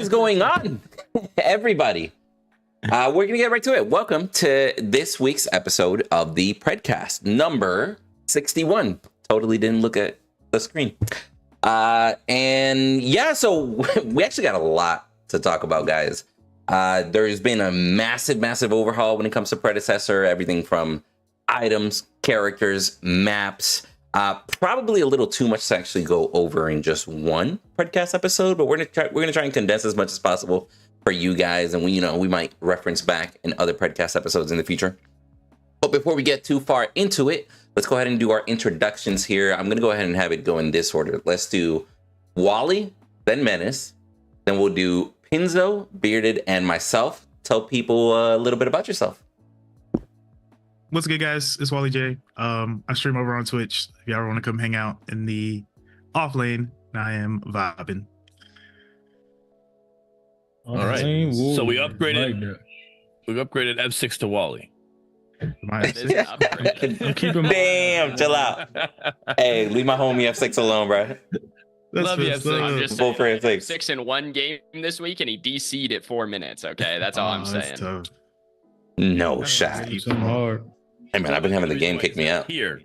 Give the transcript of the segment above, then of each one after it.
What's going on, everybody? We're going to get right to it. Welcome to this week's episode of the Predcast, number 61. Totally didn't look at the screen. And yeah, so we actually got a lot to talk about, guys. There's been a massive overhaul when it comes to Predecessor. Everything from items, characters, maps. Probably a little too much to actually go over in just one podcast episode, but we're gonna try and condense as much as possible for you guys, and we might reference back in other podcast episodes in the future. But before we get too far into it, let's go ahead and do our introductions here. I'm gonna go ahead and have it go in this order. Let's do Wally, then Menace, then we'll do Pinzo, Bearded, and myself. Tell people a little bit about yourself. What's good, guys? It's Wally J. I stream over on Twitch. If y'all want to come hang out in the off lane, I am vibing. All right. So we upgraded. We upgraded F6 to Wally. Damn, chill out. Hey, leave my homie F6 alone, bro. Love you, F6. I'm just Full saying, for F6. 6 in one game this week, and he DC'd at 4 minutes. Okay, that's all I'm saying. Tough. No shot. So hard. Hey man, I've been having the game kick me out. Here.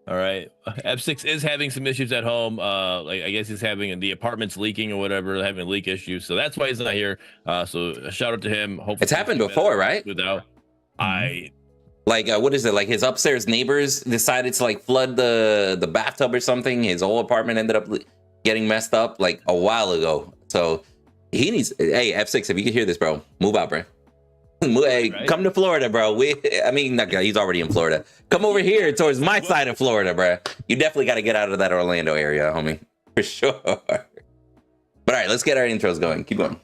All right. F6 is having some issues at home. Like I guess he's having the apartment's leaking or whatever, having leak issues. So that's why he's not here. So a shout out to him. Hopefully It's happened before, right? Without what is it? Like his upstairs neighbors decided to like flood the bathtub or something. His whole apartment ended up getting messed up like a while ago. So he needs. Hey, F6, if you can hear this, bro, move out, bro. Hey, right? Come to Florida, bro. He's already in Florida. Come over here towards my side of Florida, bro. You definitely got to get out of that Orlando area, homie, for sure. But all right, let's get our intros going. Keep going.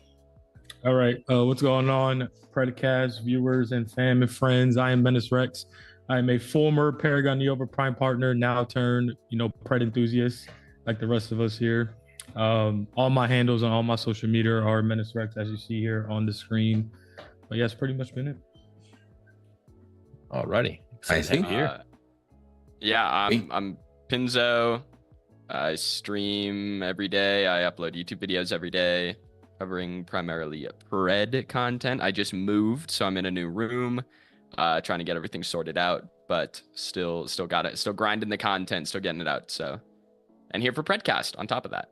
All right, what's going on, Predecast viewers and fam and friends? I am Menace Rex. I am a former Paragon Nova Prime partner, now turned, Pred enthusiast, like the rest of us here. All my handles on all my social media are Menace Rex, as you see here on the screen. But yeah, it's pretty much been it. Alrighty. I see. Yeah, I'm Pinzo. I stream every day. I upload YouTube videos every day, covering primarily Pred content. I just moved, so I'm in a new room, trying to get everything sorted out, but still got it. Still grinding the content, still getting it out. So, and here for Predcast on top of that.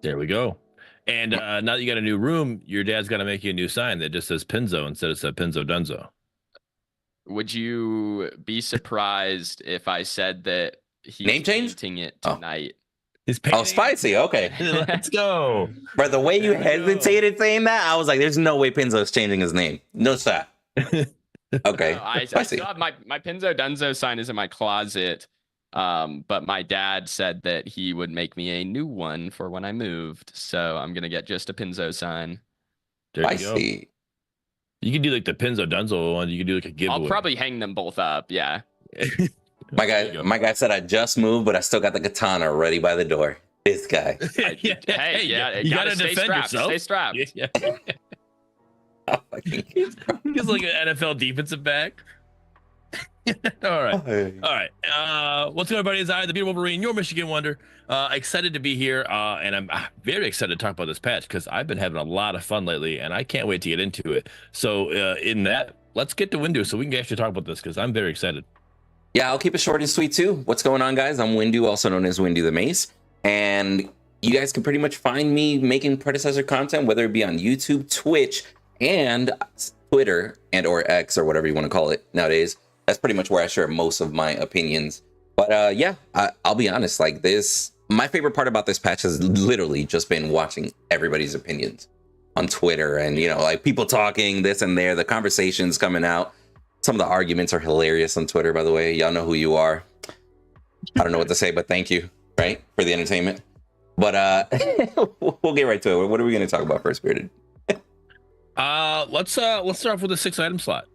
There we go. And now that you got a new room, your dad's got to make you a new sign that just says Pinzo instead of said Pinzo Dunzo. Would you be surprised if I said that he's name change? painting it tonight? Oh, spicy. Okay. Let's go. But the way you hesitated saying that, I was like, there's no way Pinzo's changing his name. No shot. Okay. I still have my Pinzo Dunzo sign is in my closet. But my dad said that he would make me a new one for when I moved. So I'm going to get just a Pinzo sign. There you go. You can do like the Pinzo Dunzo one. You can do like a giveaway. I'll probably hang them both up. Yeah. My guy said I just moved, but I still got the katana ready by the door. This guy. Hey, you gotta stay defend strapped. yourself. Stay strapped. Yeah. He's like an NFL defensive back. All right. What's going on, everybody? It's I, the beautiful Wolverine, your Michigan Wonder. Excited to be here, and I'm very excited to talk about this patch because I've been having a lot of fun lately, and I can't wait to get into it. So, in that, let's get to Windu so we can actually talk about this because I'm very excited. Yeah, I'll keep it short and sweet too. What's going on, guys? I'm Windu, also known as Windu the Mace, and you guys can pretty much find me making Predecessor content, whether it be on YouTube, Twitch, and Twitter, and or X, or whatever you want to call it nowadays. That's pretty much where I share most of my opinions. But yeah, I'll be honest, like this, my favorite part about this patch has literally just been watching everybody's opinions on Twitter and, like people talking this and there, the conversations coming out. Some of the arguments are hilarious on Twitter, by the way. Y'all know who you are. I don't know what to say, but thank you, right, for the entertainment. But we'll get right to it. What are we going to talk about first, Bearded? Let's start off with the 6-item slot.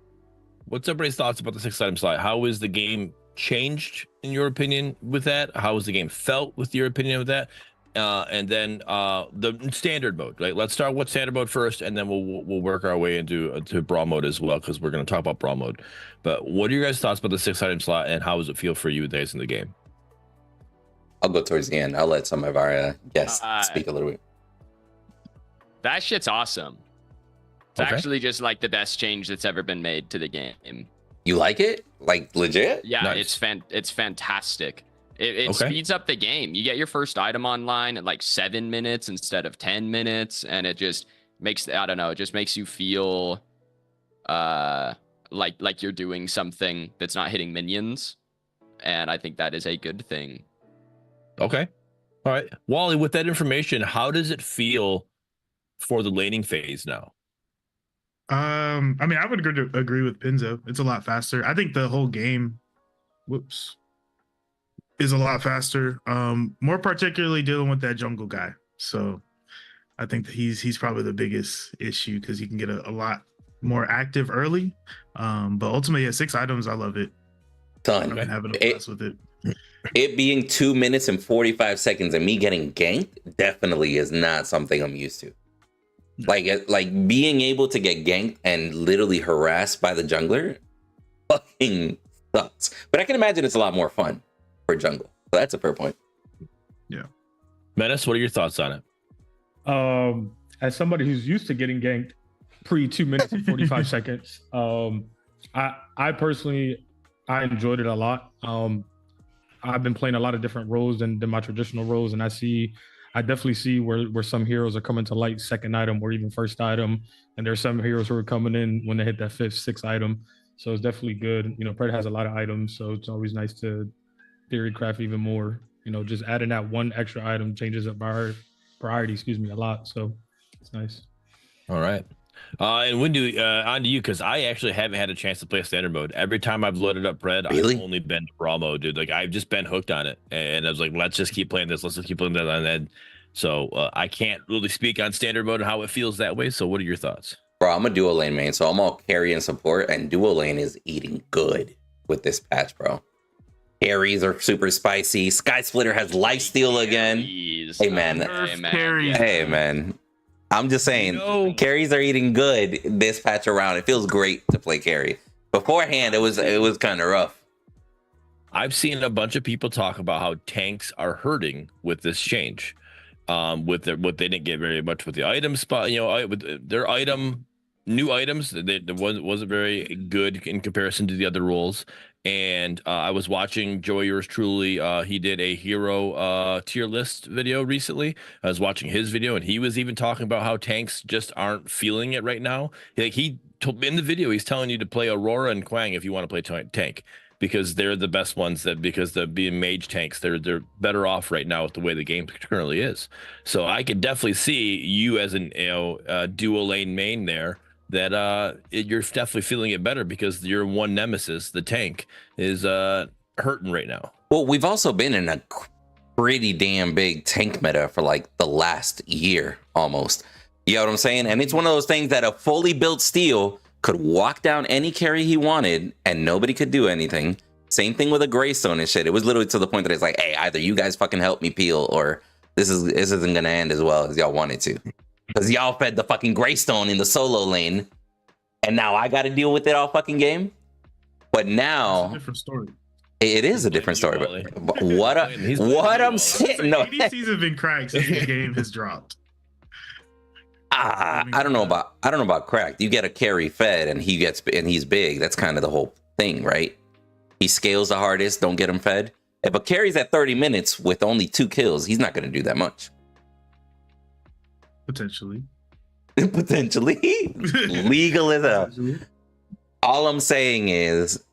What's everybody's thoughts about the 6-item slot? How is the game changed in your opinion with that? How has the game felt with your opinion of that? And then the standard mode. Like, let's start with standard mode first, and then we'll work our way into brawl mode as well, because we're going to talk about brawl mode. But what are your guys' thoughts about the 6-item slot, and how does it feel for you guys in the game? I'll go towards the end. I'll let some of our guests speak a little bit. That shit's awesome. It's Okay. actually just like the best change that's ever been made to the game. You like it? Like legit? Yeah, Nice. it's fantastic. It Okay. speeds up the game. You get your first item online at like 7 minutes instead of 10 minutes, and it just makes, I don't know, it just makes you feel like you're doing something that's not hitting minions, and I think that is a good thing. Okay. All right. Wally, with that information, how does it feel for the laning phase now? I mean, I would agree with Pinzo. It's a lot faster. I think the whole game, is a lot faster. More particularly dealing with that jungle guy. So I think that he's probably the biggest issue because he can get a lot more active early. But ultimately, at 6 items, I love it. Done. I'm having a blast with it. It being 2 minutes and 45 seconds and me getting ganked definitely is not something I'm used to. Like being able to get ganked and literally harassed by the jungler fucking sucks. But I can imagine it's a lot more fun for jungle. So that's a fair point. Menace, what are your thoughts on it? As somebody who's used to getting ganked pre 2 minutes and 45 seconds, I personally, I enjoyed it a lot. I've been playing a lot of different roles than my traditional roles, and I definitely see where some heroes are coming to light second item or even first item, and there's some heroes who are coming in when they hit that 5th, 6th item. So it's definitely good. You know, Pred has a lot of items, so it's always nice to theory craft even more. You know, just adding that one extra item changes up our priority, a lot. So it's nice. All right. And Windu, on to you, because I actually haven't had a chance to play standard mode. Every time I've loaded up Pred, Really? I've only been raw mode, dude. Like, I've just been hooked on it. And I was like, let's just keep playing this. Let's just keep playing that. And then, so I can't really speak on standard mode and how it feels that way. So what are your thoughts? Bro, I'm a dual lane main, so I'm all carry and support, and dual lane is eating good with this patch, bro. Carries are super spicy. Sky Splitter has lifesteal again. Jeez. Hey, man. Carries. Hey, man. I'm just saying, carries are eating good this patch around. It feels great to play carry. Beforehand, it was kind of rough. I've seen a bunch of people talk about how tanks are hurting with this change. What they didn't get very much with the item spot, with their new items, they wasn't very good in comparison to the other roles. And I was watching Joey, yours truly. He did a hero tier list video recently. I was watching his video, and he was even talking about how tanks just aren't feeling it right now. He told in the video, he's telling you to play Aurora and Quang if you want to play tank, because they're the best ones. Because the being mage tanks, they're better off right now with the way the game currently is. So I could definitely see you as an dual lane main there, that you're definitely feeling it better because your one nemesis, the tank, is hurting right now. Well, we've also been in a pretty damn big tank meta for like the last year almost. You know what I'm saying? And it's one of those things that a fully built steel could walk down any carry he wanted and nobody could do anything. Same thing with a Greystone and shit. It was literally to the point that it's like, hey, either you guys fucking help me peel, or this isn't gonna end as well as y'all wanted to. Because y'all fed the fucking Greystone in the solo lane, and now I got to deal with it all fucking game. But now, It's a different story. it is a different story. But what I'm saying, no, ADCs have been cracked since the game has dropped. I don't know about cracked. You get a carry fed, and he's big. That's kind of the whole thing, right? He scales the hardest. Don't get him fed. If a carry's at 30 minutes with only 2 kills, he's not going to do that much. Potentially. Legal as hell. All I'm saying is,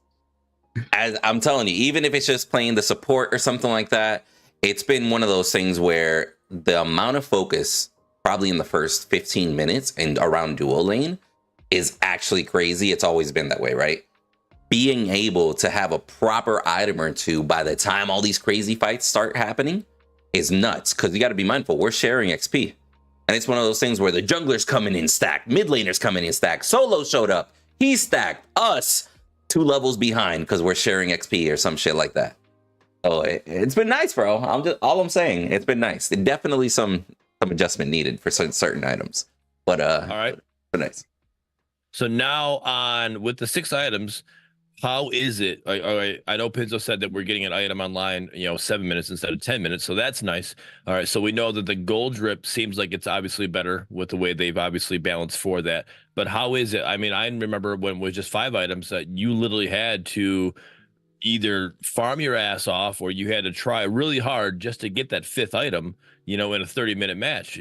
as I'm telling you, even if it's just playing the support or something like that, it's been one of those things where the amount of focus probably in the first 15 minutes and around dual lane is actually crazy. It's always been that way, right? Being able to have a proper item or two by the time all these crazy fights start happening is nuts, because you got to be mindful. We're sharing XP. And it's one of those things where the jungler's coming in stacked, mid laner's coming in stacked, solo showed up, he's stacked, us 2 levels behind because we're sharing XP or some shit like that. Oh, it's been nice, bro. All I'm saying, it's been nice. It definitely some adjustment needed for certain items, but all right, but nice. So now with the 6 items, How is it? I know Pinzo said that we're getting an item online, 7 minutes instead of 10 minutes. So that's nice. All right. So we know that the gold drip seems like it's obviously better with the way they've obviously balanced for that. But how is it? I mean, I remember when it was just 5 items that you literally had to either farm your ass off or you had to try really hard just to get that 5th item, in a 30-minute match.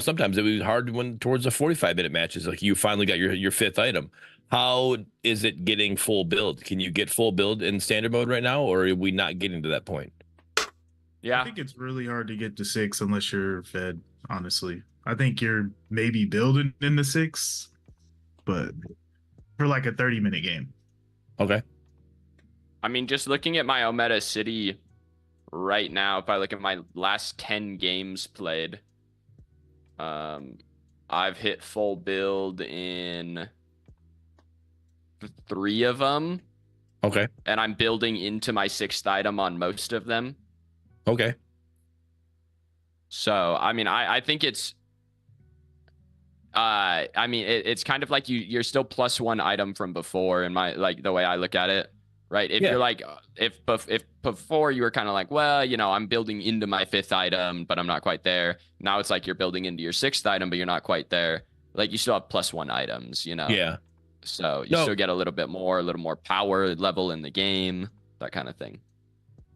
Sometimes it was hard when towards the 45-minute matches, like you finally got your 5th item. How is it getting full build? Can you get full build in standard mode right now, or are we not getting to that point? Yeah. I think it's really hard to get to 6 unless you're fed, honestly. I think you're maybe building in the 6, but for like a 30-minute game. Okay. I mean, just looking at my Ometa City right now, if I look at my last 10 games played, I've hit full build in 3 of them. Okay. And I'm building into my 6th item on most of them. Okay. So, I mean, I think it's, it's kind of like you're still +1 item from before in my, like the way I look at it, right? If you're like, if before you were kind of like, well, I'm building into my 5th item, but I'm not quite there. Now it's like you're building into your 6th item, but you're not quite there. Like you still have +1 items, Yeah. So you still get a little more power level in the game, that kind of thing.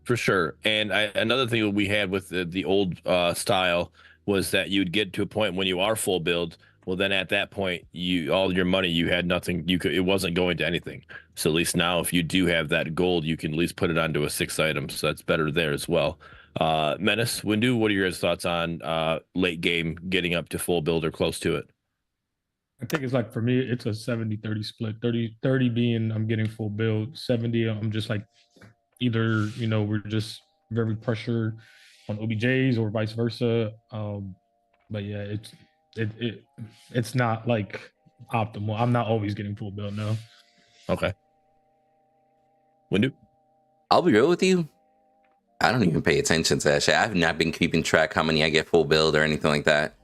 For sure. And another thing that we had with the old style was that you'd get to a point when you are full build. Well, then at that point, all your money, you had nothing. It wasn't going to anything. So at least now, if you do have that gold, you can at least put it onto a 6th item. So that's better there as well. Menace, Windu, what are your guys' thoughts on late game getting up to full build or close to it? I think it's like, for me, it's a 70-30 split. 30 being I'm getting full build, 70 I'm just like either, we're just very pressured on OBJs or vice versa. But yeah, it's not like optimal. I'm not always getting full build now. Okay. Windu? I'll be real with you. I don't even pay attention to that shit. I've not been keeping track how many I get full build or anything like that.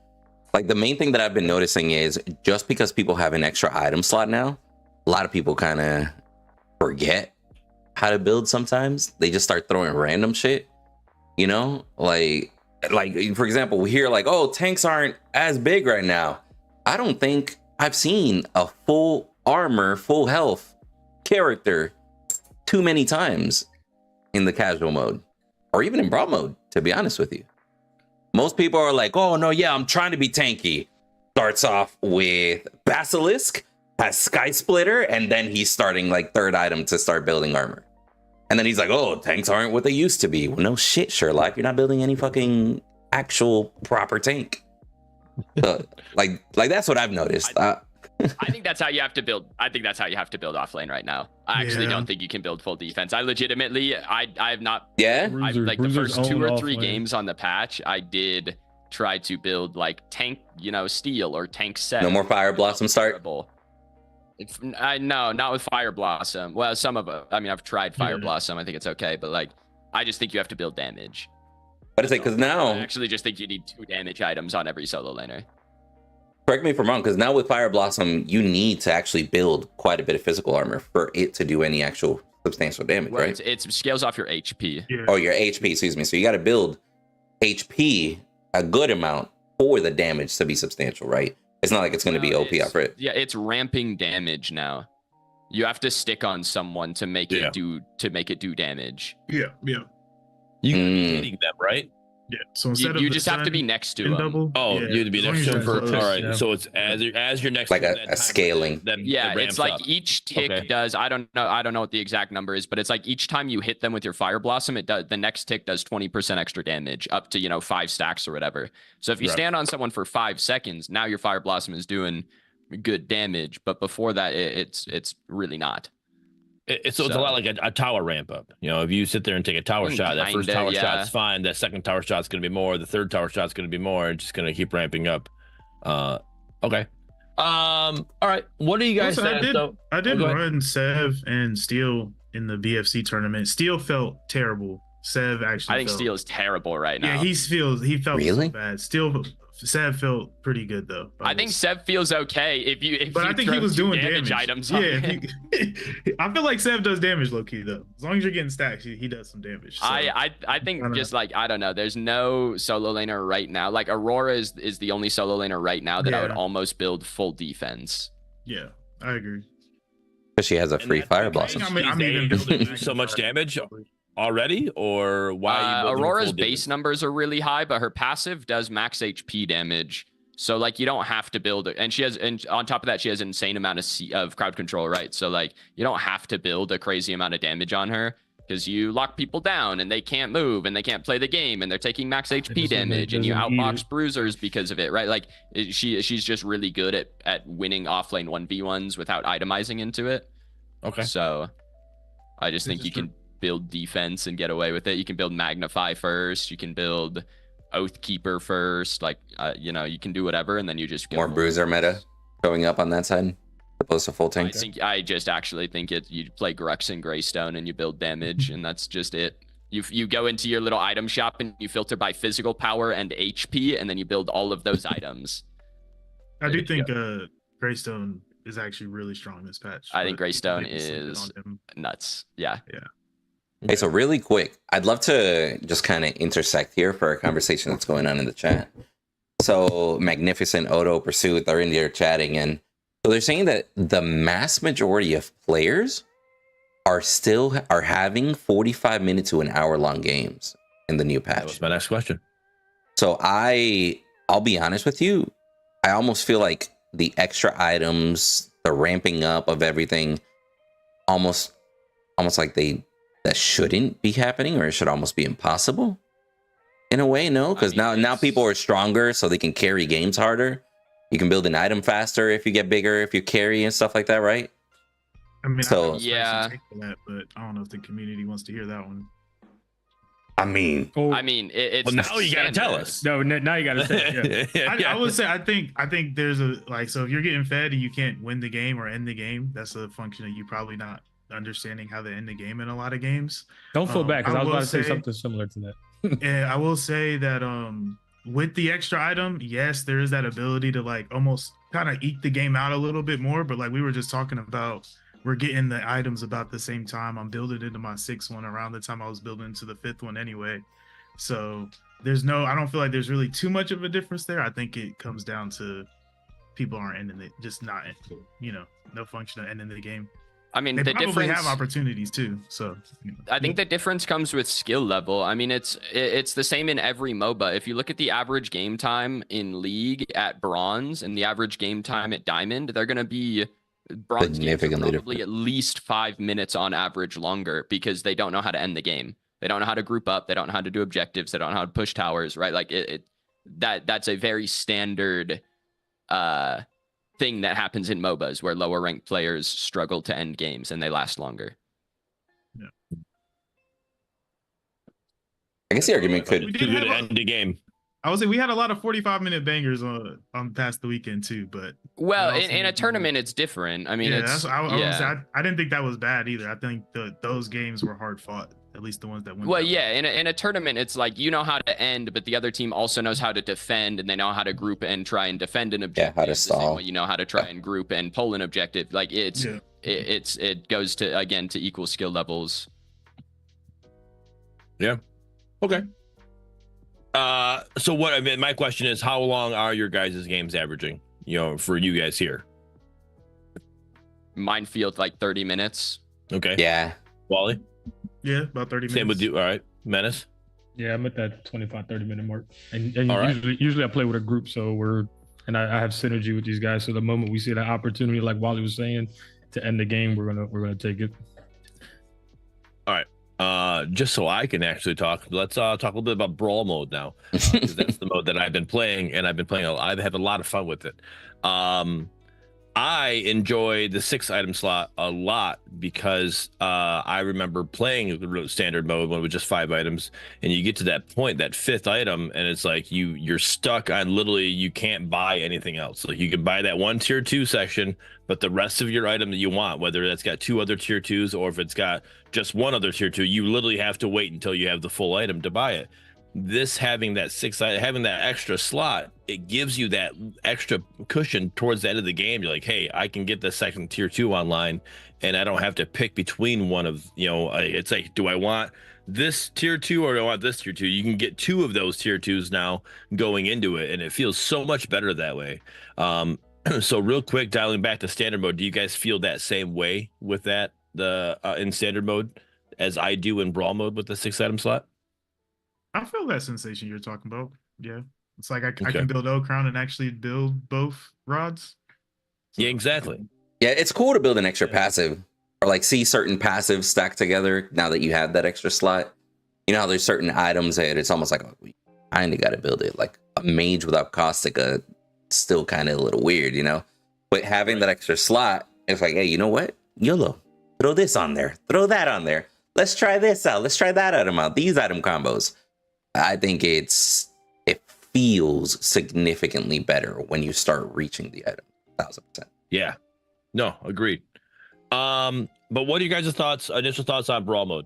Like, the main thing that I've been noticing is just because people have an extra item slot now, a lot of people kind of forget how to build sometimes. They just start throwing random shit, like for example, we hear like, oh, tanks aren't as big right now. I don't think I've seen a full armor, full health character too many times in the casual mode or even in brawl mode, to be honest with you. Most people are like, oh, no, yeah, I'm trying to be tanky. Starts off with Basilisk, has Sky Splitter, and then he's starting like 3rd item to start building armor. And then he's like, oh, tanks aren't what they used to be. Well, no shit, Sherlock. You're not building any fucking actual proper tank. Like that's what I've noticed. I think that's how you have to build. I think that's how you have to build off lane right now. I actually don't think you can build full defense. I legitimately, I have not. Yeah. Like the first 2 or 3 games on the patch, I did try to build like tank, steel or tank set. No more Fire Blossom start. No, not with Fire Blossom. Well, some of it. I mean, I've tried Fire Blossom. I think it's okay, but like, I just think you have to build damage. But it's like, because now I actually just think you need 2 damage items on every solo laner. Correct me if I'm wrong, because now with Fire Blossom, you need to actually build quite a bit of physical armor for it to do any actual substantial damage, right? It scales off your HP. Yeah. Oh, your HP, excuse me. So you got to build HP a good amount for the damage to be substantial, right? It's not like it's going to be OP for it. Yeah, it's ramping damage now. You have to stick on someone to make it do damage. Yeah. You can be hitting them, right? Yeah. So instead of you just have to be next to them. double. Oh, yeah, you have to be as long next as to you're them. close, All right. yeah. So it's as you're next Like to a them, that scaling. Yeah, it's like up. each tick does. I don't know what the exact number is, but it's like each time you hit them with your Fire Blossom, it does. The next tick does 20% extra damage, up to 5 stacks or whatever. So if you stand on someone for 5 seconds, now your Fire Blossom is doing good damage, but before that, it's really not. It's a lot like a tower ramp up. If you sit there and take a tower shot, that first tower shot's fine. That second tower shot's going to be more. The third tower shot's going to be more. It's just going to keep ramping up. Okay. All right. What do you guys think? I did run Sev and Steel in the BFC tournament. Steel felt terrible. Sev actually. I think Steel is terrible right now. Yeah, he felt really so bad. Steel Seb felt pretty good though. I think Seb feels okay But I think he was doing damage. items. Yeah, I feel like Seb does damage low key though. As long as you're getting stacks, he does some damage. So. I think just like I don't know. There's no solo laner right now. Like Aurora is the only solo laner right now that I would almost build full defense. Yeah, I agree. Because she has a free fire blossom. I'm even building so much damage already, or why? Aurora's base numbers are really high, but her passive does max HP damage. So like you don't have to build it, and on top of that, she has an insane amount of crowd control, right? So like you don't have to build a crazy amount of damage on her because you lock people down and they can't move and they can't play the game and they're taking max HP damage and you outbox bruisers because of it, right? Like she's just really good at winning offlane 1v1s without itemizing into it. Okay. So I just think you can build defense and get away with it. You can build Magnify first. You can build Oathkeeper first. Like, you can do whatever, and then you just more bruiser meta showing up on that side, opposed to full tank. I just actually think you play Grux and Greystone and you build damage, and that's just it. You go into your little item shop and you filter by physical power and HP, and then you build all of those items. I do think Greystone is actually really strong this patch. I think Greystone is nuts. Yeah. Okay, so really quick, I'd love to just kind of intersect here for a conversation that's going on in the chat. So Magnificent, Odo, Pursuit, they're in there chatting, and so they're saying that the mass majority of players are having 45 minute to an hour long games in the new patch. That was my next question. So I'll be honest with you, I almost feel like the extra items, the ramping up of everything, almost like that shouldn't be happening, or it should almost be impossible in a way. No, because now people are stronger, so they can carry games harder. You can build an item faster if you get bigger, if you carry and stuff like that, right? I mean, so yeah, that, but I don't know if the community wants to hear that one. I mean, it's well, now you gotta tell us. No, now you gotta say. I would say I think there's so if you're getting fed and you can't win the game or end the game, that's a function of you probably not understanding how to end the game in a lot of games. Don't feel bad, because I was about to say something similar to that. And I will say that with the extra item, yes, there is that ability to like almost kind of eke the game out a little bit more. But like we were just talking about, we're getting the items about the same time. I'm building into my 6th one around the time I was building into the 5th one anyway. So I don't feel like there's really too much of a difference there. I think it comes down to people aren't ending it, just not, no function of ending the game. I mean, they the probably difference, have opportunities too. So I think the difference comes with skill level. I mean, it's the same in every MOBA. If you look at the average game time in League at Bronze and the average game time at Diamond, they're going to be Bronze games are probably at least 5 minutes on average longer, because they don't know how to end the game. They don't know how to group up. They don't know how to do objectives. They don't know how to push towers, right? Like that's a very standard thing that happens in MOBAs, where lower ranked players struggle to end games and they last longer. Yeah. I guess the argument could end the game. I would say we had a lot of 45-minute bangers on past the weekend too, but in a tournament it's different. I mean, I didn't think that was bad either. I think those games were hard fought, at least the ones that went. Well, yeah, in a tournament it's like you know how to end, but the other team also knows how to defend, and they know how to group and try and defend an objective. Yeah, how to stall. You know how to try and group and pull an objective. Like it goes to equal skill levels. Yeah. Okay. So my question is, how long are your guys' games averaging, for you guys here? Mine feels like 30 minutes. Okay. Yeah. Wally? Yeah, about 30 minutes. Same with you. All right. Menace? Yeah, I'm at that 25-30 minute mark. And right. usually I play with a group, so I have synergy with these guys. So the moment we see that opportunity, like Wally was saying, to end the game, we're gonna take it. All right. Just so I can actually talk, let's talk a little bit about Brawl mode now, because that's the mode that I've been playing, and I've had a lot of fun with it. I enjoy the 6 item slot a lot, because I remember playing the standard mode when it was just 5 items, and you get to that point, that 5th item, and it's like you're stuck on literally you can't buy anything else. Like you can buy that one tier 2 section, but the rest of your item that you want, whether that's got 2 other tier 2s or if it's got just 1 other tier 2, you literally have to wait until you have the full item to buy it. this having that having that extra slot, it gives you that extra cushion towards the end of the game. You're like, hey, I can get the second tier 2 online, and I don't have to pick between one of, it's like, do I want this tier 2 or do I want this tier 2? You can get 2 of those tier 2s now going into it, and it feels so much better that way. So real quick, dialing back to standard mode, do you guys feel that same way with that in standard mode as I do in brawl mode with the 6-item slot? I feel that sensation you're talking about. Yeah, it's like I Okay. can build O crown and actually build both rods. So, Yeah, exactly. Yeah, it's cool to build an extra passive or like see certain passives stacked together now that you have that extra slot. You know how there's certain items that it's almost like, oh, we kind of got to build it. Like a mage without Caustica, still kind of a little weird, But having that extra slot, it's like, hey, you know what? YOLO. Throw this on there. Throw that on there. Let's try this out. Let's try that item out. These item combos. I think it feels significantly better when you start reaching the item. 1000%. Yeah. No, agreed. But what are you guys' initial thoughts on brawl mode?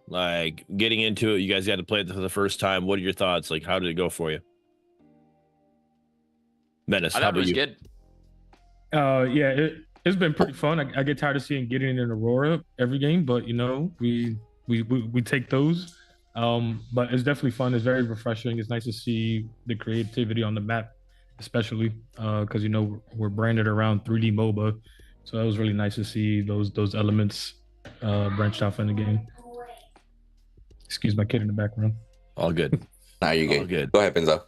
Like getting into it, you guys got to play it for the first time. What are your thoughts? Like, how did it go for you? Menace, I how thought it about was you? good. Yeah, it's been pretty fun. I get tired of seeing getting in Aurora every game, but we take those. But it's definitely fun. It's very refreshing. It's nice to see the creativity on the map, especially because we're branded around 3D MOBA, so it was really nice to see those elements branched off in the game. Excuse my kid in the background. All good. Now you're All good. good. Go ahead, Pinzo.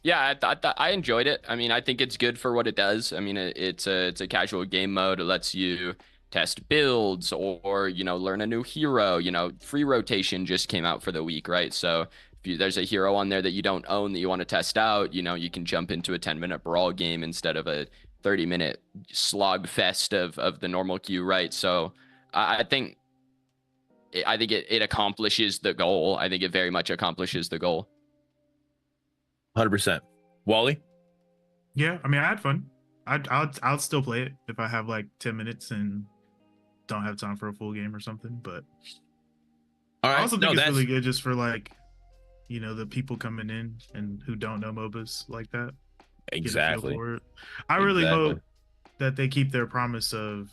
Yeah, I enjoyed it. I mean, I think it's good for what it does. I mean, it's a casual game mode. It lets you test builds or learn a new hero. Free rotation just came out for the week, right? So if there's a hero on there that you don't own that you want to test out, you can jump into a 10-minute brawl game instead of a 30-minute slog fest of the normal queue, right? So I think it accomplishes the goal. I think it very much accomplishes the goal. 100%. Wally? Yeah, I mean, I had fun. I'll still play it if I have like 10 minutes and don't have time for a full game or something. But All right. I also think it's really good just for like, the people coming in and who don't know MOBAs like that. Get a feel Exactly. for it. I really Exactly. hope that they keep their promise of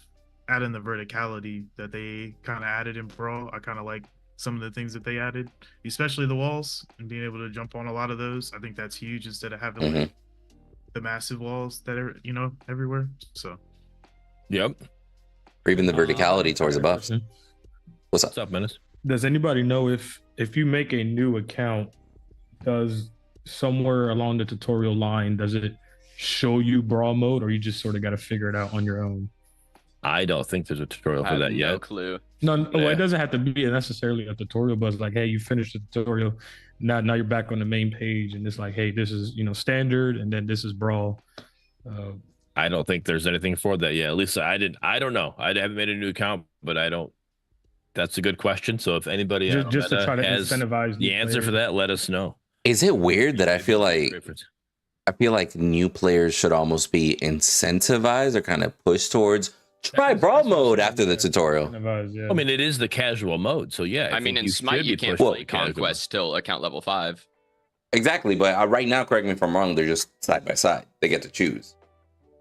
adding the verticality that they kind of added in Brawl. I kind of like some of the things that they added, especially the walls and being able to jump on a lot of those. I think that's huge instead of having like the massive walls that are, everywhere. So, Yep. Or even the verticality towards the buffs. What's up? What's up, Menace? Does anybody know if you make a new account, does somewhere along the tutorial line, does it show you brawl mode, or you just sort of got to figure it out on your own? I don't think there's a tutorial I for have that no yet. clue. No, Yeah. it doesn't have to be necessarily a tutorial, but it's like, hey, you finished the tutorial. Now you're back on the main page, and it's like, hey, this is standard, and then this is brawl. I don't think there's anything for that yet. At least I don't know. I haven't made a new account, but I don't. That's a good question. So if anybody just to try to has incentivize the answer for that, let us know. Is it weird that I feel like new players should almost be incentivized or kind of pushed towards try brawl mode after the tutorial? Yeah. I mean, it is the casual mode, so yeah. I mean, think in Smite, should you be can't pushed play to casual. Conquest till account level 5. Exactly, but right now, correct me if I'm wrong, they're just side by side. They get to choose.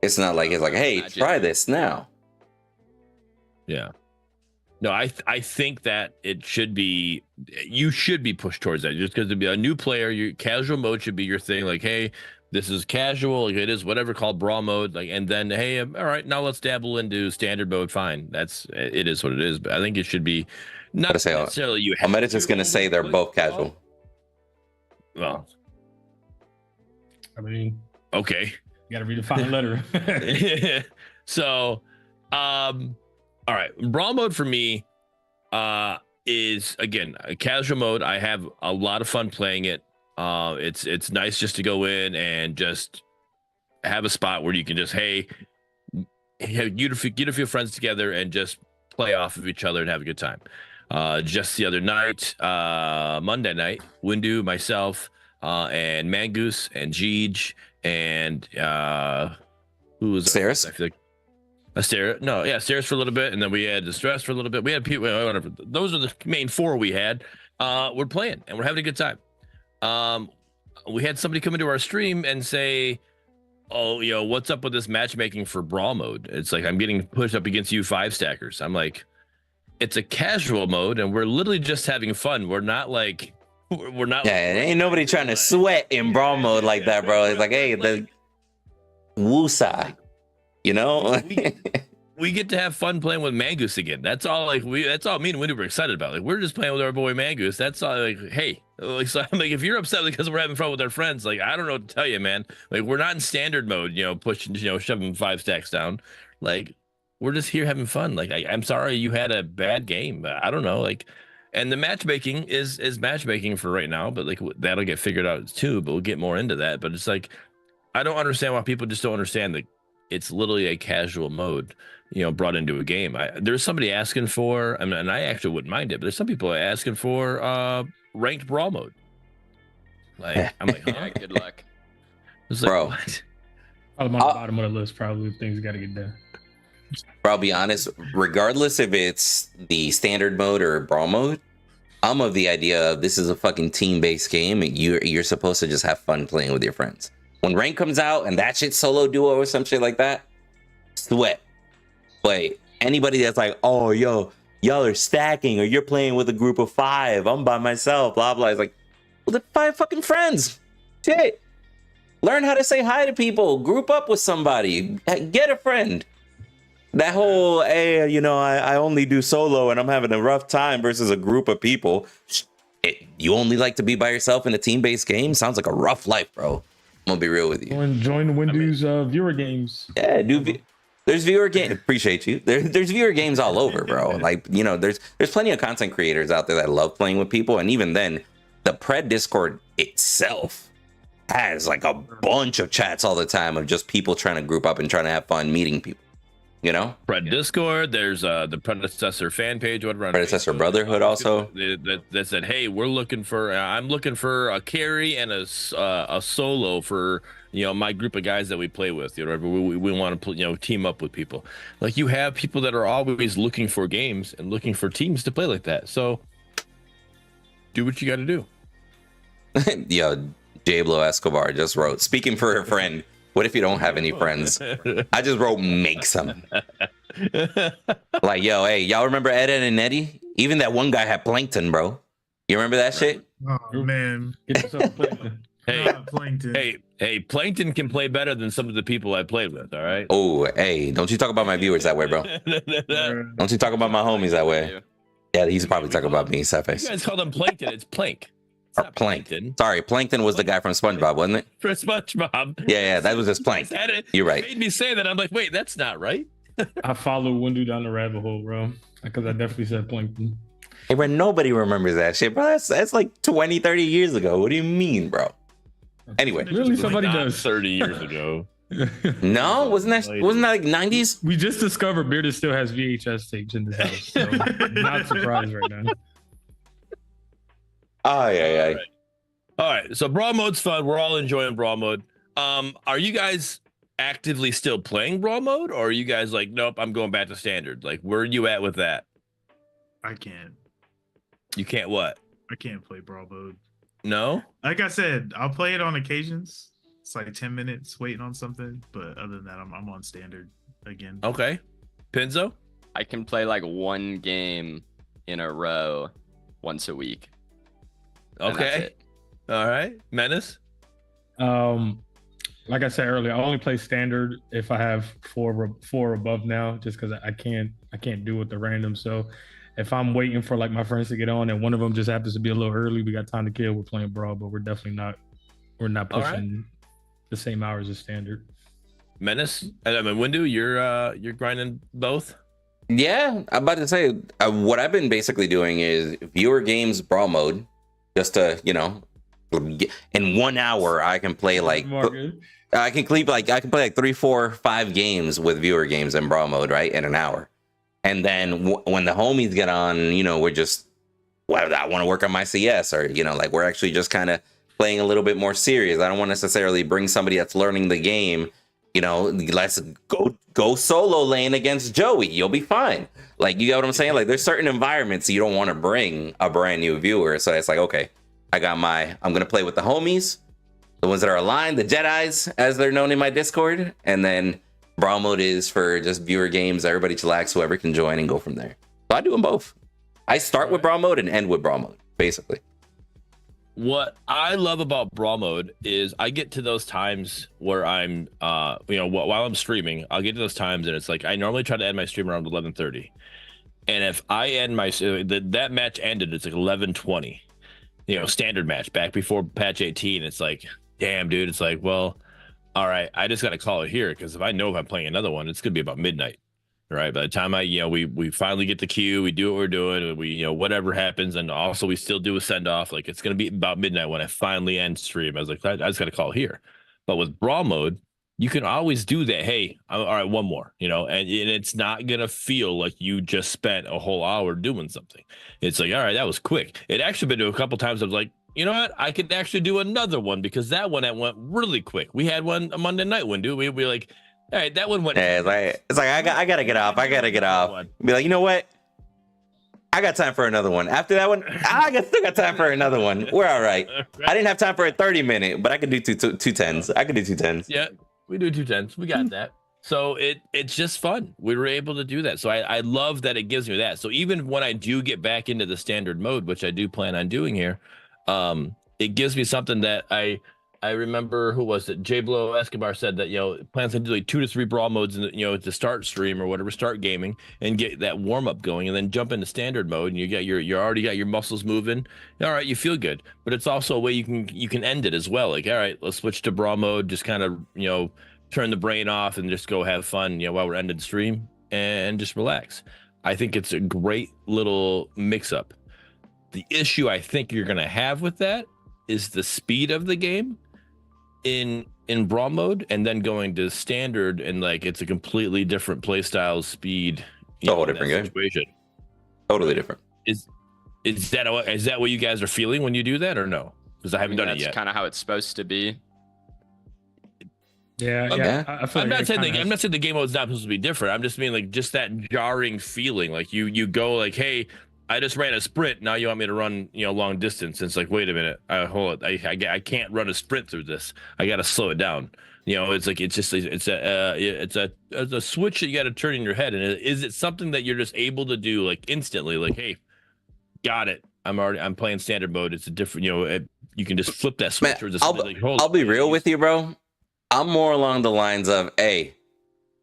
It's not like it's like, hey, Imagine. try this now. Yeah. No, I think that you should be pushed towards that, just because to be a new player, your casual mode should be your thing. Like, hey, this is casual, like it is whatever called brawl mode, like, and then hey, all right, now let's dabble into standard mode. Fine, it is what it is. But I think it should be not necessarily you. Ahmed is going to say they're both casual. Well, I mean, okay. you got to read the final letter. So, all right, brawl mode for me is again a casual mode. I have a lot of fun playing it. It's nice just to go in and just have a spot where you can just get a few friends together and just play off of each other and have a good time. Just the other night, Monday night, Windu, myself, and Mangoose and Jeej and who was Saris? I feel like Saris for a little bit, and then we had Distress for a little bit. We had people, whatever. Those are the main 4 we had. We're playing and we're having a good time. We had somebody come into our stream and say, "Oh, what's up with this matchmaking for brawl mode? It's like I'm getting pushed up against you 5-stackers." I'm like, it's a casual mode, and we're literally just having fun. We're not like, we're not. Yeah, ain't nobody trying to sweat in brawl mode like that, bro. It's like, hey, the woosah, We get to have fun playing with Mangoose again. That's all. That's all me and Wendy were excited about. Like, we're just playing with our boy Mangoose. That's all. Like, hey, so I'm like, if you're upset because we're having fun with our friends, like, I don't know what to tell you, man. Like, we're not in standard mode, pushing, shoving 5 stacks down. Like, we're just here having fun. Like, I'm sorry you had a bad game. I don't know. Like, and the matchmaking is matchmaking for right now, but like that'll get figured out too. But we'll get more into that. But it's like, I don't understand why people just don't understand that it's literally a casual mode, brought into a game. There's somebody asking for, and I actually wouldn't mind it, but there's some people asking for ranked brawl mode. Like, I'm like, Yeah, good luck. It's like, Bro. what? I'm on the bottom of the list, probably, if things got to get done. Bro, I'll be honest, regardless if it's the standard mode or brawl mode, I'm of the idea of this is a fucking team-based game and you're supposed to just have fun playing with your friends. When rank comes out and that shit's solo duo or some shit like that, sweat. But anybody that's like, oh, yo, y'all are stacking or you're playing with a group of 5, I'm by myself, blah, blah. It's like, well, the 5 fucking friends. Shit. Learn how to say hi to people. Group up with somebody. Get a friend. That whole, hey, I only do solo and I'm having a rough time versus a group of people. You only like to be by yourself in a team-based game? Sounds like a rough life, bro. I'm gonna be real with you. Join Windows viewer games. Yeah, dude. There's viewer game. Appreciate you. There's viewer games all over, bro. Like, there's plenty of content creators out there that love playing with people. And even then, the Pred Discord itself has like a bunch of chats all the time of just people trying to group up and trying to have fun meeting people. Pred Discord, there's the Predecessor fan page, whatever. Predecessor Brotherhood also. That said, hey, I'm looking for a carry and a solo for my group of guys that we play with. We want to team up with people. Like, you have people that are always looking for games and looking for teams to play like that. So do what you got to do. Yo, Jablo Escobar just wrote, speaking for her friend, what if you don't have any friends? I just wrote, make some. Like, yo, hey, y'all remember Ed and Eddie? Even that one guy had Plankton, bro. You remember that shit? Oh man. Get yourself Plankton. Plankton. Hey, Plankton can play better than some of the people I played with, all right? Oh, hey, don't you talk about my viewers that way, bro. Don't you talk about my homies that way. Yeah, he's probably talking about me, You Cephas. guys call them Plankton. It's Plank. It's Or not Plankton. Sorry, Plankton was the guy from SpongeBob, wasn't it? For SpongeBob. Yeah, that was just Plank. You're right. It made me say that. I'm like, wait, that's not right. I followed Windu down the rabbit hole, bro, because I definitely said Plankton. Hey, bro, nobody remembers that shit, bro. That's like 20, 30 years ago. What do you mean, bro? Anyway. Really, somebody Not does. 30 years ago. No, wasn't that like 90s? We just discovered Bearded still has VHS tapes in this house, so I'm not surprised right now. Oh, yeah. All right, so brawl mode's fun. We're all enjoying brawl mode. Are you guys actively still playing brawl mode, or are you guys like, nope, I'm going back to standard? Like, where are you at with that? I can't. You can't what? I can't play brawl mode. No? Like I said, I'll play it on occasions. It's like 10 minutes waiting on something, but other than that, I'm on standard again. Okay. Pinzo? I can play like one game in a row once a week. and that's Okay. it. All right. Menace? Like I said earlier, I only play standard if I have four above now, just because I can't do with the random. So if I'm waiting for like my friends to get on and one of them just happens to be a little early, we got time to kill. We're playing brawl, but we're not All right. pushing the same hours as standard. Menace? I mean, Windu, you're grinding both? Yeah, I'm about to say what I've been basically doing is viewer games brawl mode, just to in 1 hour I can play like Morgan. I can play like 3, 4, 5 games with viewer games in brawl mode, right, in an hour. And then when the homies get on, we're just, well, I want to work on my CS, or like we're actually just kind of playing a little bit more serious. I don't want to necessarily bring somebody that's learning the game. Let's go solo lane against Joey. You'll be fine. Like, you get what I'm saying? Like, there's certain environments you don't want to bring a brand new viewer. So it's like, okay, I'm going to play with the homies, the ones that are aligned, the Jedis, as they're known in my Discord. And then Brawl mode is for just viewer games. Everybody chillax, whoever can join and go from there. So I do them both. I start with Brawl mode and end with Brawl mode, basically. What I love about Brawl mode is I get to those times where I'm, while I'm streaming, I'll get to those times and it's like I normally try to end my stream around 11:30, and if I end that match ended, it's like 11:20, standard match back before patch 18. It's like, damn, dude. It's like, well, all right, I just got to call it here because if I'm playing another one, it's gonna be about midnight. Right. By the time we finally get the queue, we do what we're doing, we whatever happens, and also we still do a send off. Like it's gonna be about midnight when I finally end stream. I was like, I just gotta call here. But with Brawl mode, you can always do that. Hey, all right, one more, and it's not gonna feel like you just spent a whole hour doing something. It's like, all right, that was quick. It actually been to a couple times. I was like, you know what? I could actually do another one because that went really quick. We had one a Monday night one, dude. We like. All right, that one went. Yeah, it's like I gotta get off. Be like, you know what? I got time for another one. After that one, still got time for another one. We're all right. I didn't have time for a 30-minute, but I could do two 10s. I could do 2 10s. Yeah, we do 2 10s. We got that. So it's just fun. We were able to do that. So I love that it gives me that. So even when I do get back into the standard mode, which I do plan on doing here, it gives me something that I remember, who was it? J Blow Escobar said that plans to do like 2 to 3 Brawl modes and to start stream or whatever, start gaming and get that warm up going, and then jump into standard mode and you already got your muscles moving. All right, you feel good, but it's also a way you can end it as well. Like, all right, let's switch to Brawl mode, just kind of turn the brain off and just go have fun while we're ending stream and just relax. I think it's a great little mix up. The issue I think you're gonna have with that is the speed of the game in Brawl mode, and then going to standard, and like it's a completely different play style, speed. Different game. Situation. Totally different. Is that what you guys are feeling when you do that, or no? Because I haven't done it yet. That's kind of how it's supposed to be. Yeah. I'm not saying the game mode's not supposed to be different. I'm just mean like just that jarring feeling. Like you go like, hey, I just ran a sprint. Now you want me to run, long distance. And it's like, wait a minute. Hold it. I can't run a sprint through this. I got to slow it down. It's like, it's a switch that you got to turn in your head. And is it something that you're just able to do like instantly? Like, hey, got it. I'm playing standard mode. It's a different, you can just flip that switch. Man, I'll be real with you, bro. I'm more along the lines of, hey,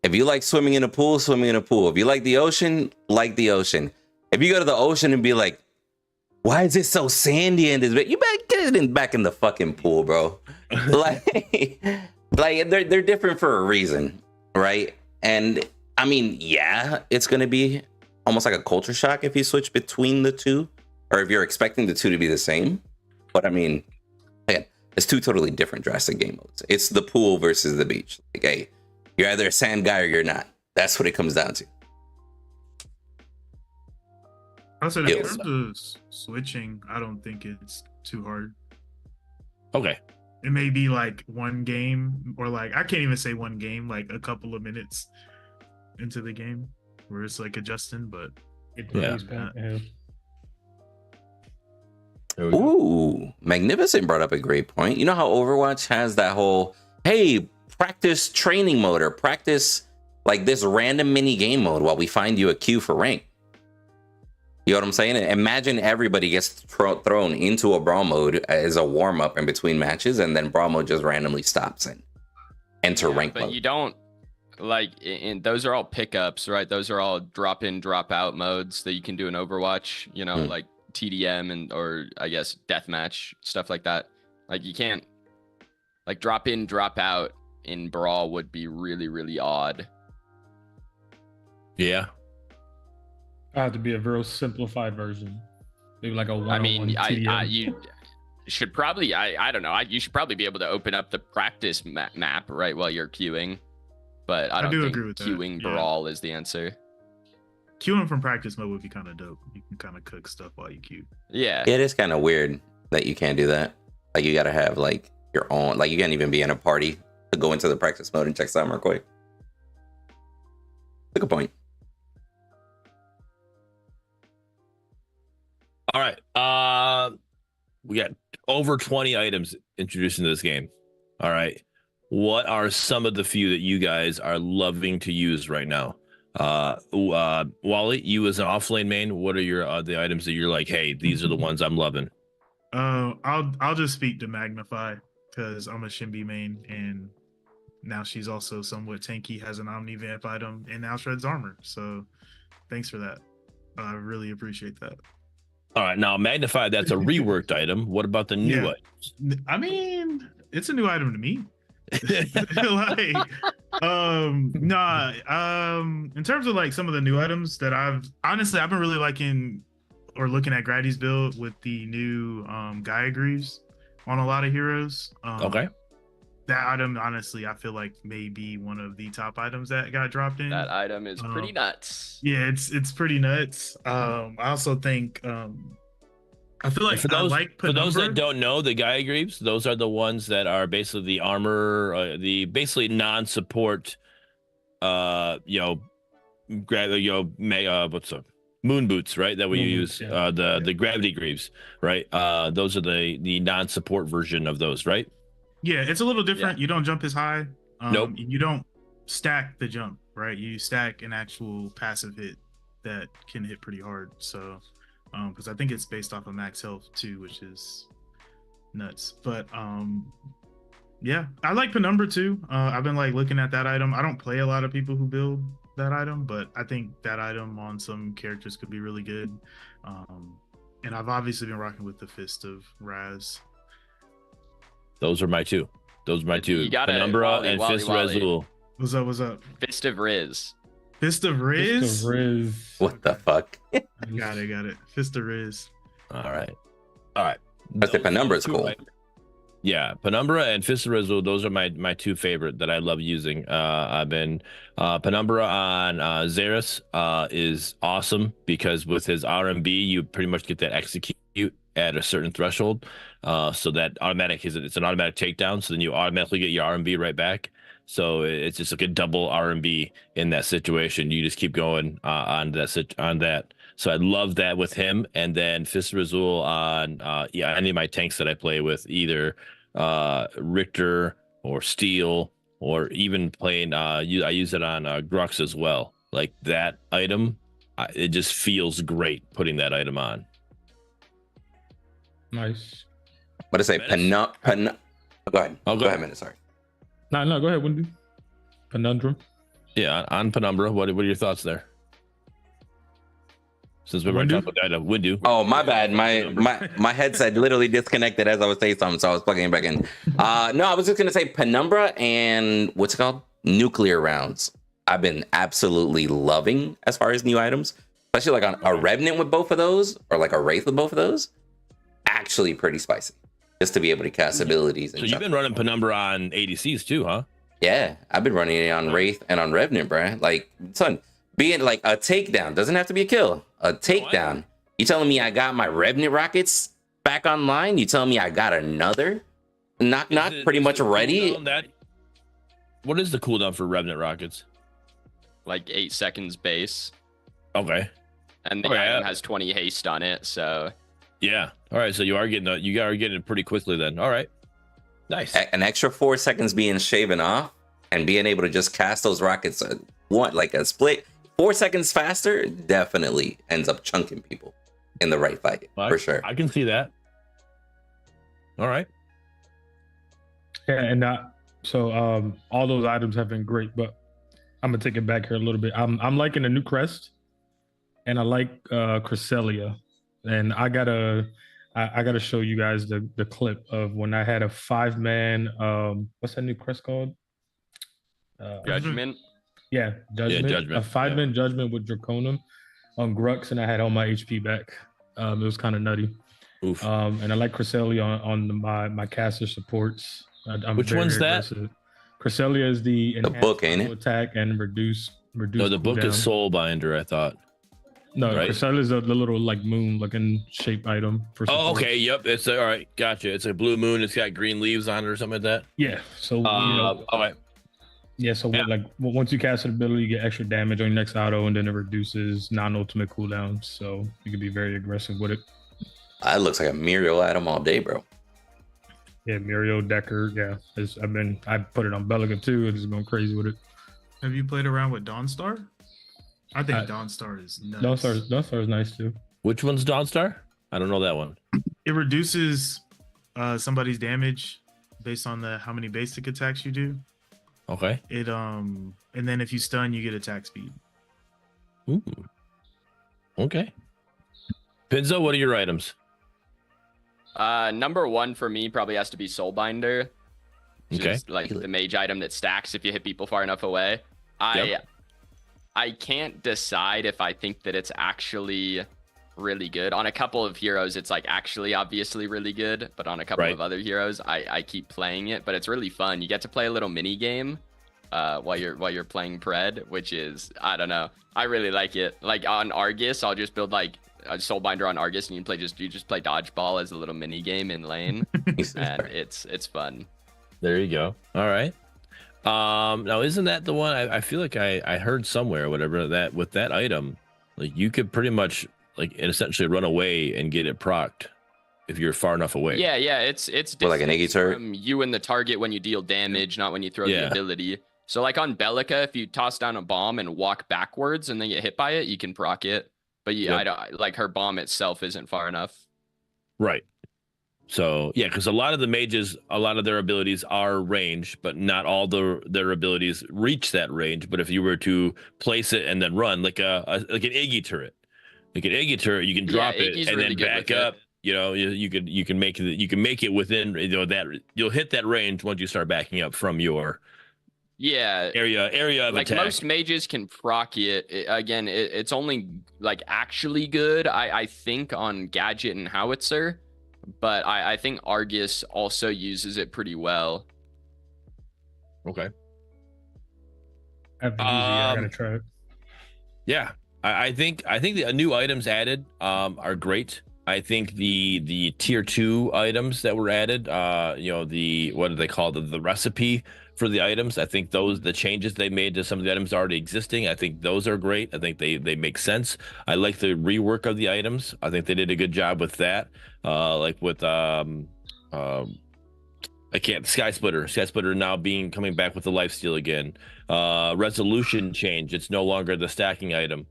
if you like swimming in a pool, swimming in a pool. If you like the ocean, like the ocean. If you go to the ocean and be like, why is it so sandy in this bit? You better get it back in the fucking pool, bro. like they're different for a reason, right? And I mean, yeah, it's gonna be almost like a culture shock if you switch between the two, or if you're expecting the two to be the same. But I mean, again, it's 2 totally different drastic game modes. It's the pool versus the beach. Like, hey, you're either a sand guy or you're not. That's what it comes down to. Also, in terms of switching, I don't think it's too hard. Okay. It may be like one game, or like I can't even say one game, like a couple of minutes into the game where it's like adjusting, but yeah. Ooh, Magnificent brought up a great point. You know how Overwatch has that whole, hey, practice training mode, or practice like this random mini game mode while we find you a queue for rank. You know what I'm saying? Imagine everybody gets thrown into a Brawl mode as a warm-up in between matches, and then Brawl mode just randomly stops and enter rank mode. But you don't, like, those are all pickups, right? Those are all drop-in, drop-out modes that you can do in Overwatch, like TDM or I guess deathmatch, stuff like that. Like, you can't, like, drop-in, drop-out in Brawl would be really, really odd. Yeah. Have to be a very simplified version, maybe like a one. I mean, you should probably, I don't know, you should probably be able to open up the practice map right while you're queuing, but I don't think agree with queuing that. Brawl is the answer. Queuing from practice mode would be kind of dope. You can kind of cook stuff while you queue. Yeah, it is kind of weird that you can't do that. Like, you gotta have like your own, like you can't even be in a party to go into the practice mode and check something real quick. That's a good point. All right. we got over 20 items introduced into this game. All right. What are some of the few that you guys are loving to use right now? Wally, you as an offlane main, what are your the items that you're like, hey, these are the ones I'm loving? I'll just speak to Magnify because I'm a Shinbi main, and now she's also somewhat tanky, has an Omni Vamp item, and now shreds armor. So thanks for that. I really appreciate that. All right, now Magnify, that's a reworked item. What about the new items? I mean, it's a new item to me. Like, in terms of like some of the new items that I've been really liking or looking at Grady's build with the new Gaia Greaves on a lot of heroes. Okay. That item, honestly, I feel like may be one of the top items that got dropped in. That item is pretty nuts. Yeah, it's pretty nuts. I also think I feel like for those that don't know, the Gaia Greaves, those are the ones that are basically the armor, the basically non-support, what's up? Moon boots, right? That we use, the gravity greaves, right? Those are the non-support version of those, right? Yeah, it's a little different. You don't jump as high. Nope. You don't stack the jump, right? You stack an actual passive hit that can hit pretty hard. So, because I think it's based off of max health too, which is nuts. But yeah, I like Penumbra too. I've been like looking at that item. I don't play a lot of people who build that item, but I think that item on some characters could be really good. And I've obviously been rocking with the Fist of Raz. Those are my two. You got Penumbra and Fist of Razul. What's up? Fist of Riz. Fist of Riz? What the fuck? Got it. Fist of Riz. All right. But the Penumbra is cool. Yeah, Penumbra and Fist of Razul, those are my two favorite that I love using. I've been Penumbra on Xeris is awesome because with his RMB, you pretty much get that execute at a certain threshold. So that it's an automatic takedown. So then you automatically get your RMB right back. So it's just like a double RMB in that situation. You just keep going on that. So I love that with him. And then Fist of Razul on any of my tanks that I play with, either Richter or Steel, or even playing I use it on Grux as well. Like that item, it just feels great putting that item on. Nice. What to say? Go ahead. Go ahead, Minute. Sorry. No, go ahead, Windu. Penumbra. Yeah, on Penumbra. What are your thoughts there? Since we're talking about that, Windu. Oh, my bad. My headset literally disconnected as I was saying something, so I was plugging it back in. No, I was just gonna say Penumbra and what's it called? Nuclear rounds. I've been absolutely loving as far as new items, especially like on a Revenant with both of those, or like a Wraith with both of those. Actually, pretty spicy. Just to be able to cast abilities. So you've been running Penumbra on ADCs too, huh? Yeah, I've been running it on Wraith and on Revenant, bruh. Like, son, being like a takedown doesn't have to be a kill. A takedown. You telling me I got my Revenant rockets back online? You telling me I got another knock pretty much ready? What is the cooldown for Revenant rockets? Like 8 seconds base. Okay. And the item has 20 haste on it, so yeah. All right, so you are getting it pretty quickly then. All right. Nice. An extra 4 seconds being shaven off and being able to just cast those rockets like a split 4 seconds faster definitely ends up chunking people in the right fight for sure. I can see that. All right. Yeah, and all those items have been great, but I'm gonna take it back here a little bit. I'm liking the new crest, and I like Cresselia, and I gotta show you guys the clip of when I had a 5-man. What's that new crest called? Judgment. Yeah, Judgment. Yeah, Judgment. A 5-man Judgment with Draconum on Grux, and I had all my HP back. It was kind of nutty. Oof. And I like Cresselia on my caster supports. Which one's that? Cresselia is the book, ain't it? Attack and reduce. No, the book is Soulbinder, I thought. No, right? Cresselia is the little like moon looking shape item for support. Oh, okay. Yep. It's all right. Gotcha. It's a blue moon. It's got green leaves on it or something like that. Yeah. So all right. Yeah. So once you cast an ability, you get extra damage on your next auto, and then it reduces non-ultimate cooldowns. So you can be very aggressive with it. That looks like a Muriel item all day, bro. Yeah, Muriel Decker. Yeah, I put it on Belica too. It's going crazy with it. Have you played around with Dawnstar? I think I- Dawnstar is nuts. Dawnstar is nice too. Which one's Dawnstar? I don't know that one. It reduces somebody's damage based on how many basic attacks you do. Okay. And then if you stun, you get attack speed. Ooh. Okay. Pinzo, what are your items? Number one for me probably has to be Soulbinder. Okay. Just like the mage item that stacks if you hit people far enough away. I can't decide if I think that it's actually really good. On a couple of heroes, it's like actually obviously really good, but on a couple of other heroes, I keep playing it, but it's really fun. You get to play a little mini game while you're playing Pred, which is, I don't know. I really like it. Like on Argus, I'll just build like a Soulbinder on Argus, and you just play dodgeball as a little mini game in lane, and it's fun. There you go. All right. Now isn't that the one I feel like I heard somewhere or whatever that with that item, like you could pretty much like essentially run away and get it procced if you're far enough away. Yeah, it's like an Iggy turret from you and the target when you deal damage, not when you throw the ability. So like on Belica, if you toss down a bomb and walk backwards and then get hit by it, you can proc it. But I don't like her bomb itself isn't far enough. Right. So yeah, because a lot of the mages, a lot of their abilities are range, but not all their abilities reach that range. But if you were to place it and then run like an Iggy turret, you can drop it and really then back up. You know, you can make it within that you'll hit that range once you start backing up from your area of like attack. Most mages can proc it. It's only like actually good I think on Gadget and Howitzer, but I think Argus also uses it pretty well. Okay. I gotta try it. Yeah, I think the new items added are great. I think the tier 2 items that were added, the what do they call the recipe for the items? I think the changes they made to some of the items already existing, I think those are great. I think they make sense. I like the rework of the items. I think they did a good job with that. Like with Sky Splitter now coming back with the lifesteal again. Resolution change. It's no longer the stacking item.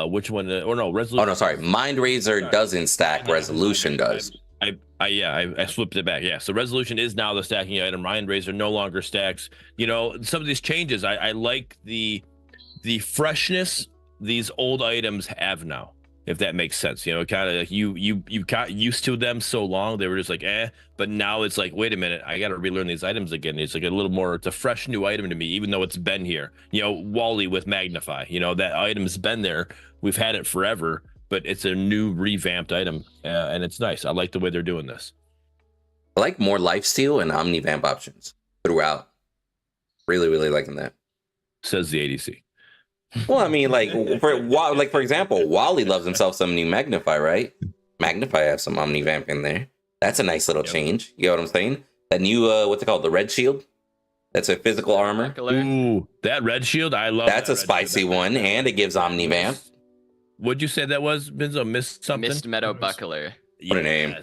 Which one? Resolution. Oh no, sorry. Mind Razor doesn't stack. Resolution does. I flipped it back. Yeah, so Resolution is now the stacking item. Mind Razor no longer stacks. Some of these changes, I like the freshness these old items have now, if that makes sense. Kind of like you got used to them so long, they were just like but now it's like, wait a minute, I got to relearn these items again. It's like a little more, it's a fresh new item to me, even though it's been here. Wally with Magnify, that item's been there, we've had it forever, but it's a new revamped item, and it's nice. I like the way they're doing this. I like more lifesteal and omnivamp options throughout. Really, really liking that. Says the ADC. Well, I mean, for example, Wally loves himself some new Magnify, right? Magnify has some omnivamp in there. That's a nice little change. You know what I'm saying? That new what's it called? The red shield. That's a physical armor. Ooh, that red shield, I love. That's a spicy one, and it gives omnivamp. What'd you say that was, Benzo? Missed something? Mist Meadow Buckler. What a name.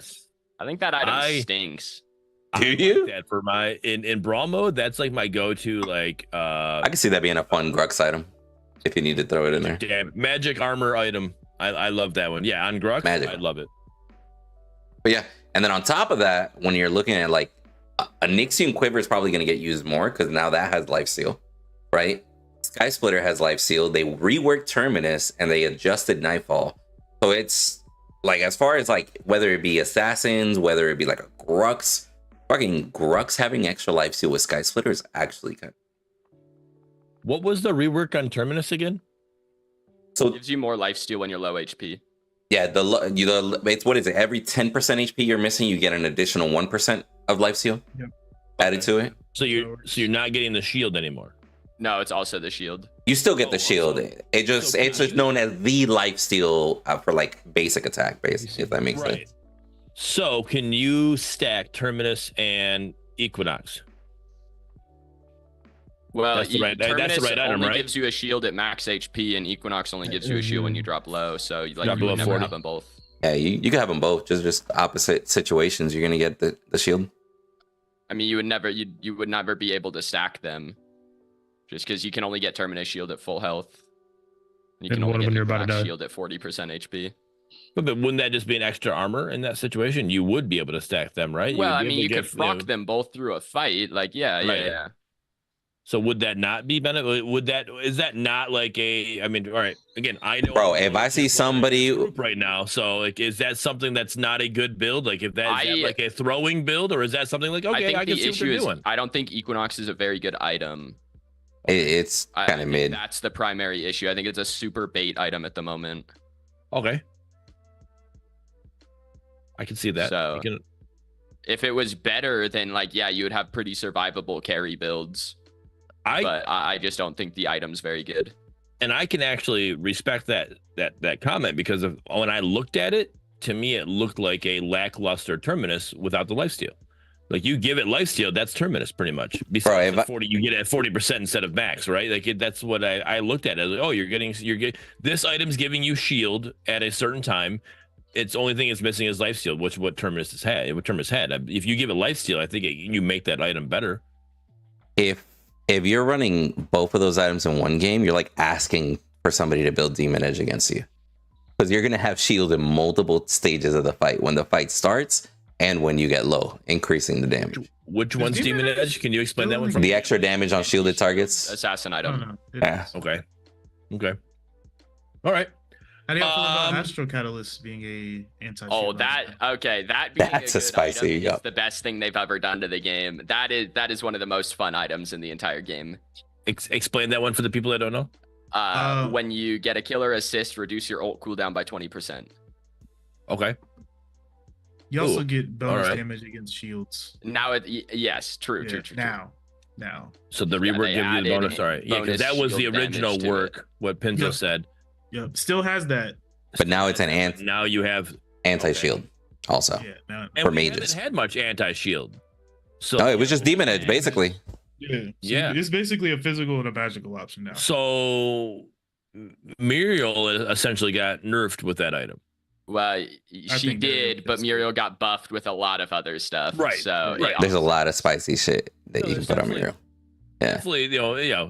I think that item stinks. Do you? Like that for my in brawl mode, that's like my go-to. I can see that being a fun Grux item if you need to throw it in there. Damn, magic armor item. I love that one. Yeah, on Grux, I love it. But yeah, and then on top of that, when you're looking at like a Nixium Quiver is probably going to get used more because now that has Lifesteal, right? Sky Splitter has Lifesteal. They reworked Terminus and they adjusted Nightfall. So it's like, as far as like whether it be Assassins, whether it be like a Grux, fucking Grux having extra Lifesteal with Sky Splitter is actually good. What was the rework on Terminus again? So it gives you more lifesteal when you're low HP. Yeah, it's what is it? Every 10% HP you're missing, you get an additional 1% of lifesteal added to it. So you're not getting the shield anymore. No, it's also the shield. You still get the shield. It's just known as the lifesteal for like basic attack, basically, if that makes sense. So can you stack Terminus and Equinox? Well, that's the right item, only right? Gives you a shield at max HP, and Equinox only gives you a shield when you drop low. So like drop you would below never 40. have them both. Yeah, you can have them both. Just opposite situations. You're gonna get the shield. I mean, you would never be able to stack them, just because you can only get Terminus shield at full health. You And can one only when get you're about to Equinox die. shield at 40% HP. But wouldn't that just be an extra armor in that situation? You would be able to stack them, right? Well, would I be mean, able you to could get, proc them both through a fight. Like, yeah. Right. So would that not be benefit? Is that not like a? I mean, all right. Again, I know, Bro, if I see somebody group right now, so like, is that something that's not a good build? Like, if that is that like a throwing build, or is that something like, okay, I can see what they're doing? I don't think Equinox is a very good item. it's kind of mid. That's the primary issue. I think it's a super bait item at the moment. Okay, I can see that. So, if it was better, then like, yeah, you would have pretty survivable carry builds. But I just don't think the item's very good. And I can actually respect that comment, because of when I looked at it, to me it looked like a lackluster Terminus without the lifesteal. Like, you give it lifesteal, that's Terminus pretty much. Besides the 40, you get it at 40% instead of max, right? Like, that's what I looked at it. Like, oh, you're getting this item's giving you shield at a certain time. It's only thing it's missing is lifesteal, which what Terminus has had. If you give it lifesteal, I think you make that item better. If you're running both of those items in one game, you're like asking for somebody to build Demon Edge against you, because you're gonna have shield in multiple stages of the fight, when the fight starts and when you get low, increasing the damage. Which one's Demon Edge? Can you explain that one for me? The extra damage on shielded targets. Assassin item. Yeah. Okay. All right. How do you feel about Astro Catalyst being a anti-shield? Oh, that being That's a a good spicy. item is the best thing they've ever done to the game. That is one of the most fun items in the entire game. Explain that one for the people that don't know. When you get a killer assist, reduce your ult cooldown by 20%. Okay. You also get bonus damage against shields. Now, yes, true. Now. So the rework gives you the bonus. Sorry, yeah, because that was the original work. What Pinzo said. Yep, still has that. But now it's an now you have anti-shield also. Yeah, for we mages. haven't had much anti-shield. So no, it was just Demon Edge basically. Yeah. It's basically a physical and a magical option now. So Muriel essentially got nerfed with that item. Well, she did, but Muriel got buffed with a lot of other stuff. Right. So there's a lot of spicy shit that you can put on Muriel. Yeah. Definitely,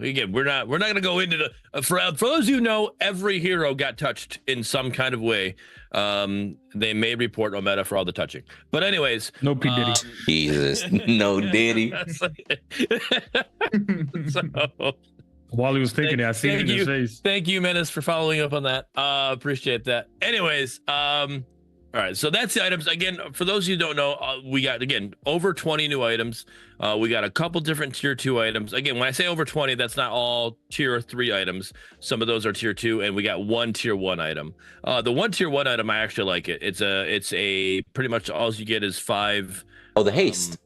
again, we're not going to go into the for those of you who know, every hero got touched in some kind of way. They may report Omega for all the touching, but anyways, no P Diddy. Jesus, no Diddy. While he was thinking it, I see it in his face. Thank you, Menace, for following up on that. Appreciate that. Anyways, all right, so that's the items. Again, for those of you who don't know, we got, again, over 20 new items. We got a couple different tier 2 items. Again, when I say over 20, that's not all tier 3 items. Some of those are tier 2, and we got one tier 1 item. The one tier 1 item, I actually like it. It's a pretty much all you get is 5. Oh, the haste.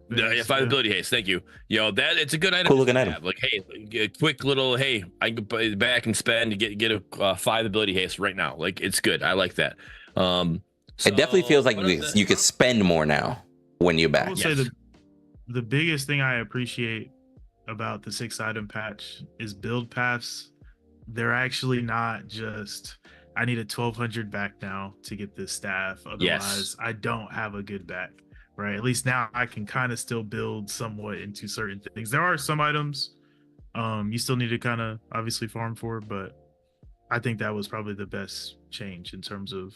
5 ability haste. Thank you. That it's a good item. Cool looking item. Like, hey, a quick little, hey, I can put back and spend to get a 5 ability haste right now. Like, it's good. I like that. It definitely feels like you could spend more now when you're back. I will say the biggest thing I appreciate about the 6 item patch is build paths. They're actually not just, I need a 1200 back now to get this staff. Otherwise, I don't have a good back, right? At least now I can kind of still build somewhat into certain things. There are some items you still need to kind of obviously farm for, but I think that was probably the best change in terms of,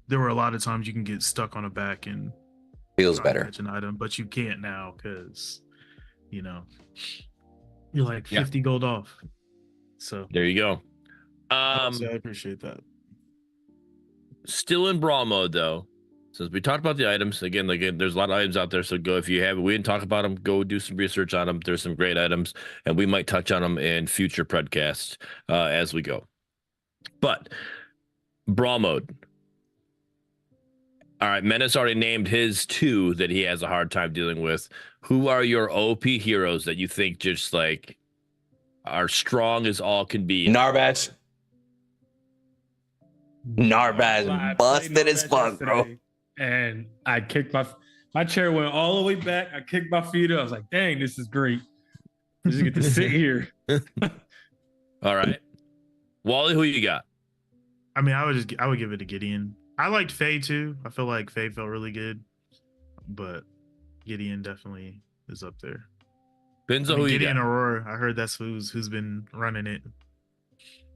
there were a lot of times you can get stuck on a back and feels better catch an item, but you can't now because you're like 50 gold off. So there you go. I appreciate that. Still in brawl mode though, since we talked about the items again, there's a lot of items out there. So go, if you have, we didn't talk about them, go do some research on them. There's some great items, and we might touch on them in future podcasts as we go. But brawl mode. All right, Menace already named his 2 that he has a hard time dealing with. Who are your OP heroes that you think just like are strong as all can be? Narbash busted as fuck, bro. And I kicked my chair went all the way back. I kicked my feet up. I was like, dang, this is great. I just get to sit here. All right. Wally, who you got? I mean, I would give it to Gideon. I liked Faye too. I feel like Faye felt really good, but Gideon definitely is up there. Benzo, who you Gideon got? Aurora. I heard that's who's been running it.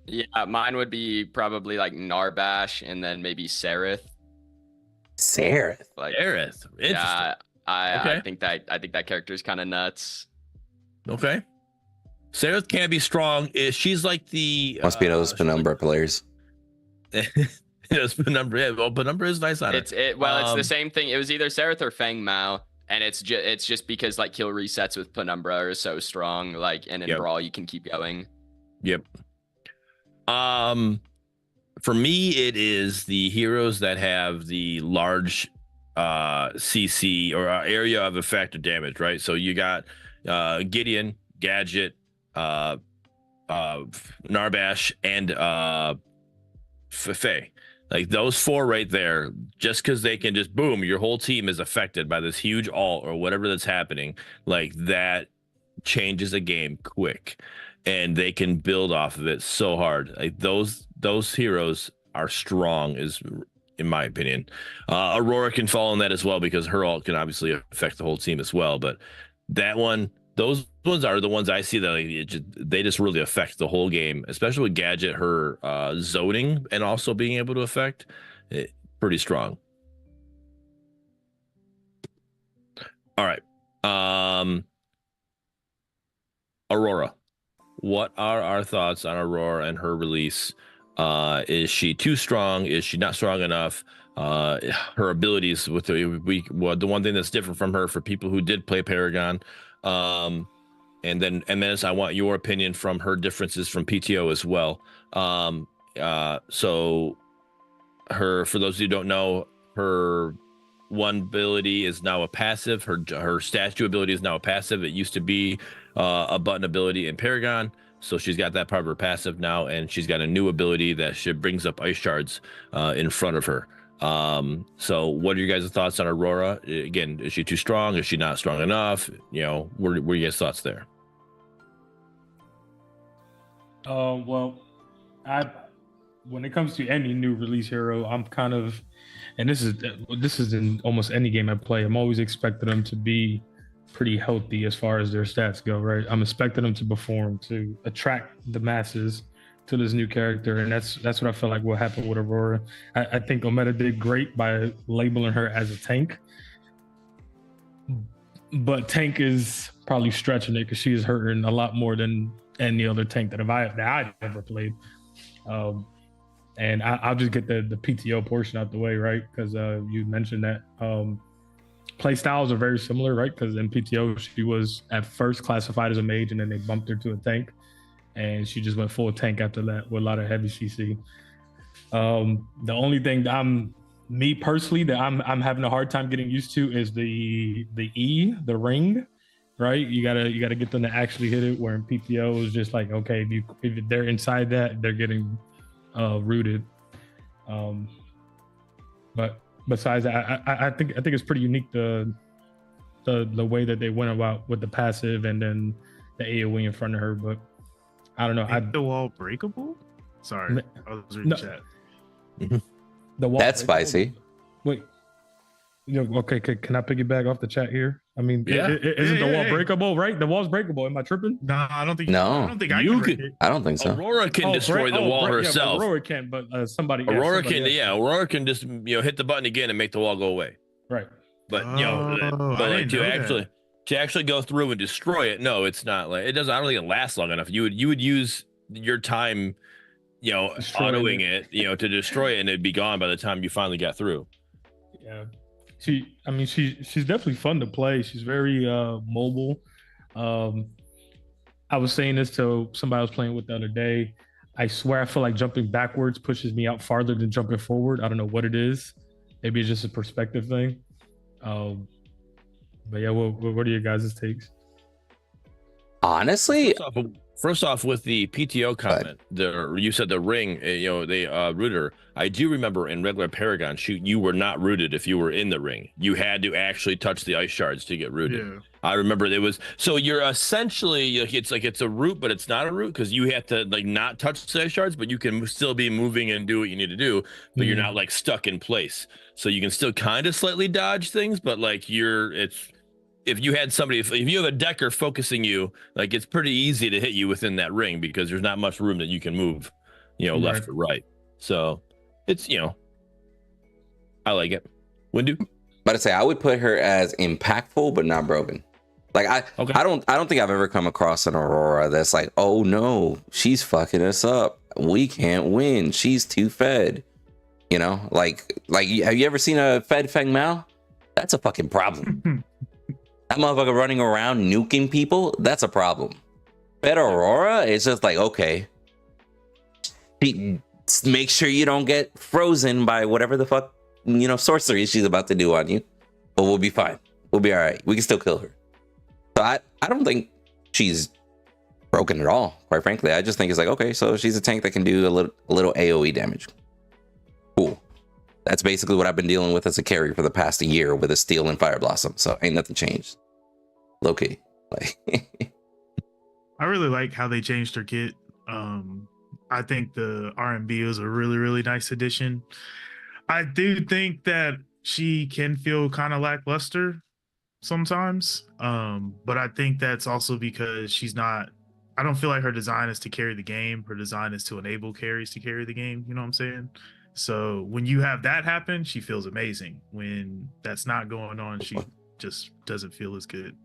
Yeah, mine would be probably like Narbash and then maybe Sereth. Sarah. Like, Aerith. Interesting. yeah, I Okay. think that character is kind of nuts. Okay. Sarah can be strong. She's like the Must be those Penumbra players. Yes, Penumbra. Yeah, well, Penumbra is nice on It's it. the same thing. It was either Sereth or Feng Mao, and it's just because like kill resets with Penumbra are so strong. Like, and in Yep. Brawl you can keep going. Yep. For me, it is the heroes that have the large CC or area of effect or damage, right? So you got Gideon, Gadget, Narbash, and Faye. Like those four right there, just because they can just boom, your whole team is affected by this huge ult or whatever that's happening. Like that changes a game quick, and they can build off of it so hard. Like those heroes are strong, is in my opinion. Aurora can fall in that as well because her ult can obviously affect the whole team as well. But that one, those ones are the ones I see that like, they just really affect the whole game, especially with Gadget, her zoning and also being able to affect it, pretty strong. All right. Aurora. What are our thoughts on Aurora and her release? Is she too strong? Is she not strong enough? Her abilities with the one thing that's different from her for people who did play Paragon. And then MS, I want your opinion from her differences from PTO as well. So her, for those who don't know, her one ability is now a passive. Her statue ability is now a passive. It used to be a button ability in Paragon. So she's got that part of her passive now, and she's got a new ability that brings up ice shards in front of her. So what are your guys' thoughts on Aurora? Again, is she too strong? Is she not strong enough? You know, what are your guys' thoughts there? Well, when it comes to any new release hero, I'm kind of, and this is in almost any game I play, I'm always expecting them to be pretty healthy as far as their stats go, right? I'm expecting them to perform, to attract the masses to this new character, and that's what I feel like will happen with Aurora. I think Omega did great by labeling her as a tank, but tank is probably stretching it because she is hurting a lot more than any other tank that I've ever played. And I'll just get the PTO portion out the way, right? Because you mentioned that play styles are very similar, right? Because in PTO, she was at first classified as a mage, and then they bumped her to a tank, and she just went full tank after that with a lot of heavy CC. The only thing that I'm having a hard time getting used to is the ring, right? You gotta get them to actually hit it. Where in PTO is just like, okay, if they're inside that, they're getting rooted. But besides that, I think it's pretty unique the way that they went about with the passive and then the AoE in front of her. But I don't know. Make the wall breakable? Sorry, I was reading chat. The wall That's spicy. Wait. Okay, can I piggyback off the chat here? I mean, Yeah. Isn't the wall breakable, right? The wall's breakable. Am I tripping? No, I don't think. No. I don't think I You can break could- it. I don't think so. Aurora can destroy the wall herself. Yeah, Aurora can, but somebody. Aurora can, somebody else. Aurora can just hit the button again and make the wall go away. Right. But Oh, but I like didn't know to actually go through and destroy it, no, it's not like it doesn't. I don't think it lasts long enough. You would use your time, Destroying autoing it, to destroy it, and it'd be gone by the time you finally got through. Yeah. She's definitely fun to play. She's very mobile. I was saying this to somebody I was playing with the other day. I swear I feel like jumping backwards pushes me out farther than jumping forward. I don't know what it is. Maybe it's just a perspective thing. But yeah, what are your guys' takes? Honestly, First off, with the PTO comment, you said the ring, they rooted her. I do remember in regular Paragon shoot, you were not rooted if you were in the ring. You had to actually touch the ice shards to get rooted. Yeah. I remember it was, so you're essentially, it's like it's a root, but it's not a root because you have to like not touch the ice shards, but you can still be moving and do what you need to do, but you're not like stuck in place. So you can still kind of slightly dodge things, but like if you had somebody, if you have a decker focusing you, like it's pretty easy to hit you within that ring because there's not much room that you can move, left or right. So it's, I like it. Windu? But I say I would put her as impactful, but not broken. Like I don't think I've ever come across an Aurora that's like, oh no, she's fucking us up. We can't win. She's too fed. Like have you ever seen a fed Feng Mao? That's a fucking problem. That motherfucker running around nuking people, that's a problem. Fed Aurora is just like, okay, make sure you don't get frozen by whatever the fuck, sorcery she's about to do on you. But we'll be fine. We'll be all right. We can still kill her. So I don't think she's broken at all, quite frankly. I just think it's like, okay, so she's a tank that can do a little AoE damage. Cool. That's basically what I've been dealing with as a carry for the past year with a Steel and Fire Blossom. So ain't nothing changed. Low key. Like I really like how they changed her kit. I think the R&B was a really, really nice addition. I do think that she can feel kind of lackluster sometimes. But I think that's also because I don't feel like her design is to carry the game. Her design is to enable carries to carry the game. You know what I'm saying? So when you have that happen, she feels amazing. When that's not going on, she just doesn't feel as good.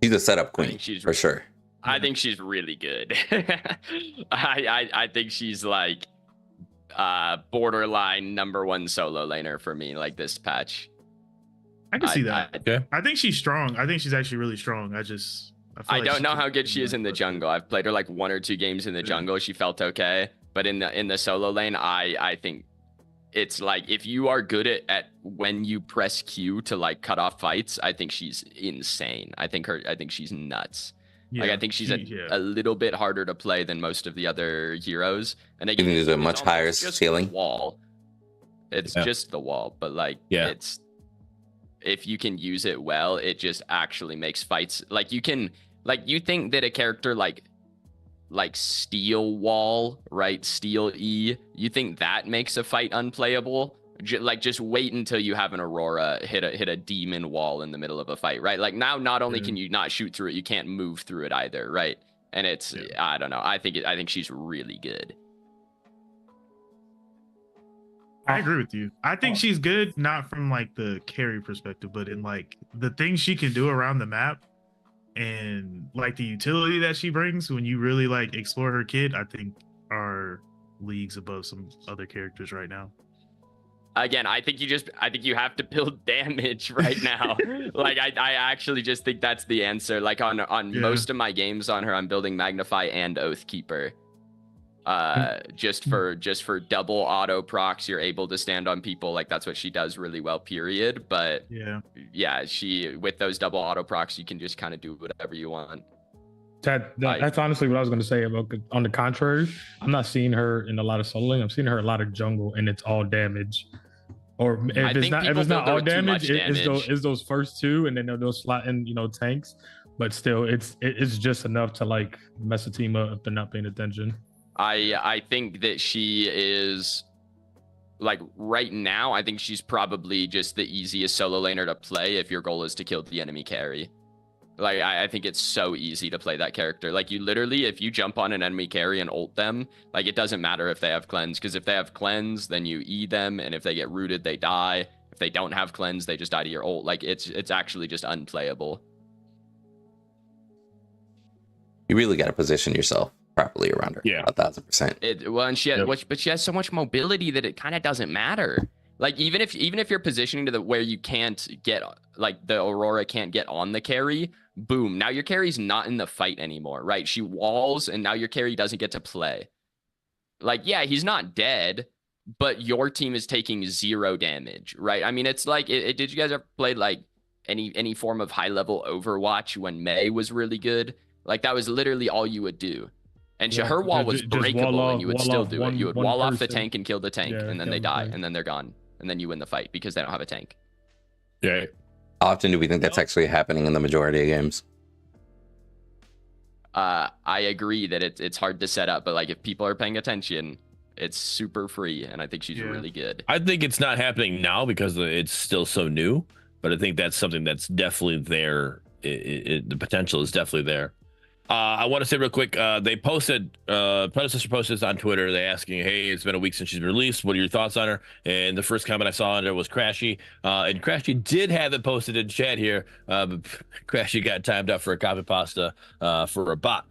She's a setup queen, for sure. I think she's really good. I think she's like borderline #1 solo laner for me, like this patch. I can see that. I think she's strong. I think she's actually really strong. I don't know how good she is in the jungle. I've played her like 1 or 2 games in the jungle. She felt okay. But in the solo lane, I think it's like if you are good at when you press Q to like cut off fights, I think she's insane. I think she's nuts. Yeah, like I think she's a little bit harder to play than most of the other heroes. And again, there's a much higher ceiling. Wall. It's just the wall, but like it's if you can use it well, it just actually makes fights like you can you think that a character like Steel Wall, right? Steel E. You think that makes a fight unplayable? Just wait until you have an Aurora hit a demon wall in the middle of a fight, right? Like now, not only can you not shoot through it, you can't move through it either, right? And it's I don't know. I think she's really good. I agree with you. I think she's good, not from like the carry perspective, but in like the things she can do around the map. And like the utility that she brings when you really like explore her kit, I think are leagues above some other characters right now. Again, I think you have to build damage right now. Like I actually just think that's the answer. Like on most of my games on her, I'm building Magnify and Oathkeeper. Just for double auto procs, you're able to stand on people. Like that's what she does really well, period. But she with those double auto procs, you can just kind of do whatever you want. That's honestly what I was going to say. About on the contrary, I'm not seeing her in a lot of soloing. I'm seeing her a lot of jungle, and it's all damage. Or if it's not all damage, it's those first 2, and then those slot in tanks. But still, it's just enough to like mess a team up if they're not paying attention. I think that she is like right now, I think she's probably just the easiest solo laner to play if your goal is to kill the enemy carry. Like I think it's so easy to play that character. Like you literally, if you jump on an enemy carry and ult them, like it doesn't matter if they have cleanse, because if they have cleanse, then you E them, and if they get rooted, they die. If they don't have cleanse, they just die to your ult. Like it's actually just unplayable. You really got to position yourself properly around her. 1,000%. Well, and she has so much mobility that it kind of doesn't matter. Like even if you're positioning to where you can't get, like the Aurora can't get on the carry, boom, now your carry's not in the fight anymore, right? She walls, and now your carry doesn't get to play. Like he's not dead, but your team is taking 0 damage, right? I mean, it's like did you guys ever play like any form of high level Overwatch when Mei was really good? Like that was literally all you would do. And Yeah, her wall was just breakable, and you would wall still off do it. You would one wall off the person. tank and kill the tank, Yeah, and then kill they the die, tank. and then they're gone, and then you win the fight because they don't have a tank. Yeah. How often do we think that's actually happening in the majority of games? I agree that it's hard to set up, but like if people are paying attention, it's super free, and I think she's really good. I think it's not happening now because it's still so new, but I think that's something that's definitely there. The potential is definitely there. I want to say real quick, they posted, Predecessor posted this on Twitter. They asking, hey, it's been a week since she's been released. What are your thoughts on her? And the first comment I saw on there was Crashy. And Crashy did have it posted in chat here, but Crashy got timed up for a copy pasta for a bot.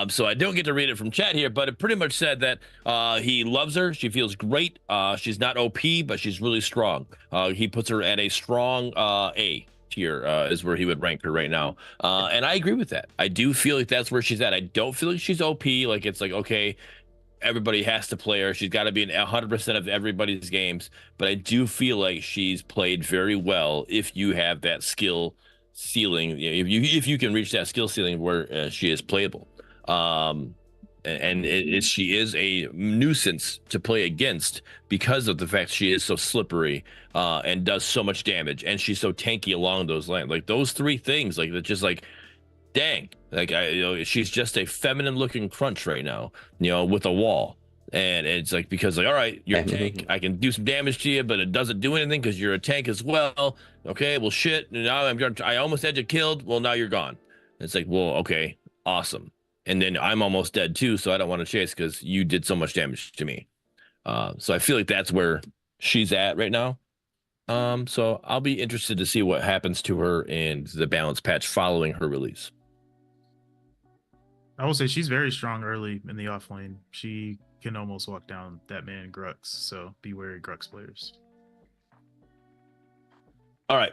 So I don't get to read it from chat here, but it pretty much said that he loves her. She feels great. She's not OP, but she's really strong. He puts her at a strong A tier is where he would rank her right now, and I agree with that. I do feel like that's where she's at. I don't feel like she's OP, like it's like, okay, everybody has to play her, she's got to be in 100% of everybody's games, but I do feel like she's played very well if you have that skill ceiling, if you can reach that skill ceiling where she is playable. She is a nuisance to play against because of the fact she is so slippery and does so much damage, and she's so tanky along those lines. Like those three things, like it's just like, dang, like she's just a feminine looking crunch right now, with a wall. And it's like, because like, all right, you're a tank, I can do some damage to you, but it doesn't do anything because you're a tank as well. Okay, well shit, now I almost had you killed. Well, now you're gone. It's like, well, okay, awesome. And then I'm almost dead too, so I don't want to chase because you did so much damage to me. So I feel like that's where she's at right now. So I'll be interested to see what happens to her in the balance patch following her release. I will say she's very strong early in the off lane. She can almost walk down that man Grux, so be wary, Grux players. All right.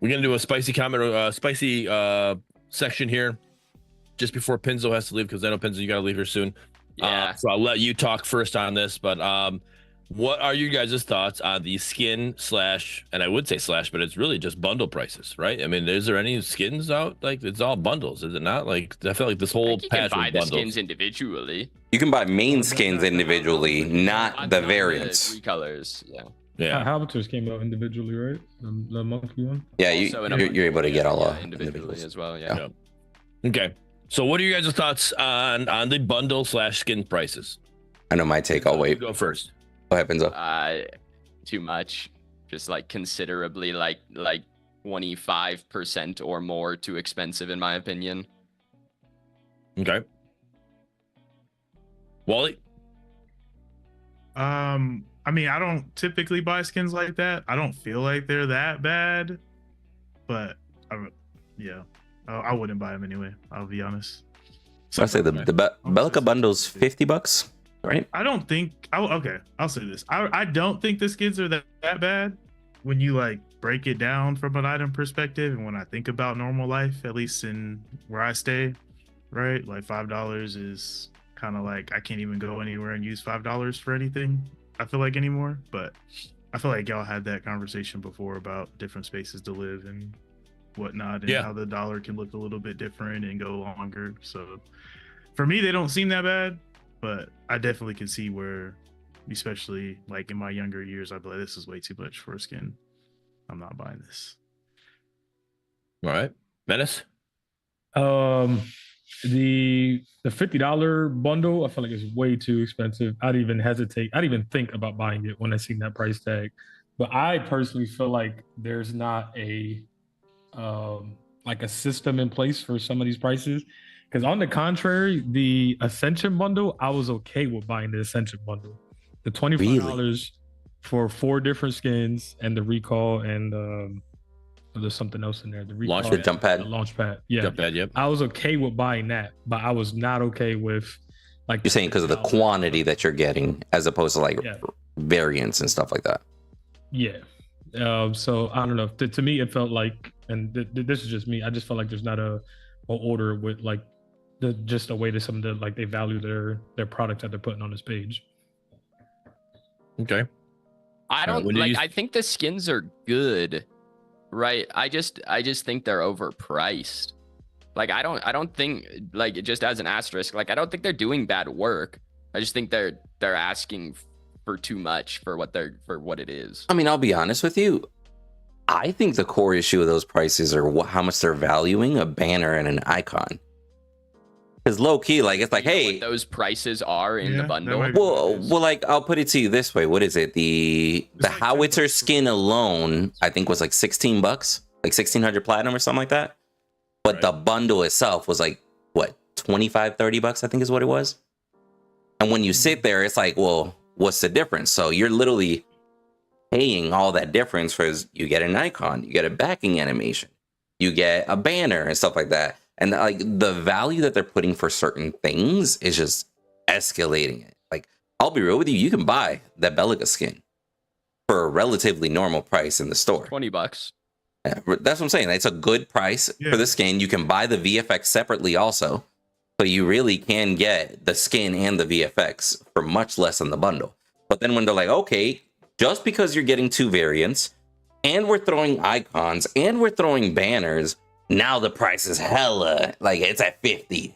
We're gonna do a spicy comment, spicy section here just before Pinzo has to leave, because I know Pinzo, you gotta leave here soon. Yeah. So I'll let you talk first on this, but what are you guys' thoughts on the skin slash, and I would say slash, but it's really just bundle prices, right? I mean, is there any skins out? Like, it's all bundles, is it not? Like, I feel like this whole You patch can buy was the bundles. skins individually. You can buy main skins individually, not the variants. Three colors. Yeah. Yeah. Habiters came out individually, right? The monkey one. Yeah, Also in a you're able to get all individually individuals as well. Yeah. Okay. So what are you guys' thoughts on the bundle slash skin prices? I know my take. I'll wait. Go first. What happens up? Too much. Just like considerably, like 25% or more too expensive in my opinion. Okay. Wally? I mean, I don't typically buy skins like that. I don't feel like they're that bad, but I wouldn't buy them anyway. I'll be honest. So I say the Belka bundle's $50, right? I don't think. I'll say this. I don't think the skins are that bad when you like break it down from an item perspective. And when I think about normal life, at least in where I stay, right? Like $5 is kind of like I can't even go anywhere and use $5 for anything, I feel like, anymore. But I feel like y'all had that conversation before about different spaces to live and whatnot, and how the dollar can look a little bit different and go longer. So for me, they don't seem that bad, but I definitely can see where, especially like in my younger years, I'd be like, this is way too much for a skin. I'm not buying this. All right. Menace? The $50 bundle, I feel like it's way too expensive. I'd even hesitate. I'd even think about buying it when I seen that price tag. But I personally feel like there's not a like a system in place for some of these prices. Because on the contrary, the Ascension bundle, I was okay with buying the Ascension bundle. The $25 for 4 different skins and the recall and there's something else in there. The recall, the jump pad. the launch pad. Yeah. Jump pad, yep. I was okay with buying that, but I was not okay with like You're saying because of the quantity that you're getting as opposed to like variants and stuff like that. Yeah. So I don't know. To me, it felt like, and this is just me, I just felt like there's not a order with like just a way to some of the like they value their product that they're putting on this page. Okay. I don't like. I think the skins are good, right? I just think they're overpriced. Like I don't think, like, just as an asterisk, like I don't think they're doing bad work. I just think they're asking for too much for what it is. I mean, I'll be honest with you. I think the core issue of those prices are how much they're valuing a banner and an icon. Because low key, like, it's like, hey, what those prices are in the Yeah, bundle. that might be what it is. well, like, I'll put it to you this way. What is it? The like howitzer $10 skin alone, I think, was like $16, like 1600 platinum or something like that. But Right. the bundle itself was like, what, 25, $30, I think is what it was. And when you sit there, it's like, well, what's the difference? So you're literally paying all that difference for you get an icon, you get a backing animation, you get a banner and stuff like that. And like the value that they're putting for certain things is just escalating it. Like, I'll be real with you, you can buy that Belica skin for a relatively normal price in the store. $20. Yeah, that's what I'm saying. It's a good price for the skin. You can buy the VFX separately also. So you really can get the skin and the VFX for much less than the bundle. But then when they're like, okay, just because you're getting 2 variants and we're throwing icons and we're throwing banners, now the price is hella, like, it's at 50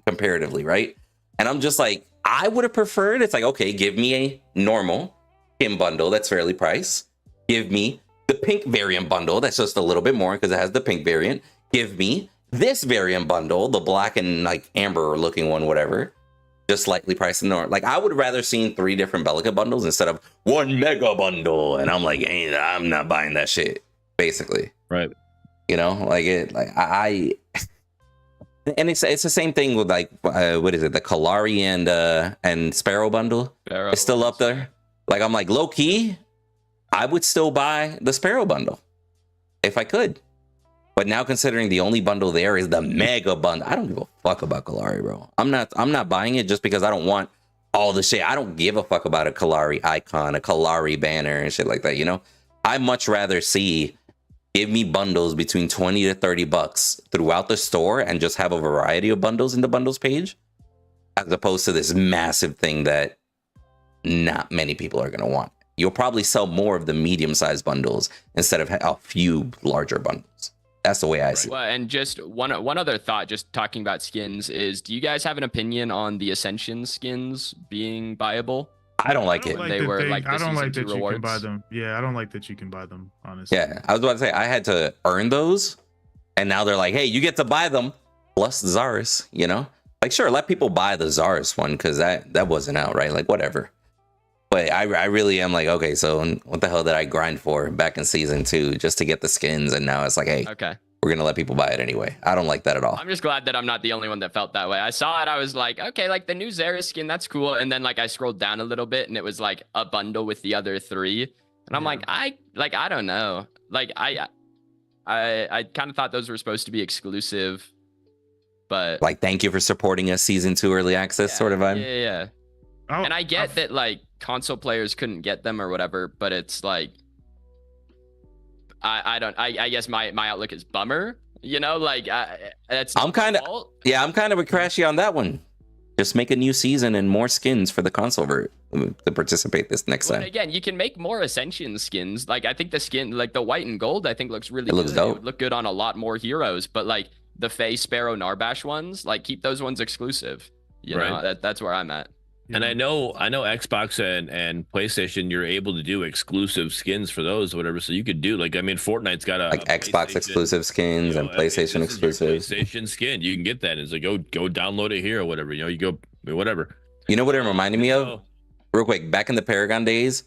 comparatively, right? And I'm just like, I would have preferred, it's like, okay, give me a normal skin bundle that's fairly priced. Give me the pink variant bundle that's just a little bit more because it has the pink variant. Give me this variant bundle, the black and like amber looking one, whatever, just slightly priced in the, like, I would rather seen 3 different Belica bundles instead of 1 mega bundle. And I'm like, hey, I'm not buying that shit, basically. Right. You know, like it, like I and it's the same thing with like what is it, the Kalari and Sparrow bundle? Sparrow. It's still up there. Like, I'm like, low key, I would still buy the Sparrow bundle if I could. But now considering the only bundle there is the mega bundle, I don't give a fuck about Kalari, bro. I'm not buying it just because I don't want all the shit. I don't give a fuck about a Kalari icon, a Kalari banner and shit like that, you know? I much rather see, give me bundles between 20 to 30 bucks throughout the store and just have a variety of bundles in the bundles page, as opposed to this massive thing that not many people are going to want. You'll probably sell more of the medium-sized bundles instead of a few larger bundles. That's the way I see it. Well, and just one other thought, just talking about skins, is do you guys have an opinion on the Ascension skins being buyable? I don't like it. They were like the I don't like season that 2 you can buy rewards. them. Yeah, I don't like that you can buy them, honestly. Yeah, I was about to say, I had to earn those, and now they're like, hey, you get to buy them plus Zaris, you know? Like, sure, let people buy the Zaris one because that wasn't out, right? Like, whatever. But I really am like, okay, so what the hell did I grind for back in season 2 just to get the skins? And now it's like, hey, Okay. we're going to let people buy it anyway. I don't like that at all. I'm just glad that I'm not the only one that felt that way. I saw it, I was like, okay, like the new Zara skin, that's cool. And then like I scrolled down a little bit and it was like a bundle with the other 3. And I'm like, I don't know. Like I kind of thought those were supposed to be exclusive, but Like, thank you for supporting us season 2 early access sort of vibe. Yeah. And I get that like console players couldn't get them or whatever, but it's like I guess my outlook is bummer, you know, like I'm kind of with Crashy on that one. Just make a new season and more skins for the console to participate this next Well, time. again, you can make more Ascension skins. Like I think the skin, like the white and gold, I think looks really It looks good. dope. It would look good on a lot more heroes, but like the Faye, Sparrow, Narbash ones, like keep those ones exclusive. You Right. know, that's where I'm at. And I know Xbox and PlayStation, you're able to do exclusive skins for those or whatever. So you could do, like, I mean, Fortnite's got a Xbox PlayStation, exclusive skins you know, and PlayStation this is your exclusive. PlayStation skin. You can get that. It's like go download it here or whatever. You know, you go whatever. You know what it reminded me of? Oh, Real quick, back in the Paragon days,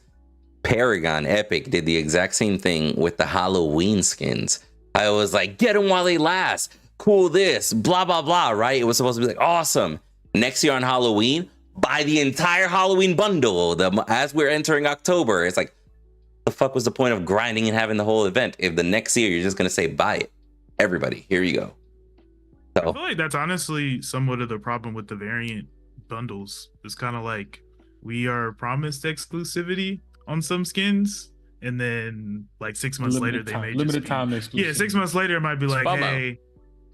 Paragon Epic did the exact same thing with the Halloween skins. I was like, get them while they last. Cool this, blah, blah, blah, right? It was supposed to be like, awesome. Next year on Halloween, buy the entire Halloween bundle. As we're entering October, it's like, the fuck was the point of grinding and having the whole event if the next year you're just going to say, buy it. Everybody, here you go. I So, feel like that's honestly somewhat of the problem with the variant bundles. It's kind of like we are promised exclusivity on some skins, and then like 6 months later they may limited just time be, exclusive. yeah, 6 months later it might be It's like, FOMO. hey,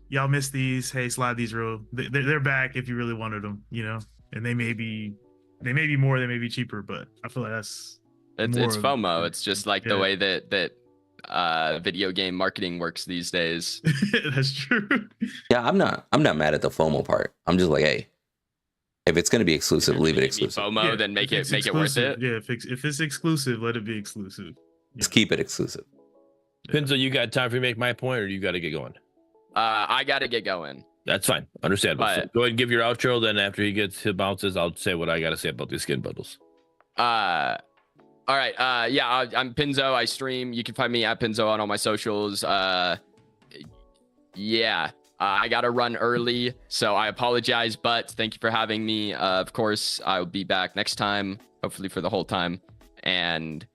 y'all missed these. Hey, slide these real. They're back if you really wanted them, you know. And they may be more, they may be cheaper, but I feel like that's It's more of- FOMO. It's just like the yeah. way that video game marketing works these days. That's true. Yeah, I'm not mad at the FOMO part. I'm just like, hey, if it's gonna be exclusive, leave it exclusive. FOMO, Yeah, then make if it's it worth exclusive, it. Yeah, if it's exclusive, let it be exclusive. Just keep it exclusive. Pinzo, you got time for me to make my point, or you got to get going? I gotta get going. That's fine. Understandable. So But- go ahead and give your outro. Then after he bounces, I'll say what I got to say about these skin bundles. All right. Yeah, I'm Pinzo. I stream. You can find me at Pinzo on all my socials. Yeah. I gotta run early, so I apologize, but thank you for having me. Of course, I'll be back next time, hopefully for the whole time. And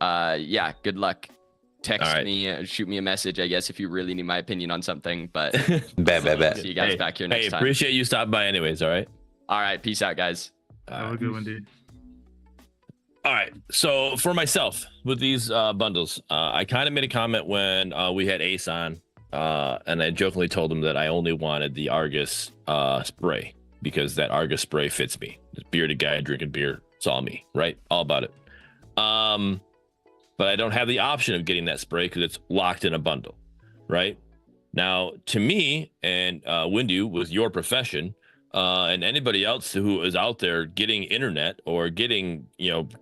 yeah, good luck. Text me, shoot me a message, I guess, if you really need my opinion on something. But Bet. see you guys back here next time. Appreciate you stopping by anyways. All right. All right, peace out, guys. Have a good one, dude. All right. So for myself with these bundles, I kind of made a comment when we had Ace on, and I jokingly told him that I only wanted the Argus spray because that Argus spray fits me. This bearded guy drinking beer, it's all me, right? All about it. But I don't have the option of getting that spray because it's locked in a bundle, right? Now, to me and Windu, with your profession, and anybody else who is out there getting internet or getting,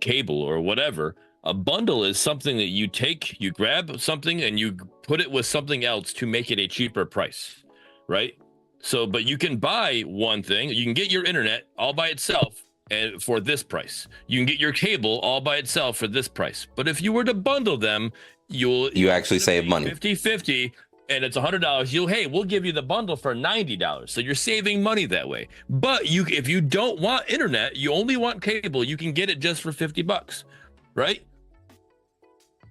cable or whatever, a bundle is something that you take, you grab something and you put it with something else to make it a cheaper price, right? So, but you can buy one thing, you can get your internet all by itself and for this price. You can get your cable all by itself for this price. But if you were to bundle them, you actually save money. 50-50. And it's $100. We'll give you the bundle for $90. So you're saving money that way. But if you don't want internet, you only want cable, you can get it just for $50, right?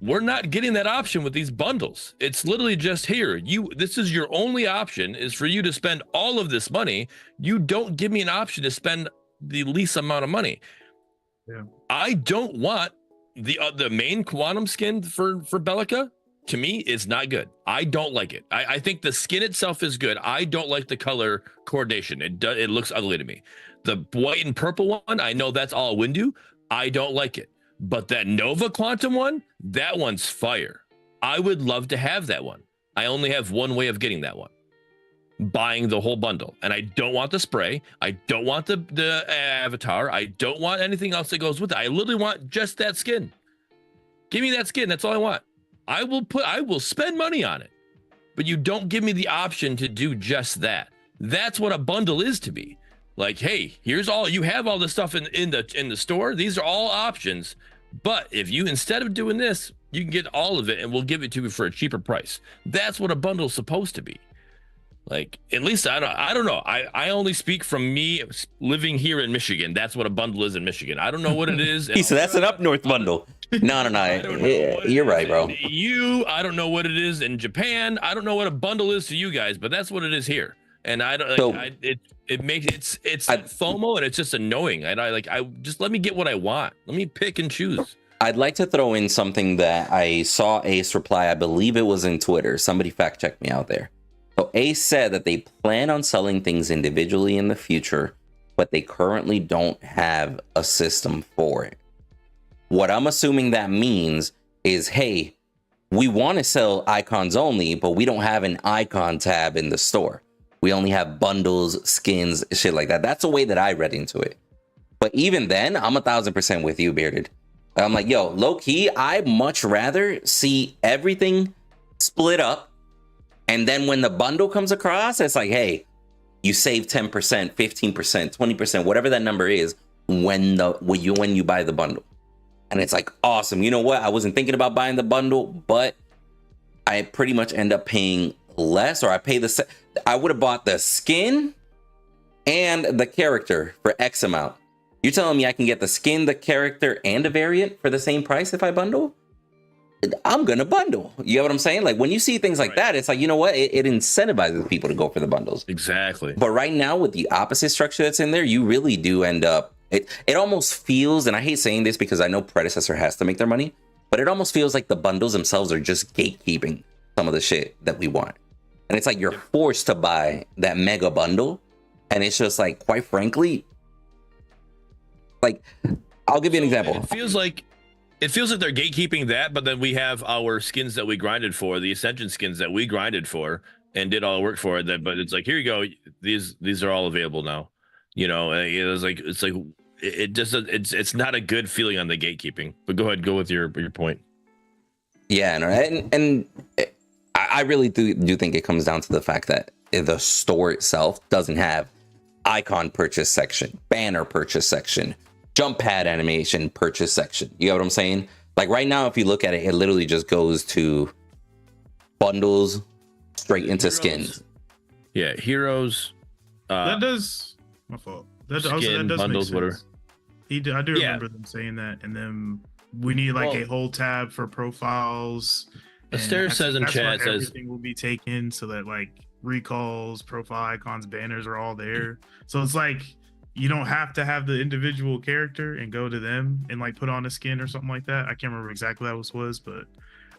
We're not getting that option with these bundles. It's literally just here. This is your only option, is for you to spend all of this money. You don't give me an option to spend the least amount of money. Yeah. I don't want the main quantum skin for Bellica. To me, is not good. I don't like it. I think the skin itself is good. I don't like the color coordination. It looks ugly to me. The white and purple one, I know that's all Windu. I don't like it. But that Nova Quantum one, that one's fire. I would love to have that one. I only have one way of getting that one. Buying the whole bundle. And I don't want the spray. I don't want the avatar. I don't want anything else that goes with it. I literally want just that skin. Give me that skin. That's all I want. I will spend money on it, but you don't give me the option to do just that. That's what a bundle is to me. Like, hey, you have all this stuff in the store. These are all options. But if you, instead of doing this, you can get all of it and we'll give it to you for a cheaper price. That's what a bundle is supposed to be. Like, at least I don't know. I only speak from me living here in Michigan. That's what a bundle is in Michigan. I don't know what it is. So that's an up north bundle. No. You're right, bro. I don't know what it is in Japan. I don't know what a bundle is to you guys, but that's what it is here. And I don't like it makes it's FOMO, and it's just annoying. And I just let me get what I want. Let me pick and choose. I'd like to throw in something that I saw Ace reply. I believe it was in Twitter. Somebody fact check me out there. So Ace said that they plan on selling things individually in the future, but they currently don't have a system for it. What I'm assuming that means is, hey, we want to sell icons only, but we don't have an icon tab in the store. We only have bundles, skins, shit like that. That's the way that I read into it. But even then, I'm 1000% with you, Bearded. I'm like, yo, low key, I'd much rather see everything split up. And then when the bundle comes across, it's like, hey, you save 10%, 15%, 20%, whatever that number is when you buy the bundle. And it's like, awesome. You know what? I wasn't thinking about buying the bundle, but I pretty much end up paying less, or I would have bought the skin and the character for X amount. You're telling me I can get the skin, the character, and a variant for the same price if I bundle? I'm gonna bundle. You know what I'm saying? Like, when you see things like that, it's like, you know what? It incentivizes people to go for the bundles. Exactly. But right now, with the opposite structure that's in there, you really do end up, it almost feels, and I hate saying this because I know Predecessor has to make their money, but it almost feels like the bundles themselves are just gatekeeping some of the shit that we want. And it's like you're forced to buy that mega bundle. And it's just like, quite frankly, like, I'll give you an example. It feels like It feels like they're gatekeeping that, but then we have our skins that we grinded for, the Ascension skins that we grinded for and did all the work for. That, but it's like, here you go. These are all available now. It just it's not a good feeling on the gatekeeping. But go ahead, go with your point. Yeah, and I really do think it comes down to the fact that the store itself doesn't have icon purchase section, banner purchase section, jump pad animation purchase section. You know what I'm saying? Like right now, if you look at it, it literally just goes to bundles straight into Heroes. Skins. Yeah, heroes. That does my fault. That Skin, does bundles, make whatever. sense. I do remember them saying that, and then we need like a whole tab for profiles. Aster says in that's chat, where says everything will be taken so that like recalls, profile icons, banners are all there. So it's like you don't have to have the individual character and go to them and like put on a skin or something like that. I can't remember exactly what that was, but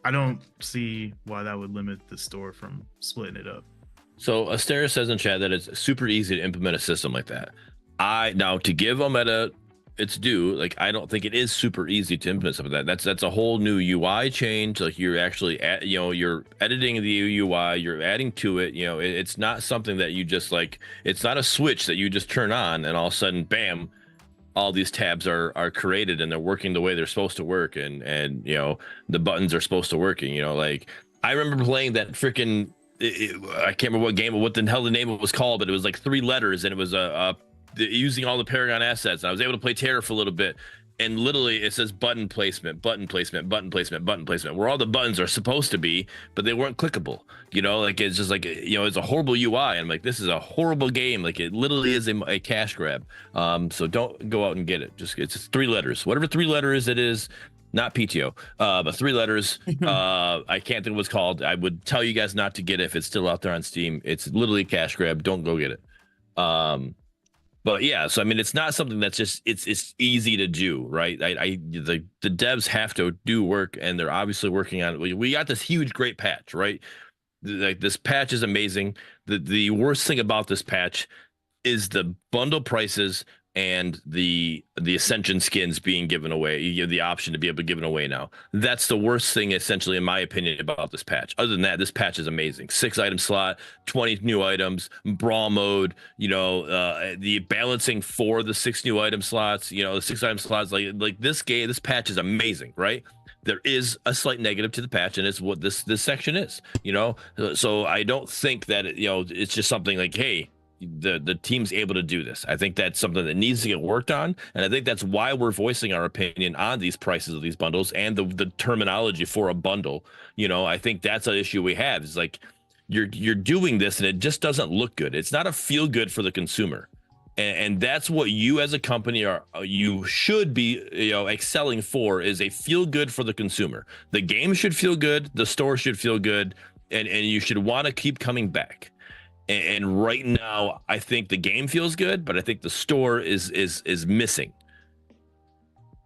I don't see why that would limit the store from splitting it up. So Aster says in chat that it's super easy to implement a system like that. Now to give Ometa its due, like I don't think it is super easy to implement something like that. That's a whole new UI change. Like you're actually you're editing the UI, you're adding to it. It's not something that you just like. It's not a switch that you just turn on and all of a sudden, bam, all these tabs are created and they're working the way they're supposed to work, and the buttons are supposed to working. Like I remember playing that freaking. I can't remember what game, what the hell the name of it was called, but it was like 3 letters, and it was using all the Paragon assets. I was able to play Terror for a little bit, and literally it says button placement, button placement, button placement, button placement, where all the buttons are supposed to be, but they weren't clickable. Like it's just like it's a horrible UI. I'm like, this is a horrible game. Like it literally is a cash grab. So don't go out and get it. It's 3 letters, whatever 3 letters it is. Not PTO, but 3 letters. I can't think of what's called. I would tell you guys not to get it if it's still out there on Steam. It's literally a cash grab. Don't go get it. But yeah, so I mean, it's not something that's just it's easy to do, right? The devs have to do work, and they're obviously working on it. We got this huge, great patch, right? Like this patch is amazing. The worst thing about this patch is the bundle prices and the Ascension skins being given away. You have the option to be able to give it away now. That's the worst thing, essentially, in my opinion, about this patch. Other than that, this patch is amazing. 6 item slot, 20 new items, brawl mode, the balancing for the 6 new item slots, the 6 item slots, like this patch is amazing, right? There is a slight negative to the patch, and it's what this section is, so I don't think that it's just something like, hey, the team's able to do this. I think that's something that needs to get worked on, and I think that's why we're voicing our opinion on these prices of these bundles and the terminology for a bundle. I think that's an issue we have. Is like you're doing this and it just doesn't look good. It's not a feel good for the consumer, and that's what you as a company you should be excelling for, is a feel good for the consumer. The game should feel good, the store should feel good, and you should want to keep coming back. And right now, I think the game feels good, but I think the store is missing.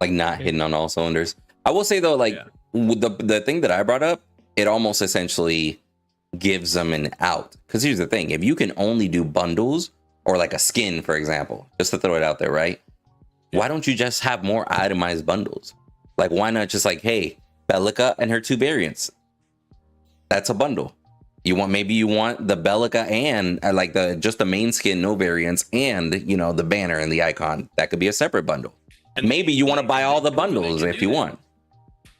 Like not hitting on all cylinders. I will say though, like with the thing that I brought up, it almost essentially gives them an out. Because here's the thing: if you can only do bundles or like a skin, for example, just to throw it out there, right? Why don't you just have more itemized bundles? Like, why not just like, hey, Bellica and her 2 variants? That's a bundle. You want the Bellica and like just the main skin, no variants, and the banner and the icon. That could be a separate bundle. And maybe you want to buy all the bundles if you want.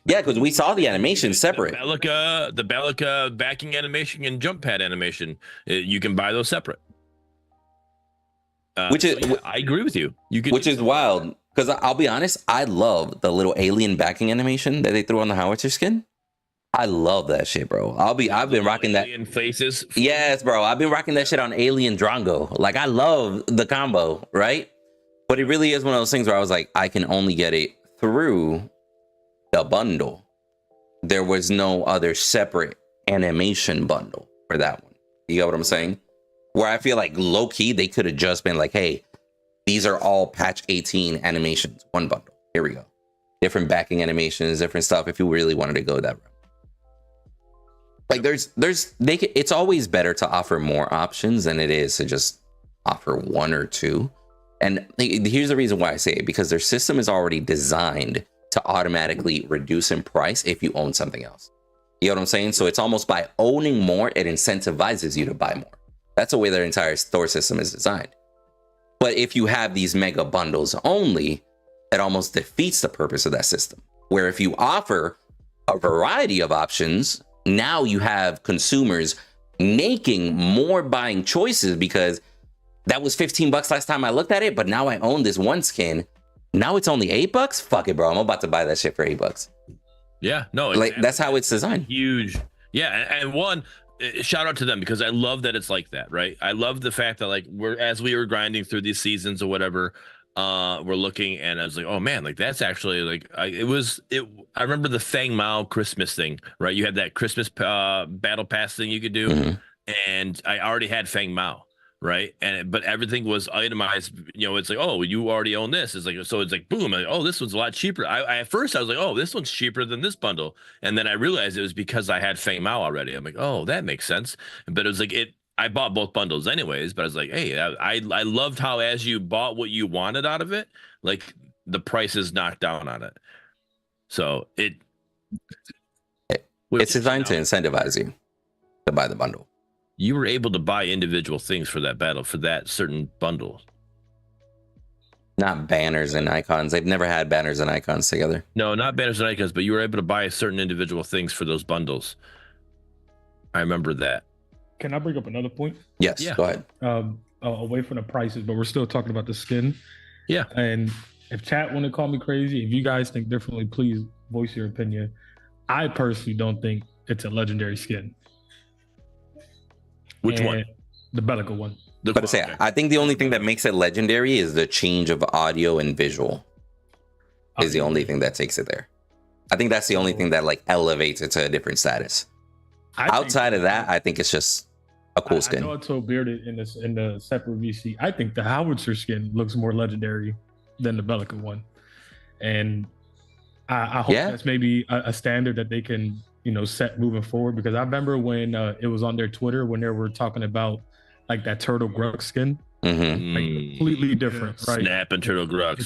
Yeah, because we saw the animation separate. The Bellica backing animation and jump pad animation, you can buy those separate. I agree with you. Which is wild, because I'll be honest, I love the little alien backing animation that they threw on the howitzer skin. I love that shit, bro. I've been rocking that. Alien faces. Yes, bro. I've been rocking that shit on Alien Drongo. Like, I love the combo, right? But it really is one of those things where I was like, I can only get it through the bundle. There was no other separate animation bundle for that one. You get what I'm saying? Where I feel like low key, they could have just been like, hey, these are all patch 18 animations, one bundle. Here we go. Different backing animations, different stuff, if you really wanted to go that route. Like it's always better to offer more options than it is to just offer 1 or 2. And here's the reason why I say it, because their system is already designed to automatically reduce in price if you own something else. You know what I'm saying? So it's almost by owning more, it incentivizes you to buy more. That's the way their entire store system is designed. But if you have these mega bundles only, it almost defeats the purpose of that system. Where if you offer a variety of options, now you have consumers making more buying choices, because that was $15 last time I looked at it, but now I own this one skin. Now it's only $8. Fuck it, bro. I'm about to buy that shit for $8. Yeah, no, like that's how it's designed. Huge. Yeah, and one shout out to them, because I love that it's like that, right? I love the fact that like as we were grinding through these seasons or whatever, we're looking, and I was like, oh man, like that's actually like I remember the Fang Mao Christmas thing, right? You had that Christmas battle pass thing you could do, and I already had Fang Mao. Right. But everything was itemized. You know, it's like, oh, you already own this. It's like, so it's like, boom. Like, oh, this one's a lot cheaper. At first I was like, oh, this one's cheaper than this bundle. And then I realized it was because I had Fang Mao already. I'm like, oh, that makes sense. But it was like, I bought both bundles anyways, but I was like, hey, I loved how as you bought what you wanted out of it, like the price is knocked down on it. So it's designed to incentivize you to buy the bundle. You were able to buy individual things for that battle, for that certain bundle. Not banners and icons. They've never had banners and icons together. No, not banners and icons, but you were able to buy certain individual things for those bundles. I remember that. Can I bring up another point? Yes, yeah. Go ahead. Away from the prices, but we're still talking about the skin. Yeah. And if chat want to call me crazy, if you guys think differently, please voice your opinion. I personally don't think it's a legendary skin. Which one? The Bellica one. But I think the only thing that makes it legendary is the change of audio and visual. Is the only thing that takes it there. I think that's the only thing that like elevates it to a different status. Outside of that, I think it's just a cool skin. I know I told Bearded in the separate VC. I think the Howitzer skin looks more legendary than the Bellica one, and I hope that's maybe a standard that they can set moving forward, because I remember when it was on their Twitter when they were talking about like that Turtle Grux skin, like completely different, right? Snap and Turtle Grux.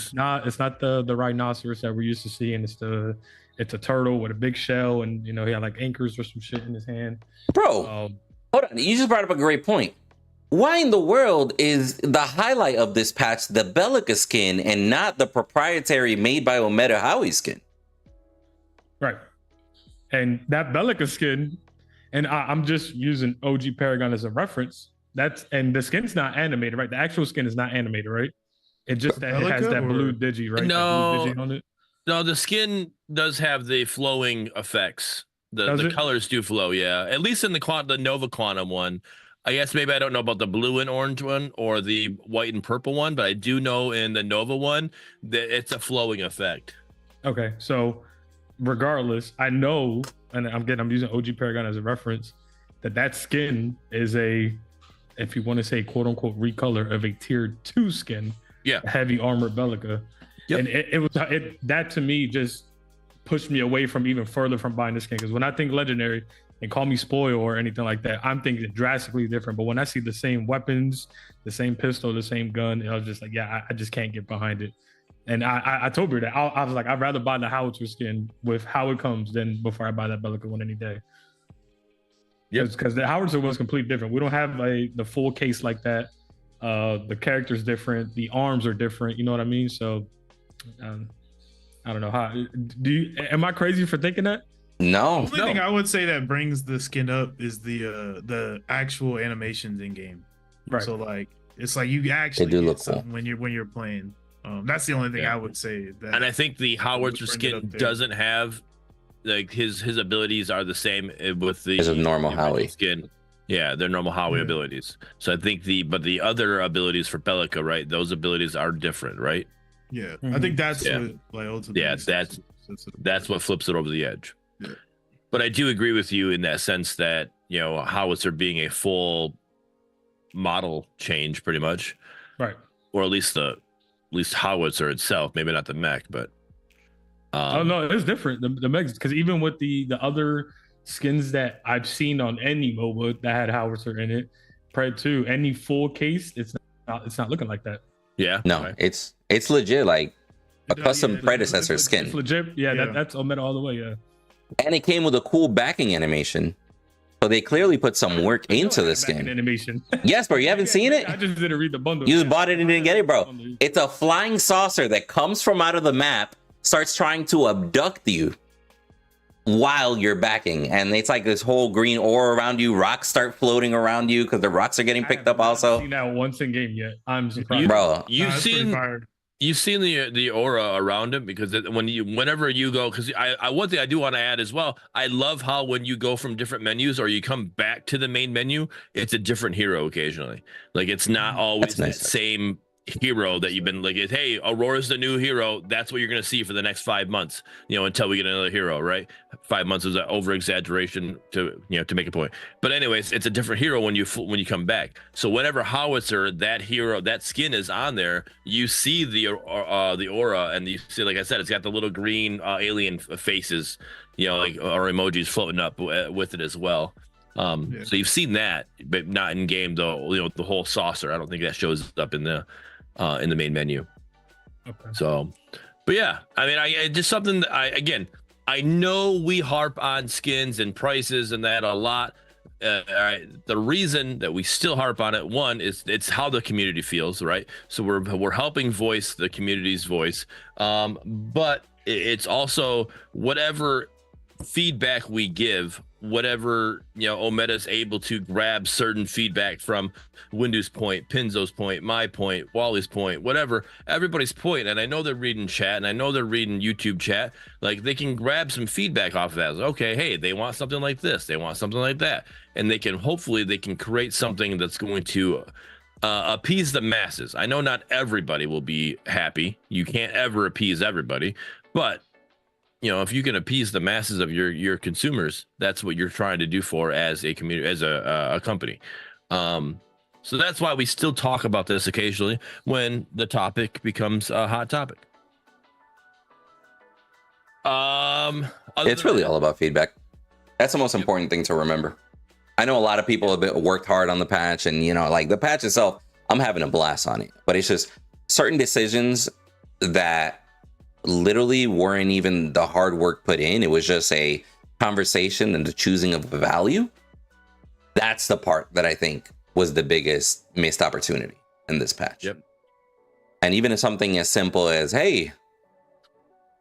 It's not the rhinoceros that we're used to seeing. It's a turtle with a big shell, and he had like anchors or some shit in his hand. Bro, hold on, you just brought up a great point. Why in the world is the highlight of this patch the Bellica skin and not the proprietary made by Omega Howie skin? Right. And that Bellica skin, and I'm just using OG Paragon as a reference. And the skin's not animated, right? The actual skin is not animated, right? It just has that blue digi, right? No, blue digi on it. No, the skin does have the flowing effects. The colors do flow, yeah. At least in the Nova Quantum one. I guess maybe I don't know about the blue and orange one or the white and purple one, but I do know in the Nova one that it's a flowing effect. Okay, so regardless, I know, and I'm using OG Paragon as a reference, that skin is if you want to say quote unquote recolor of a tier 2 skin, heavy armored Bellica. Yep. And that to me just pushed me away from even further from buying this skin, because when I think legendary, and call me spoil or anything like that, I'm thinking drastically different. But when I see the same weapons, the same pistol, the same gun, I was just like, I just can't get behind it. And I told her that I was like, I'd rather buy the Howitzer skin with how it comes than before I buy that Bellica one any day. Yeah, because the Howitzer was completely different. We don't have the full case like that. The character's different. The arms are different. You know what I mean? So I don't know how. Am I crazy for thinking that? No. The only thing I would say that brings the skin up is the actual animations in game. Right. So like it's like you actually do look cool when you're playing. That's the only thing I would say. And I think the Howitzer skin doesn't have like his abilities are the same with the normal Howie skin. Yeah, they're normal Howie abilities. So I think the other abilities for Bellica, right? Those abilities are different, right? Yeah, I think that's what like ultimately. Yeah, that's what flips it over the edge. Yeah. But I do agree with you in that sense that Howitzer being a full model change, pretty much, right? Or at least Howitzer itself, maybe not the mech, but oh no, it's different. The mechs, because even with the other skins that I've seen on any MOBA that had Howitzer in it, Pred 2, any full case, it's not looking like that. Yeah, no, it's legit. Like a custom Yeah, predecessor it's skin. legit. Yeah, Yeah. that's Omega all the way. Yeah. And it came with a cool backing animation. So they clearly put some work I know into it the had back in skin. animation. Yes, bro. You haven't seen it? I just didn't read the bundle. You just bought it and didn't get it, bro. It's a flying saucer that comes from out of the map, starts trying to abduct you while you're backing. And it's like this whole green aura around you. Rocks start floating around you because the rocks are getting picked up also. Seen that once in game yet? I'm surprised. Bro, You've That's pretty seen fire. you've seen the aura around him because whenever you go, because I one thing I do want to add as well, I love how when you go from different menus or you come back to the main menu, it's a different hero occasionally. Like it's not always That's nice. the same hero that you've been like, hey, Aurora's the new hero. That's what you're gonna see for the next 5 months, until we get another hero, right? 5 months is an over exaggeration to make a point. But anyways, it's a different hero when you come back. So whenever Howitzer, that hero, that skin is on there, you see the aura, and you see, like I said, it's got the little green alien faces, like or emojis floating up with it as well. Yeah. So you've seen that, but not in game though. The whole saucer, I don't think that shows up in the main menu. Okay. So, but yeah, I mean, I just something that I know we harp on skins and prices and that a lot. The reason that we still harp on it, one, is it's how the community feels, right? So we're helping voice the community's voice, but it's also whatever feedback we give, whatever Omeda's able to grab certain feedback from Windu's point, Pinzo's point, my point, Wally's point, whatever, everybody's point. And I know they're reading chat, and I know they're reading YouTube chat. Like they can grab some feedback off of that. Okay, hey, they want something like this, they want something like that, and they can create something that's going to appease the masses. I know not everybody will be happy. You can't ever appease everybody, but if you can appease the masses of your consumers, that's what you're trying to do for as a community, as a company. So that's why we still talk about this occasionally when the topic becomes a hot topic. It's really all about feedback. That's the most important thing to remember. I know a lot of people have worked hard on the patch, and like the patch itself, I'm having a blast on it. But it's just certain decisions that literally weren't even the hard work put in. It was just a conversation and the choosing of a value. That's the part that I think was the biggest missed opportunity in this patch. Yep. And even if something as simple as, hey,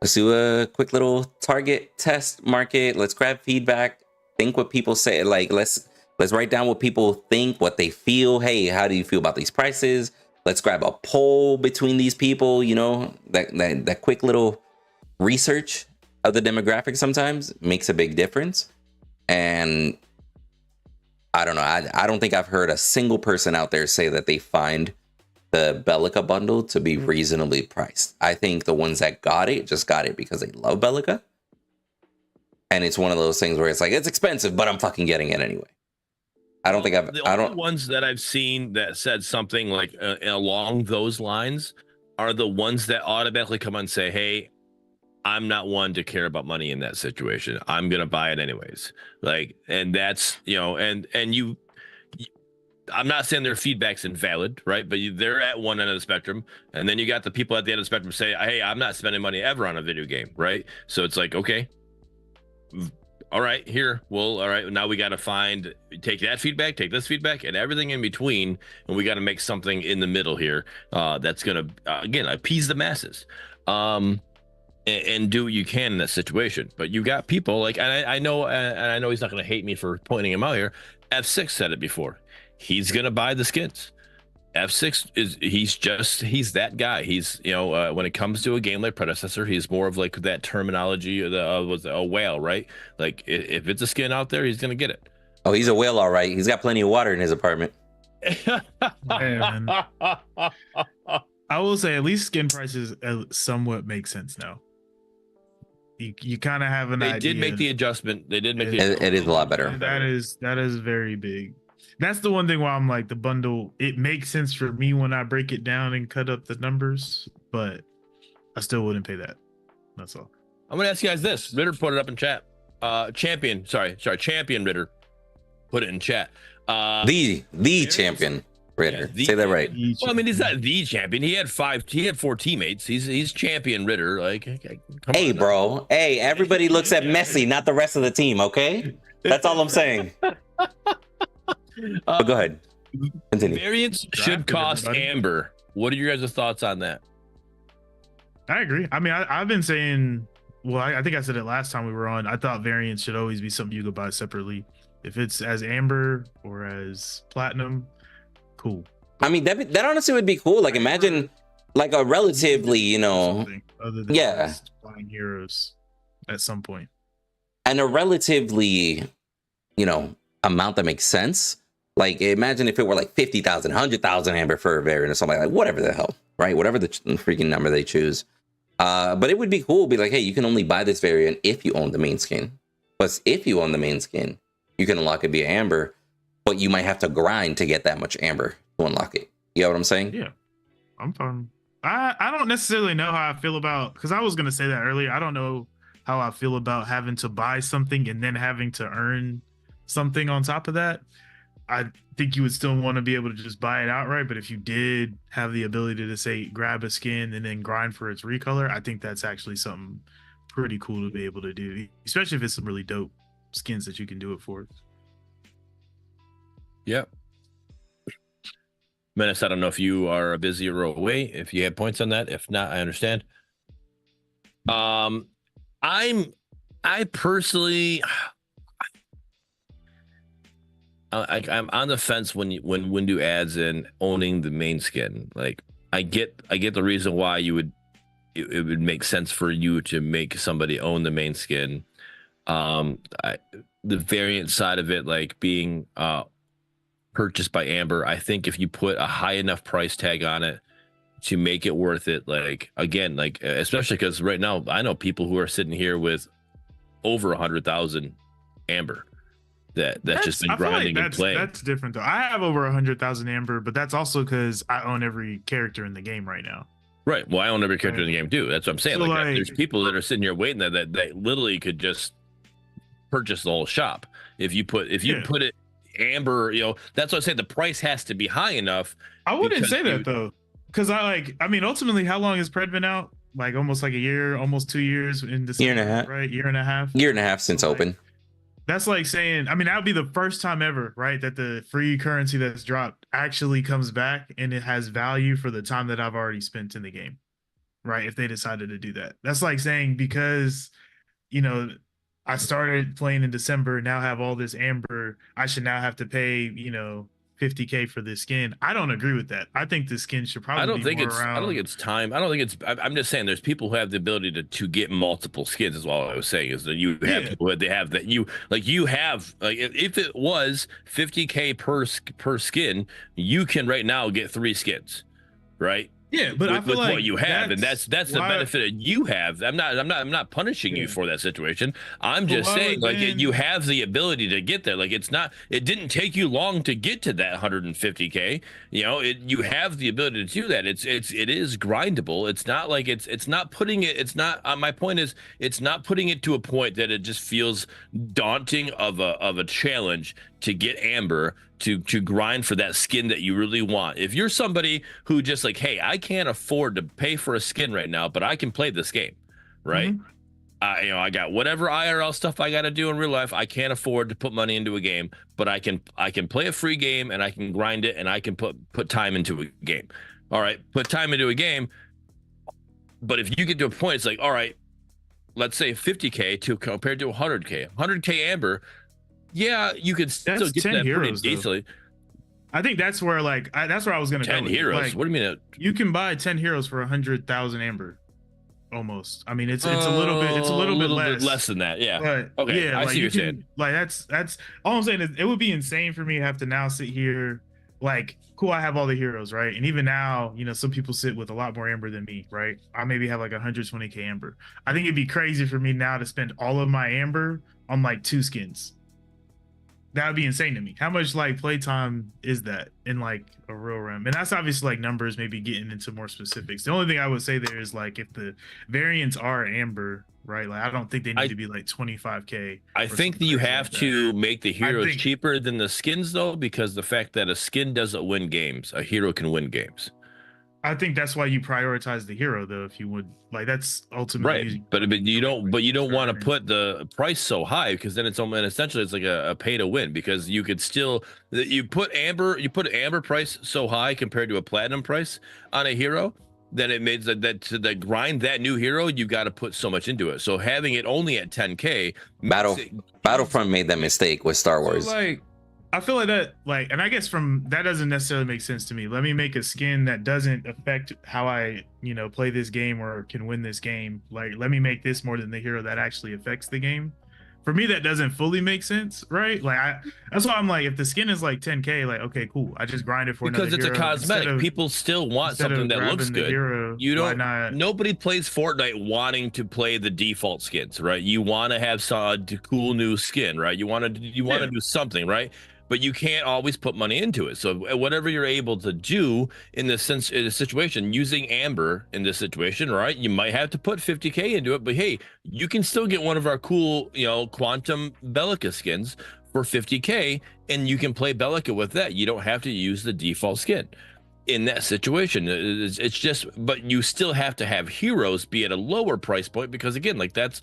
let's do a quick little target test market, let's grab feedback, think what people say, like let's write down what people think, what they feel. Hey, how do you feel about these prices? Let's grab a poll between these people, that quick little research of the demographic sometimes makes a big difference. And I don't know. I don't think I've heard a single person out there say that they find the Bellica bundle to be reasonably priced. I think the ones that got it just got it because they love Bellica. And it's one of those things where it's like, it's expensive, but I'm fucking getting it anyway. The only ones that I've seen that said something like along those lines are the ones that automatically come and say, hey, I'm not one to care about money in that situation. I'm going to buy it anyways. Like, and that's, and you, I'm not saying their feedback's invalid, right? But they're at one end of the spectrum. And then you got the people at the end of the spectrum say, hey, I'm not spending money ever on a video game, right? So it's like, okay, all right, here. Well, all right. Now we got to take that feedback, take this feedback, and everything in between, and we got to make something in the middle here that's gonna again appease the masses, and do what you can in that situation. But you got people like, and I know he's not gonna hate me for pointing him out here. F6 said it before. He's gonna buy the skins. F6 he's that guy. He's when it comes to a game like Predecessor, he's more of like that terminology was a whale, right? Like if it's a skin out there, he's gonna get it. Oh, he's a whale, all right. He's got plenty of water in his apartment. Man. I will say at least skin prices somewhat make sense now. You kind of have an idea. They did make the adjustment. They did make it is a lot better. That is very big. That's the one thing why I'm like the bundle. It makes sense for me when I break it down and cut up the numbers, but I still wouldn't pay that. That's all. I'm gonna ask you guys this. Ritter put it up in chat. Champion Ritter put it in chat. The champion. Ritter. the Say that right. Well, I mean, he's not the champion. He had 4 teammates. He's champion Ritter. Like, come Hey, on now. bro. Hey, everybody looks at Messi, not the rest of the team, okay? That's all I'm saying. But go ahead. Continue. Variants should Drafted cost everybody. Amber. What are your guys' thoughts on that? I agree. I mean, I've been saying, well, I think I said it last time we were on. I thought variants should always be something you could buy separately. If it's as amber or as platinum, cool. I mean, that honestly would be cool. Like, imagine like a relatively, you know, Something other than yeah. just buying heroes at some point. and a relatively, you know, amount that makes sense. Like, imagine if it were like 50,000, 100,000 amber for a variant or something like that, whatever the hell, right? Whatever the freaking number they choose. But it would be cool. Be like, hey, you can only buy this variant if you own the main skin. Plus, if you own the main skin, you can unlock it via amber, but you might have to grind to get that much amber to unlock it. You know what I'm saying? Yeah, I'm fine. I don't necessarily know how I feel about, because I was gonna say that earlier. I don't know how I feel about having to buy something and then having to earn something on top of that. I think you would still want to be able to just buy it outright, but if you did have the ability to say grab a skin and then grind for its recolor, I think that's actually something pretty cool to be able to do, especially if it's some really dope skins that you can do it for. Yep. Menace, I don't know if you are busy or away. If you have points on that, if not, I understand. I personally, I'm on the fence when Windu adds in owning the main skin. Like, I get the reason why it would make sense for you to make somebody own the main skin. The variant side of it, like being purchased by Amber, I think if you put a high enough price tag on it to make it worth it, like, again, like, especially because right now I know people who are sitting here with over 100,000 Amber that's just been grinding and playing. That's different though. I have over 100,000 amber, but that's also because I own every character in the game right now. Right. Well, I own every character in the game too. That's what I'm saying. So, like, like, there's people that are sitting here waiting that literally could just purchase the whole shop. If you put it Amber, you know, that's what I say. The price has to be high enough. I wouldn't say that though, because I mean, ultimately, how long has Pred been out? Like almost like a year, almost 2 years in December, Year and a half. right? Year and a half. Year and a half since So, like, open. that's like saying, I mean, that would be the first time ever, right, that the free currency that's dropped actually comes back and it has value for the time that I've already spent in the game, right? If they decided to do that. That's like saying, because, you know, I started playing in December, now have all this amber, I should now have to pay, you know, 50K for this skin. I don't agree with that. I think the skin should probably I don't think more around. I don't think it's time. I don't think it's. I'm just saying there's people who have the ability to get multiple skins. Is all I was saying. Is that you have people that they have that you have like, if it was 50K per skin, you can right now get 3 skins, right? Yeah, but I feel with like what you have, and that's the why- benefit that you have. I'm not punishing you for that situation. I'm But just why saying, would like, then- you have the ability to get there. Like, it didn't take you long to get to that 150K. You know, you have the ability to do that. It is grindable. It's not like it's not putting it. It's not. My point is, it's not putting it to a point that it just feels daunting of a challenge to get Amber to grind for that skin that you really want. If you're somebody who just like, hey, I can't afford to pay for a skin right now, but I can play this game, right? Mhm. You know, I got whatever IRL stuff I got to do in real life. I can't afford to put money into a game, but I can play a free game and I can grind it and I can put time into a game. All right, put time into a game. But if you get to a point, it's like, all right, let's say 50K compared to 100K Amber. Yeah, you could still That's get 10 that pretty heroes, though. easily. I think that's where that's where I was gonna 10 go with it. heroes. Like, What do you mean? you can buy 10 heroes for 100,000 amber, almost. I mean, it's a little bit less than that. Yeah. But Okay, yeah, I like, see you what you're can, saying. like, that's all I'm saying is it would be insane for me to have to now sit here. Like, cool, I have all the heroes, right? And even now, you know, some people sit with a lot more amber than me, right? I maybe have like 120K amber. I think it'd be crazy for me now to spend all of my amber on like 2 skins. that would be insane to me. How much like playtime is that in like a real realm? And that's obviously like numbers, maybe getting into more specifics. The only thing I would say there is like if the variants are amber, right? Like I don't think they need to be like 25K. I think that you have to make the heroes think- cheaper than the skins though, because the fact that a skin doesn't win games, a hero can win games. I think that's why you prioritize the hero though. If you would like, that's ultimately Right, but you don't want to put the price so high, because then it's almost essentially it's like a pay to win, because you could still you put amber price so high compared to a platinum price on a hero, then it makes that to grind that new hero, you got to put so much into it. So having it only at 10K, Battlefront made that mistake with Star Wars. So like, I feel like that, like, and I guess from that doesn't necessarily make sense to me. Let me make a skin that doesn't affect how I, play this game or can win this game. Like, let me make this more than the hero that actually affects the game. For me, that doesn't fully make sense, right? Like, that's why I'm like, if the skin is like 10K, like, okay, cool. I just grind it for because it's hero. a cosmetic. People still want something that looks good. You don't. Nobody plays Fortnite wanting to play the default skins, right? You want to have some cool new skin, right? You want to do something, right? But you can't always put money into it. So whatever you're able to do in a situation, using Amber in this situation, right? You might have to put 50K into it, but hey, you can still get one of our cool, Quantum Bellica skins for 50K, and you can play Bellica with that. You don't have to use the default skin in that situation. It's just, but you still have to have heroes be at a lower price point, because again, like that's,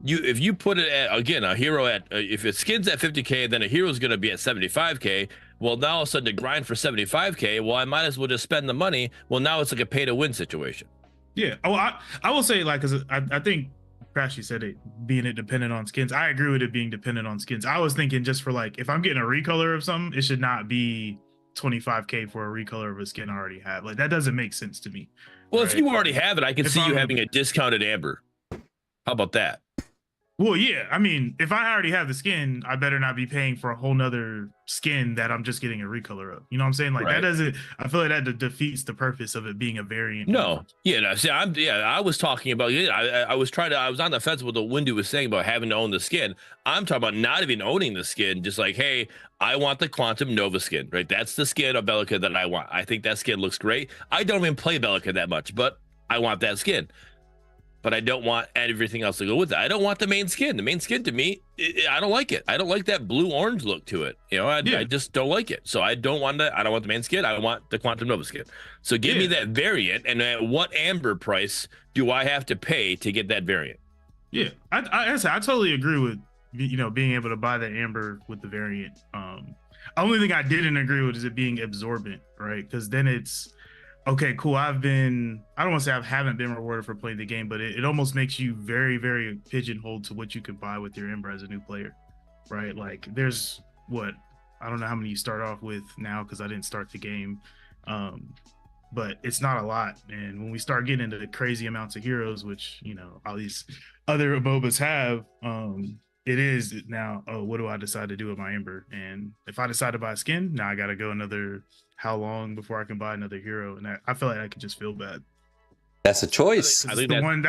if you put it at, again, a hero at if it skins at 50K, then a hero is going to be at 75K. Well, now all of a sudden to grind for 75K, well, I might as well just spend the money. Well, now it's like a pay to win situation. Yeah. Oh, I will say, like, because I think Crashy said it being it dependent on skins. I agree with it being dependent on skins. I was thinking just for like, if I'm getting a recolor of something, it should not be 25K for a recolor of a skin I already have. Like, that doesn't make sense to me. Well, if you already have it, I can see you having a discounted Amber. How about that? Well, yeah. I mean, if I already have the skin, I better not be paying for a whole nother skin that I'm just getting a recolor of. You know what I'm saying? Like, that doesn't, I feel like that defeats the purpose of it being a variant. No. Yeah. No, see, I was talking about, I was on the fence with what Windu was saying about having to own the skin. I'm talking about not even owning the skin, just like, hey, I want the Quantum Nova skin, right? That's the skin of Bellica that I want. I think that skin looks great. I don't even play Bellica that much, but I want that skin. But I don't want everything else to go with it. I don't want the main skin. The main skin, to me, I don't like it. I don't like that blue-orange look to it. I just don't like it. So I don't want the main skin. I want the Quantum Nova skin. So give me that variant. And at what Amber price do I have to pay to get that variant? Yeah, I totally agree with being able to buy the Amber with the variant. Only thing I didn't agree with is it being absorbent, right? Because then it's okay, cool. I don't want to say I haven't been rewarded for playing the game, but it almost makes you very, very pigeonholed to what you can buy with your Ember as a new player, right? Like there's I don't know how many you start off with now because I didn't start the game, but it's not a lot. And when we start getting into the crazy amounts of heroes, which, all these other MOBAs have, it is now, what do I decide to do with my Ember? And if I decide to buy a skin, now I got to go another how long before I can buy another hero? And I feel like I could just feel bad. That's a choice. That's the one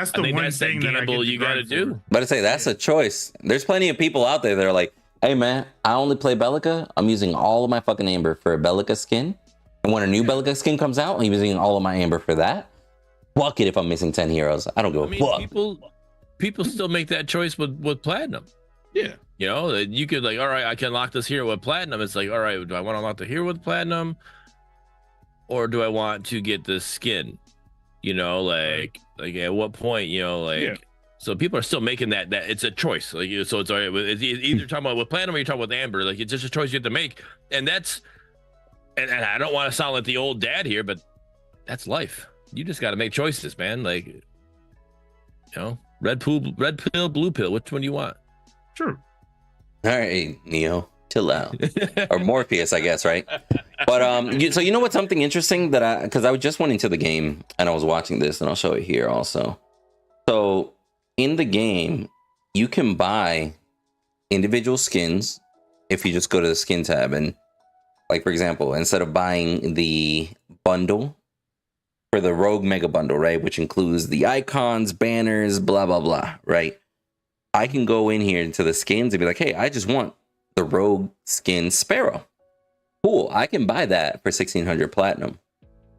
thing that I get you got to do. But I say that's a choice. There's plenty of people out there that are like, hey man, I only play Bellica. I'm using all of my fucking Amber for a Bellica skin. And when a new Bellica skin comes out, I'm using all of my Amber for that. Fuck it if I'm missing 10 heroes. I don't give a fuck. People still make that choice with Platinum. Yeah. You could like, all right, I can lock this hero with Platinum. It's like, all right, do I want to lock the hero with Platinum? Or do I want to get the skin? Like at what point, so people are still making that it's a choice. Like, so it's all right. It's either talking about with Platinum or you're talking about Amber. Like, it's just a choice you have to make. And that's, and I don't want to sound like the old dad here, but that's life. You just got to make choices, man. Like, red pill, blue pill. Which one do you want? True. All right, Neo, chill out. Or Morpheus, I guess, right? But so what's something interesting that because I just went into the game and I was watching this, and I'll show it here also. So in the game, you can buy individual skins if you just go to the skin tab, and like for example, instead of buying the bundle for the Rogue Mega Bundle, right, which includes the icons, banners, blah blah blah, right? I can go in here into the skins and be like, hey, I just want the rogue skin Sparrow. Cool, I can buy that for 1600 platinum.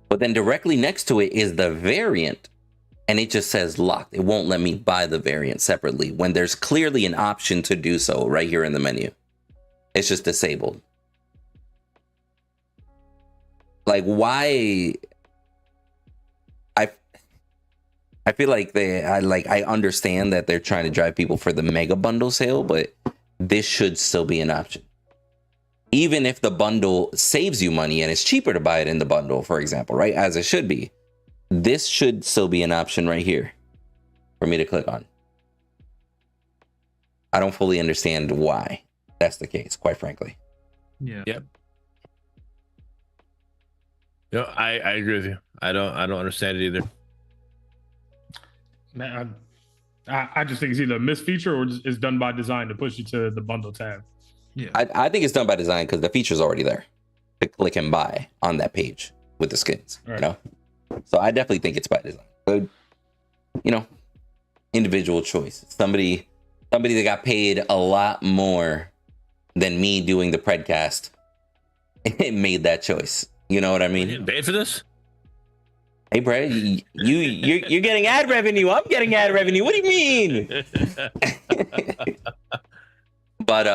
But then directly next to it is the variant, and it just says locked. It won't let me buy the variant separately when there's clearly an option to do so right here in the menu. It's just disabled. Like, why? I feel like I understand that they're trying to drive people for the mega bundle sale, but this should still be an option. Even if the bundle saves you money and it's cheaper to buy it in the bundle, for example, right? As it should be. This should still be an option right here for me to click on. I don't fully understand why that's the case, quite frankly. Yeah. Yep. No, I agree with you. I don't understand it either. Man, I just think it's either a misfeature or it's done by design to push you to the bundle tab. Yeah. I think it's done by design because the feature's already there to click and buy on that page with the skins, Right. you know? So I definitely think it's by design. But, you know, individual choice. Somebody that got paid a lot more than me doing the Predcast made that choice. You know what I You mean? getting paid for this? Hey, Brad, you're getting ad revenue. I'm getting ad revenue. What do you mean? But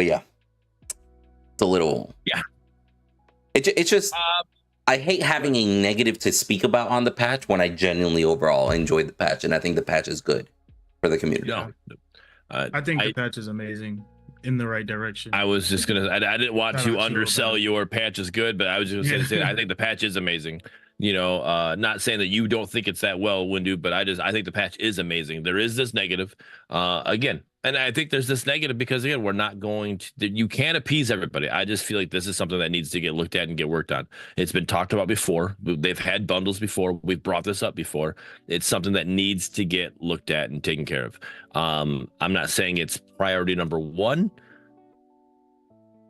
yeah, it's a little. Yeah. It's just I hate having a negative to speak about on the patch when I genuinely overall enjoyed the patch, and I think the patch is good for the community. No. I think the patch is amazing, in the right direction. I was just gonna. I didn't want Shout to out to you undersell about it. your patch is good, but I was just gonna say I think the patch is amazing. You know, not saying that you don't think it's that well, Windu, but I think the patch is amazing. There is this negative, again, and I think there's this negative because again, we're not going to. You can't appease everybody. I just feel like this is something that needs to get looked at and get worked on. It's been talked about before. They've had bundles before. We've brought this up before. It's something that needs to get looked at and taken care of. I'm not saying it's priority number one,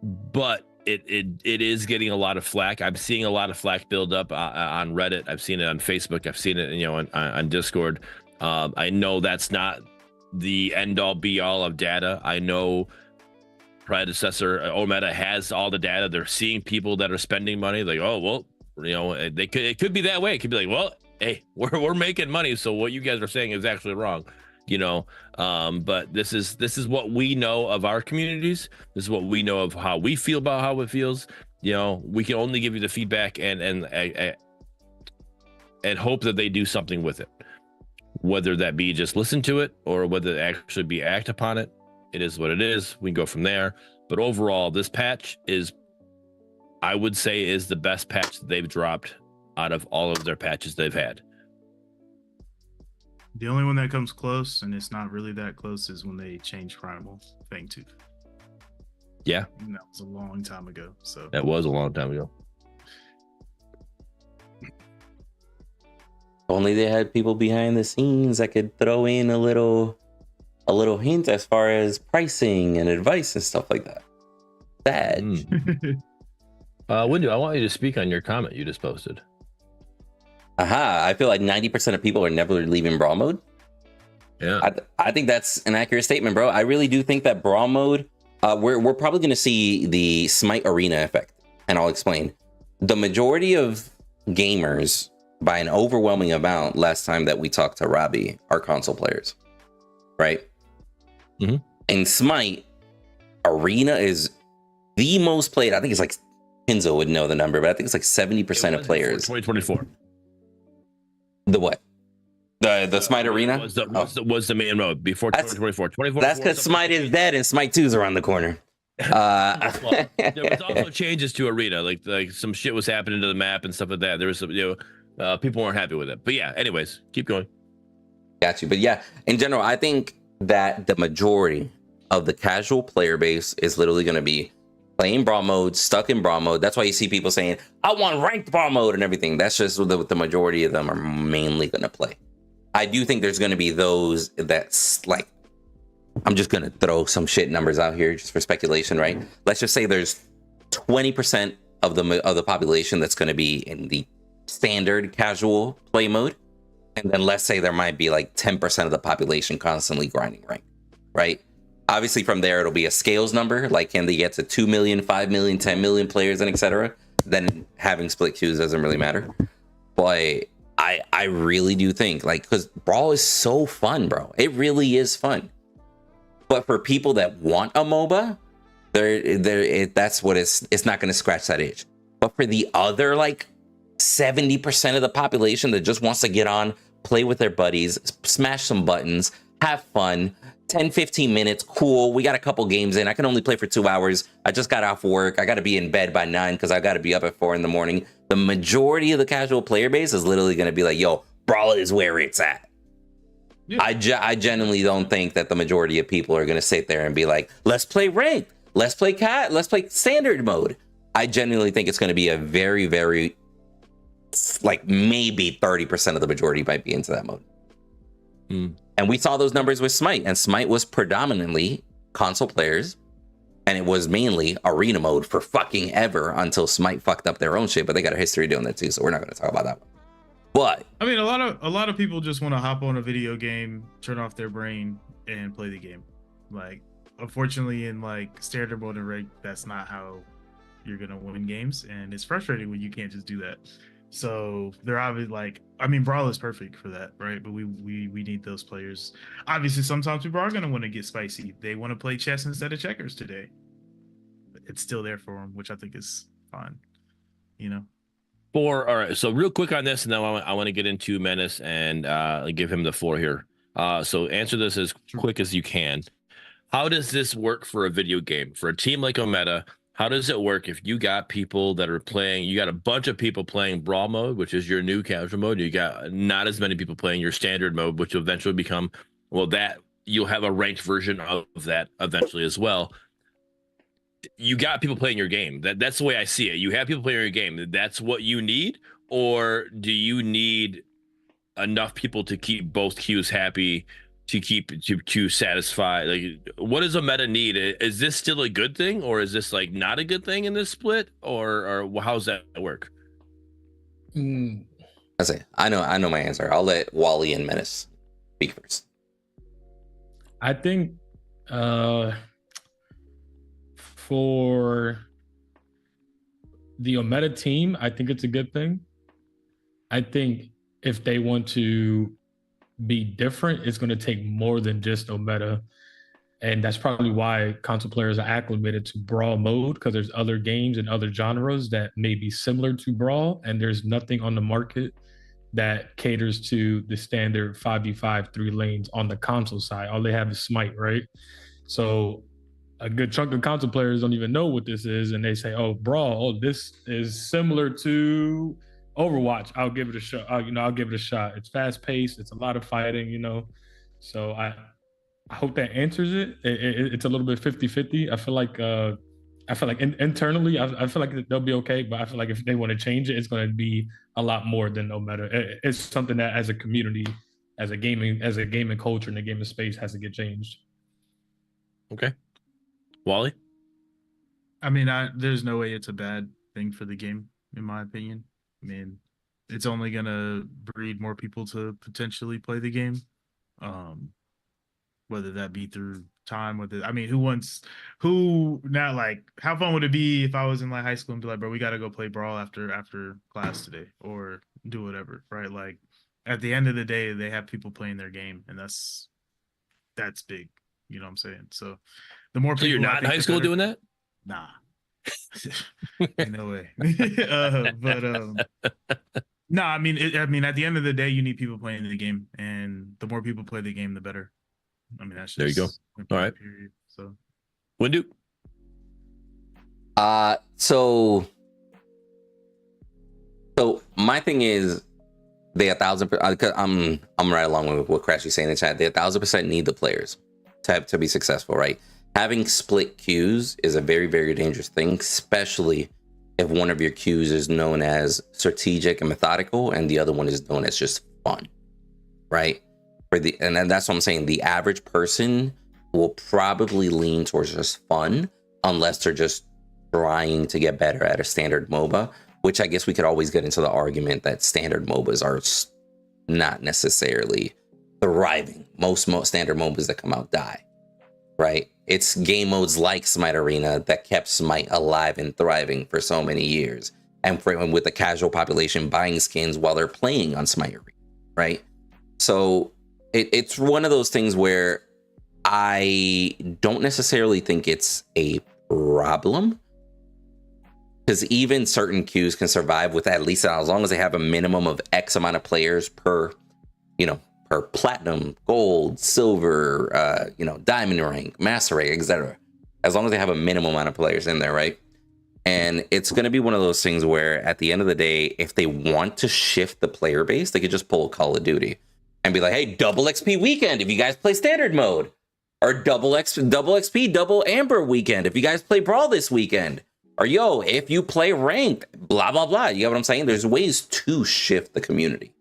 but it is getting a lot of flack. I'm seeing a lot of flack build up on Reddit. I've seen it on Facebook. I've seen it, on Discord. I know that's not the end all be all of data. I know Predecessor Ometa has all the data. They're seeing people that are spending money. Like, oh well, it could be that way. It could be like, well, hey, we're making money, so what you guys are saying is actually wrong. But this is what we know of our communities. This is what we know of how we feel about how it feels. We can only give you the feedback and hope that they do something with it, whether that be just listen to it or whether it actually be act upon it. It is what it is. We can go from there. But overall, this patch I would say is the best patch that they've dropped out of all of their patches they've had. The only one that comes close, and it's not really that close, is when they changed Primal Fangtooth. Yeah, And that was a long time ago. So that was a long time ago. Only they had people behind the scenes that could throw in a little hint as far as pricing and advice and stuff like that. Sad. Windu, I want you to speak on your comment you just posted. Aha, I feel like 90% of people are never leaving Brawl mode. Yeah. I think that's an accurate statement, bro. I really do think that Brawl mode, we're probably going to see the Smite Arena effect, and I'll explain. The majority of gamers, by an overwhelming amount, last time that we talked to Robbie, are console players, right? Mm-hmm. In Smite, Arena is the most played. I think it's like Pinzo would know the number, but I think it's like 70% of players. 2024. The what? The Smite Arena was the main mode before 2024. That's because Smite is dead and Smite 2 is around the corner. Well, there was also changes to Arena, like some shit was happening to the map and stuff like that. There was some, people weren't happy with it. But yeah, anyways, keep going. Got you. But yeah, in general, I think that the majority of the casual player base is literally going to be playing Brawl mode, stuck in Brawl mode. That's why you see people saying, I want ranked Brawl mode and everything. That's just what the majority of them are mainly going to play. I do think there's going to be those that's like, I'm just going to throw some shit numbers out here just for speculation, right? Let's just say there's 20% of the population that's going to be in the standard casual play mode. And then let's say there might be like 10% of the population constantly grinding rank, right? Obviously, from there, it'll be a scales number. Like, can they get to 2 million, 5 million, 10 million players, and etc. Then having split queues doesn't really matter. But I really do think, like, because Brawl is so fun, bro. It really is fun. But for people that want a MOBA, that's what it's not going to scratch that itch. But for the other, like, 70% of the population that just wants to get on, play with their buddies, smash some buttons, have fun, 10, 15 minutes, cool. We got a couple games in. I can only play for 2 hours. I just got off work. I got to be in bed by 9 because I got to be up at 4 in the morning. The majority of the casual player base is literally going to be like, yo, Brawl is where it's at. Yeah. I genuinely don't think that the majority of people are going to sit there and be like, let's play ranked. Let's play standard mode. I genuinely think it's going to be a very, very, like, maybe 30% of the majority might be into that mode. And we saw those numbers with Smite, and Smite was predominantly console players, and it was mainly arena mode for fucking ever until Smite fucked up their own shit, but they got a history doing that too, so we're not going to talk about that one. But I mean, a lot of people just want to hop on a video game, turn off their brain, and play the game. Like, unfortunately, in like standard mode and ranked, that's not how you're gonna win games, and it's frustrating when you can't just do that. So they're obviously like, I mean, Brawl is perfect for that, right? But we need those players. Obviously, sometimes people are gonna want to get spicy. They want to play chess instead of checkers today. It's still there for them, which I think is fine. You know. All right, so real quick on this, and then I want to get into Menace and give him the floor here. So answer this as quick as you can. How does this work for a video game? For a team like Ometa, how does it work if you got people that are playing, you got a bunch of people playing Brawl mode, which is your new casual mode, you got not as many people playing your standard mode, which will eventually become, well, that you'll have a ranked version of that eventually as well. You got people playing your game. That's the way I see it. You have people playing your game. That's what you need, or do you need enough people to keep both queues happy, to satisfy? Like, what does a meta need? Is this still a good thing, or is this like not a good thing in this split, or how's that work? I say I know my answer. I'll let Wally and Menace speak first. I think for the Ometa team, I think it's a good thing. I think if they want to be different, it's going to take more than just Ometa. And that's probably why console players are acclimated to Brawl mode, because there's other games and other genres that may be similar to Brawl, and there's nothing on the market that caters to the standard 5v5 3 lanes on the console side. All they have is Smite, right? So a good chunk of console players don't even know what this is, and they say, oh, Brawl, oh, this is similar to Overwatch. I'll give it a shot. I'll give it a shot. It's fast paced. It's a lot of fighting, So I hope that answers it. It's a little bit 50-50. I feel like internally, I feel like they'll be okay, but I feel like if they want to change it, it's going to be a lot more than no matter. It's something that as a community, as a gaming culture and a gaming space has to get changed. Okay. Wally? I mean, there's no way it's a bad thing for the game, in my opinion. I mean, it's only gonna breed more people to potentially play the game, whether that be through time. Who not like? How fun would it be if I was in like high school and be like, bro, we got to go play Brawl after class today, or do whatever, right? Like, at the end of the day, they have people playing their game, and that's big. You know what I'm saying? So the more people. So you're not in high school doing that? Nah. No way. No, I mean, at the end of the day, you need people playing the game, and the more people play the game, the better. I mean, that's just, there you go. All right. Period. So, Windu. So my thing is, they 1,000%. I'm right along with what Crash is saying in the chat. They 1,000% need the players to be successful, right? Having split queues is a very, very dangerous thing, especially if one of your queues is known as strategic and methodical, and the other one is known as just fun, right? And then that's what I'm saying. The average person will probably lean towards just fun, unless they're just trying to get better at a standard MOBA, which I guess we could always get into the argument that standard MOBAs are not necessarily thriving. Most standard MOBAs that come out die, right? It's game modes like Smite Arena that kept Smite alive and thriving for so many years. And with the casual population buying skins while they're playing on Smite Arena, right? So it's one of those things where I don't necessarily think it's a problem, because even certain queues can survive with at least as long as they have a minimum of X amount of players per platinum, gold, silver, diamond rank, master rank, etc. As long as they have a minimum amount of players in there, right? And it's going to be one of those things where at the end of the day, if they want to shift the player base, they could just pull Call of Duty and be like, hey, double XP weekend if you guys play standard mode, or double XP, double Amber weekend if you guys play Brawl this weekend, or yo, if you play ranked, blah, blah, blah. You get what I'm saying? There's ways to shift the community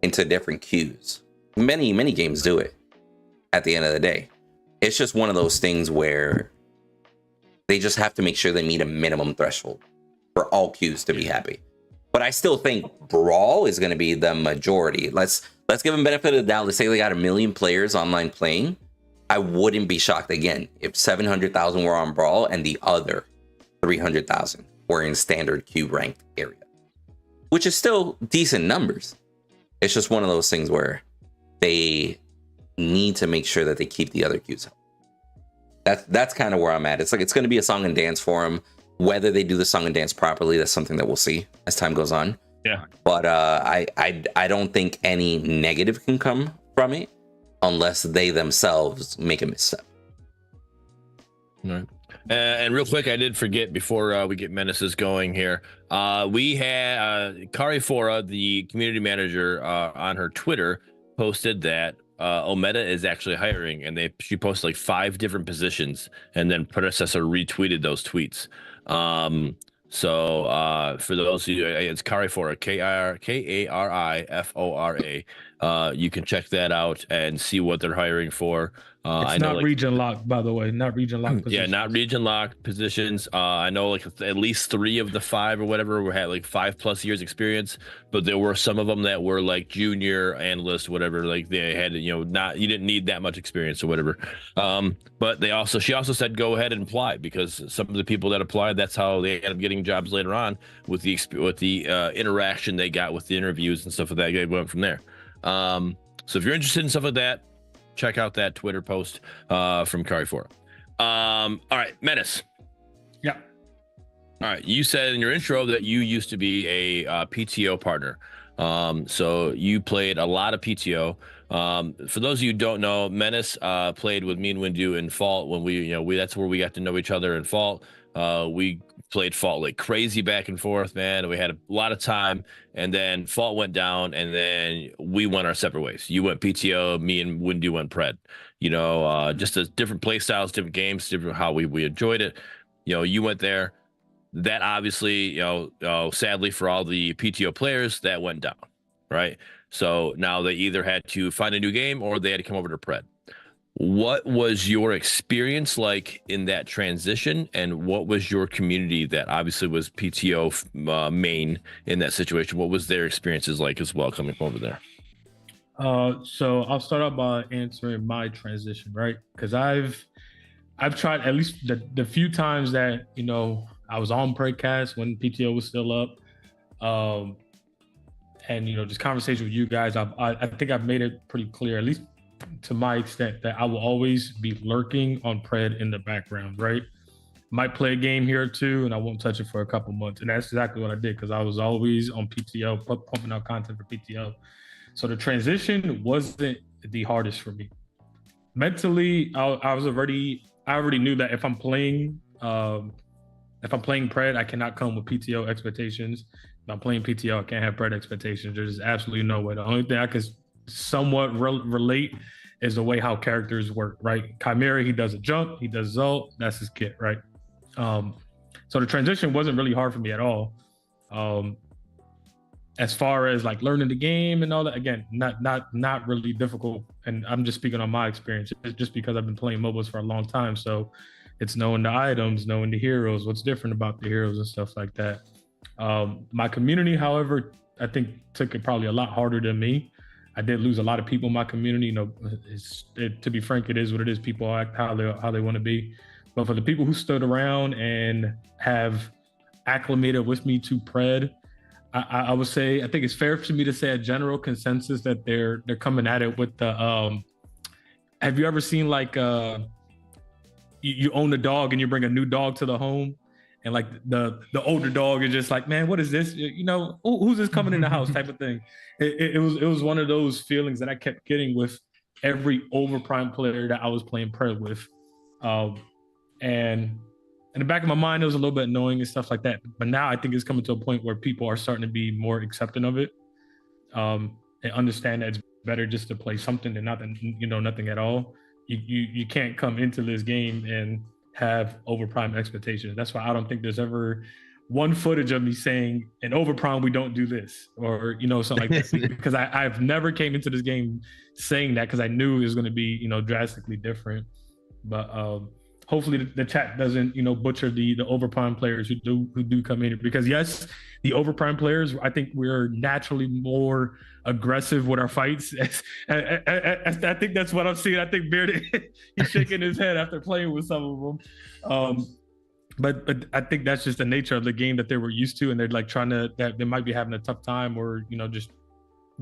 into different queues. Many games do it at the end of the day. It's just one of those things where they just have to make sure they meet a minimum threshold for all queues to be happy. But I still think Brawl is going to be the majority. Let's give them benefit of the doubt. Let's say they got 1 million players online playing. I wouldn't be shocked again if 700,000 were on Brawl and the other 300,000 were in standard queue ranked area, which is still decent numbers. It's just one of those things where they need to make sure that they keep the other queues up. That's kind of where I'm at. It's like it's going to be a song and dance for them. Whether they do the song and dance properly, that's something that we'll see as time goes on. Yeah. But I don't think any negative can come from it unless they themselves make a misstep. All right. And real quick, I did forget before we get Menaces going here. We had Kari Fora, the community manager, on her Twitter posted that Ometa is actually hiring, and she posted like 5 different positions, and then Predecessor retweeted those tweets. So for those of you, it's Kari Fora, Karifora. You can check that out and see what they're hiring for. It's not region locked, by the way. Not region locked positions. Yeah, not region locked positions. I know like at least 3 of the 5 or whatever had like 5+ years experience, but there were some of them that were like junior analyst, whatever. Like they had, you didn't need that much experience or whatever. But she also said go ahead and apply, because some of the people that applied, that's how they ended up getting jobs later on with the interaction they got with the interviews and stuff like that. They went from there. So if you're interested in stuff like that, check out that Twitter post from Kari Fora. All right, Menace. Yeah. All right, you said in your intro that you used to be a PTO partner. So you played a lot of PTO. For those of you who don't know, Menace played with me and Windu in Fault when we that's where we got to know each other in Fault. We played Fault like crazy back and forth, man. We had a lot of time, and then Fault went down, and then we went our separate ways. You went PTO, me and Windu went Pred. Just as different play styles, different games, different how we enjoyed it. You went there. That obviously, sadly for all the PTO players, that went down, right? So now they either had to find a new game or they had to come over to Pred. What was your experience like in that transition, and what was your community that obviously was PTO main in that situation? What was their experiences like as well coming over there? So I'll start out by answering my transition, right? Because I've tried at least the few times that I was on PREDCAST when PTO was still up, and just conversation with you guys. I think I've made it pretty clear, at least to my extent, that I will always be lurking on Pred in the background, right? Might play a game here or two, and I won't touch it for a couple months. And that's exactly what I did, because I was always on PTO, pumping out content for PTO. So the transition wasn't the hardest for me. Mentally, I already knew that if I'm playing Pred, I cannot come with PTO expectations. If I'm playing PTO, I can't have Pred expectations. There's absolutely no way. The only thing I could somewhat relate is the way how characters work, right? Chimera, he does a jump, he does Zult, that's his kit, right? So the transition wasn't really hard for me at all. As far as like learning the game and all that, again, not really difficult. And I'm just speaking on my experience. It's just because I've been playing MOBAs for a long time, so it's knowing the items, knowing the heroes, what's different about the heroes and stuff like that. My community, however, I think took it probably a lot harder than me. I did lose a lot of people in my community. You know, to be frank, it is what it is. People act how they want to be. But for the people who stood around and have acclimated with me to Pred, I would say I think it's fair for me to say a general consensus that they're coming at it with the. Have you ever seen like you own a dog and you bring a new dog to the home, and like the older dog is just like, man, what is this? You know, who's this coming in the house type of thing. It was one of those feelings that I kept getting with every overprime player that I was playing Pred with, and in the back of my mind, it was a little bit annoying and stuff like that. But now I think it's coming to a point where people are starting to be more accepting of it, and understand that it's better just to play something than nothing, nothing at all. You can't come into this game and have overprime expectations. That's why I don't think there's ever one footage of me saying in overprime we don't do this, or something like that, because I've never came into this game saying that, because I knew it was going to be drastically different. But hopefully the chat doesn't butcher the overprime players who do come in, because yes, the overprime players, I think we're naturally more aggressive with our fights. I think that's what I'm seeing. I think Bearded, he's shaking his head after playing with some of them. But I think that's just the nature of the game that they were used to, and they're like that they might be having a tough time, or just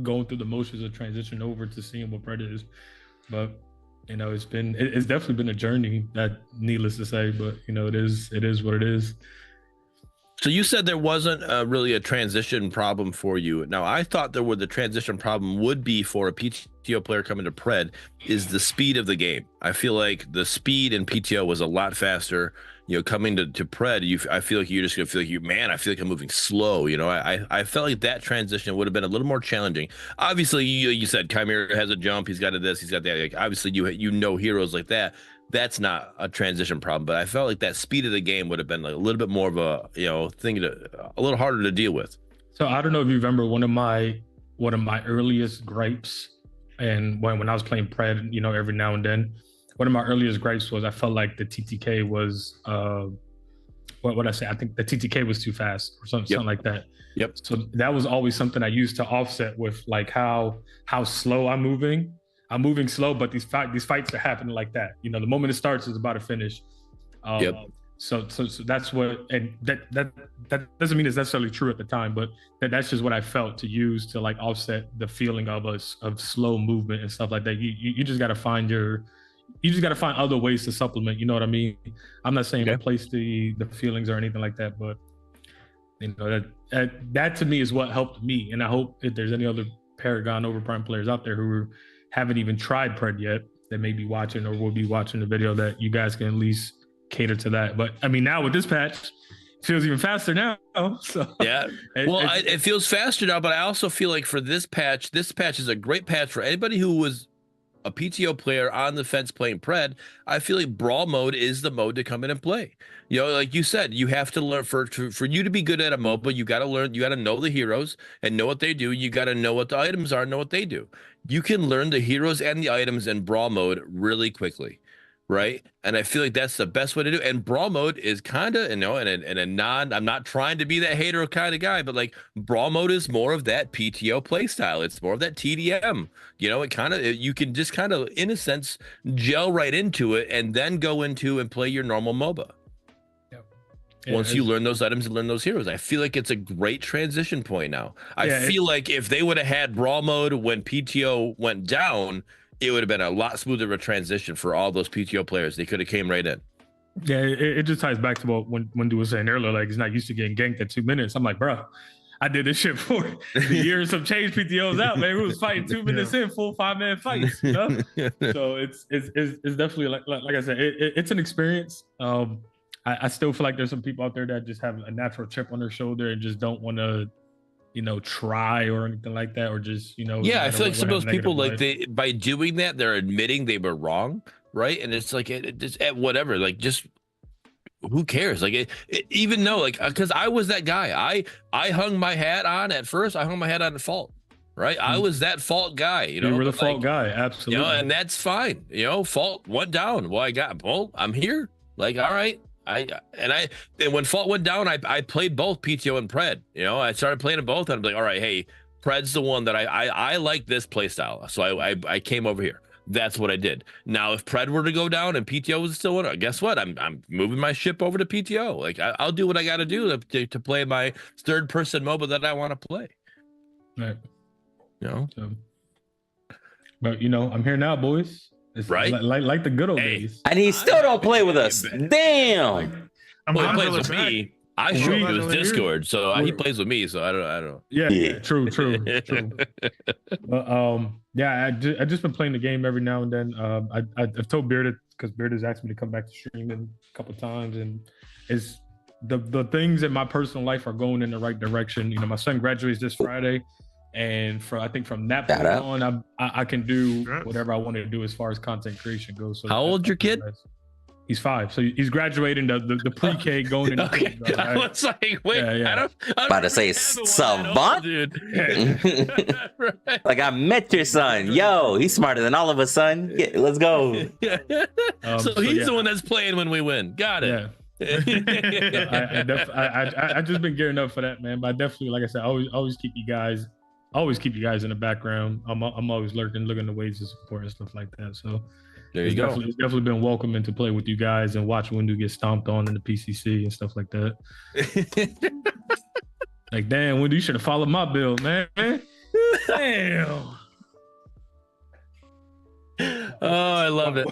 going through the motions of transition over to seeing what Pred is. But it's definitely been a journey, that needless to say, but it is what it is. So you said there wasn't really a transition problem for you. Now, I thought the transition problem would be for a PTO player coming to Pred is the speed of the game. I feel like the speed in PTO was a lot faster. Coming to Pred, I feel like you're just gonna feel like I feel like I'm moving slow. I felt like that transition would have been a little more challenging. Obviously, you said Chimera has a jump, he's got this, he's got that. Like, obviously, heroes like that. That's not a transition problem, but I felt like that speed of the game would have been like a little bit more of a thing a little harder to deal with. So I don't know if you remember one of my earliest gripes, and when I was playing Pred, every now and then, one of my earliest gripes was I felt like the TTK was what would I say? I think the TTK was too fast, or something like that. Yep. So that was always something I used to offset with, like how slow I'm moving. I'm moving slow, but these fights are happening like that. The moment it starts, it's about to finish. Yep. So that's what, and that doesn't mean it's necessarily true at the time, but that's just what I felt to use to like offset the feeling of slow movement and stuff like that. You just got to find other ways to supplement. You know what I mean? I'm not saying replace the feelings or anything like that, but that to me is what helped me. And I hope if there's any other Paragon Overprime players out there who haven't even tried Pred yet, that may be watching or will be watching the video, that you guys can at least cater to that. But I mean, now with this patch, it feels even faster now. So yeah, it feels faster now, but I also feel like for this patch is a great patch for anybody who was a PTO player on the fence playing Pred. I feel like Brawl mode is the mode to come in and play. Like you said, you have to learn for you to be good at a MOBA. You got to learn. You got to know the heroes and know what they do. You got to know what the items are, and know what they do. You can learn the heroes and the items in Brawl mode really quickly, right? And I feel like that's the best way to do it. And Brawl mode is kind of, I'm not trying to be that hater kind of guy, but like Brawl mode is more of that PTO play style. It's more of that TDM. You can just kind of, in a sense, gel right into it and then go into and play your normal MOBA. Once you learn those items and learn those heroes, I feel like it's a great transition point now. I feel like if they would have had Brawl mode when PTO went down, it would have been a lot smoother of a transition for all those PTO players. They could have came right in. Yeah, it just ties back to what Wendy was saying earlier. Like, he's not used to getting ganked at 2 minutes. I'm like, bro, I did this shit for the years of change PTOs out, man. We was fighting 2 minutes in, full 5-man fights. So it's definitely like I said, it's an experience. I still feel like there's some people out there that just have a natural chip on their shoulder and just don't want to, try or anything like that, or just, I feel like some of those people, like by doing that, they're admitting they were wrong, right? And it's like it's whatever, like, just who cares? Like, even though, like, because I was that guy, I hung my hat on at first. I hung my hat on the fault, right? I was that fault guy. You were the fault guy, absolutely. And that's fine. Fault went down. Well, I'm here. Like, all right. And when fault went down, I played both PTO and Pred. I started playing them both, and I'm like, all right, hey, Pred's the one that I like this play style. So I came over here. That's what I did. Now, if Pred were to go down and PTO was still in, guess what? I'm moving my ship over to PTO. Like I'll do what I got to do to play my third person MOBA that I want to play. Right. You know. So, but I'm here now, boys. It's right. Like the good old days. And he still don't play with us. Damn. Well, he plays with me. I show him his Discord, so he plays with me. So I don't. Yeah. True. But, yeah, I just been playing the game every now and then. I've told Bearded, because Bearded has asked me to come back to streaming a couple times, and it's the things in my personal life are going in the right direction. My son graduates this Friday, and I think from that point on, I can do whatever I want to do as far as content creation goes. So how old's your kid? He's 5, so he's graduating the pre-K going into. Okay. I was like, wait, I don't about to say savant, dude. Right. Like I met your son. Yo, he's smarter than all of us, son. Let's go. So he's the one that's playing when we win. Got it. Yeah. I just been gearing up for that, man. But I definitely, like I said, always keep you guys in the background. I'm always looking the ways to support and stuff like that. So. There you go. It's definitely been welcoming to play with you guys and watch Windu get stomped on in the PCC and stuff like that. Like, damn, Windu, you should have followed my build, man. Damn. Oh, I love it.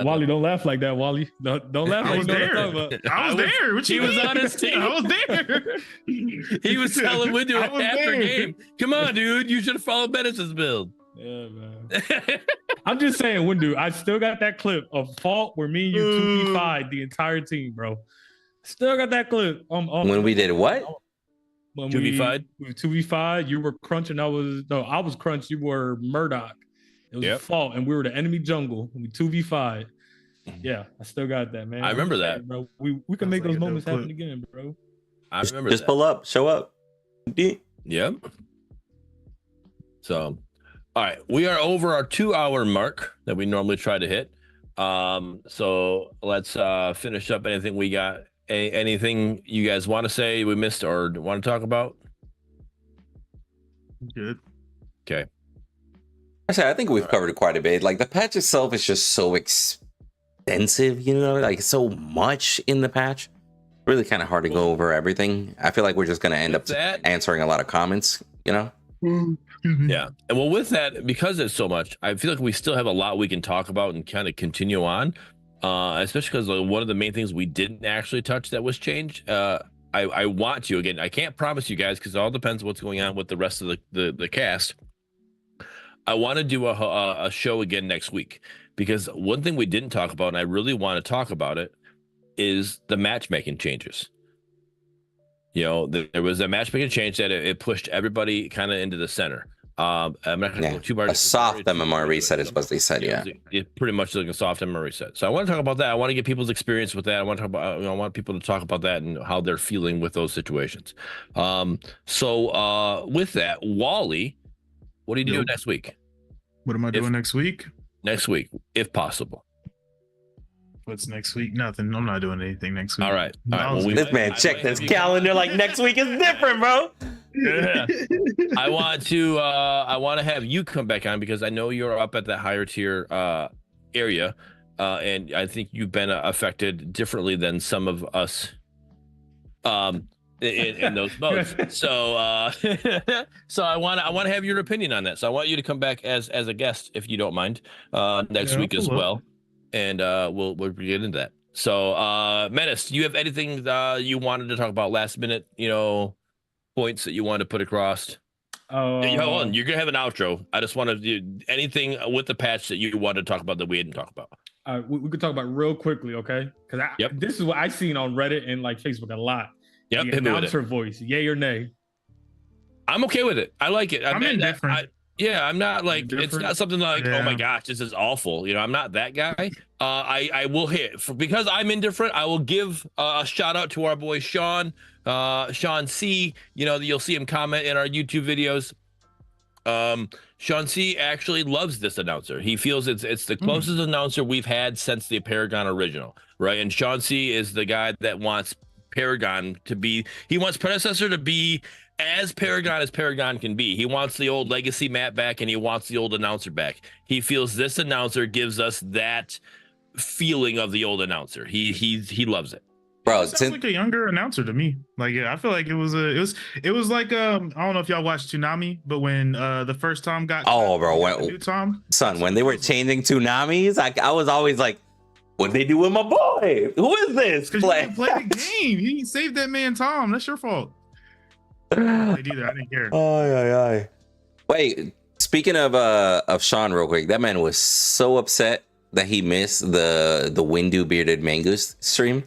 Wally, don't laugh like that, Wally. Don't laugh. I was there. I was there. What you mean? He was on his team. I was there. He was telling Windu after game. Come on, dude. You should have followed Bennet's build. Yeah, man. I'm just saying, Windu, I still got that clip of Fault where me and you 2v5'd the entire team, bro. Still got that clip. When we did what? When 2v5'd? We 2v5, you were crunching. I was crunch. You were Murdoch. It was Fault, and we were the enemy jungle. We 2v5'd. Yeah, I still got that, man. I remember that, bro. We can make those moments happen again, bro. I remember. Just pull up, show up. Yep. So. All right, we are over our 2-hour mark that we normally try to hit. So let's finish up. Anything we got? Anything you guys want to say we missed or want to talk about? Good. Okay. I think we've covered quite a bit. Like the patch itself is just so extensive, like so much in the patch. Really kind of hard to go over everything. I feel like we're just going to end up answering a lot of comments, Yeah. And well, with that, because it's so much, I feel like we still have a lot we can talk about and kind of continue on, especially because one of the main things we didn't actually touch that was changed. I want to, again, I can't promise you guys because it all depends on what's going on with the rest of the cast. I want to do a show again next week because one thing we didn't talk about, and I really want to talk about it, is the matchmaking changes. There was a matchmaking change that it pushed everybody kind of into the center. I'm not going to go too much. A soft MMR reset is what they said. It's pretty much like a soft MMR reset. So I want to talk about that. I want to get people's experience with that. I want to talk about. I want people to talk about that and how they're feeling with those situations. So with that, Wally, what are you doing next week? What am I doing next week? Next week, if possible. What's next week? Nothing. I'm not doing anything next week. All right. Well, this man checked his calendar like next week is different, bro. Yeah. I want to have you come back on because I know you're up at the higher tier area, and I think you've been affected differently than some of us in those modes. So so I want to have your opinion on that. So I want you to come back as a guest if you don't mind next week as well. And we'll get into that. So, Menace, do you have anything you wanted to talk about last minute, points that you wanted to put across? Hold on, you're gonna have an outro. I just want to do anything with the patch that you wanted to talk about that we didn't talk about. We could talk about real quickly, okay? Because this is what I've seen on Reddit and like Facebook a lot. Yep, the announcer voice, yay or nay. I'm okay with it. I like it. I'm indifferent. I'm not like it's not something like oh my gosh, this is awful. I'm not that guy. I will hit because I'm indifferent. I will give a shout out to our boy Sean C. You'll see him comment in our YouTube videos. Sean C. actually loves this announcer. He feels it's the closest announcer we've had since the Paragon original, right? And Sean C. is the guy that wants Paragon to be. He wants Predecessor to be as Paragon can be. He wants the old legacy Matt back, and he wants the old announcer back. He feels this announcer gives us that feeling of the old announcer. He loves it. Bro, It sounds like a younger announcer to me. Like, yeah, I feel like it was like I don't know if y'all watched Toonami, but when the first Tom got bro, the new Tom, son, when they were changing Tsunamis, I was always like, what they do with my boy? Who is this? because you didn't play the game. You saved that man Tom. That's your fault. I didn't either. I didn't care. Ay. Wait, speaking of Sean real quick, that man was so upset that he missed the Windu bearded Mangoose stream.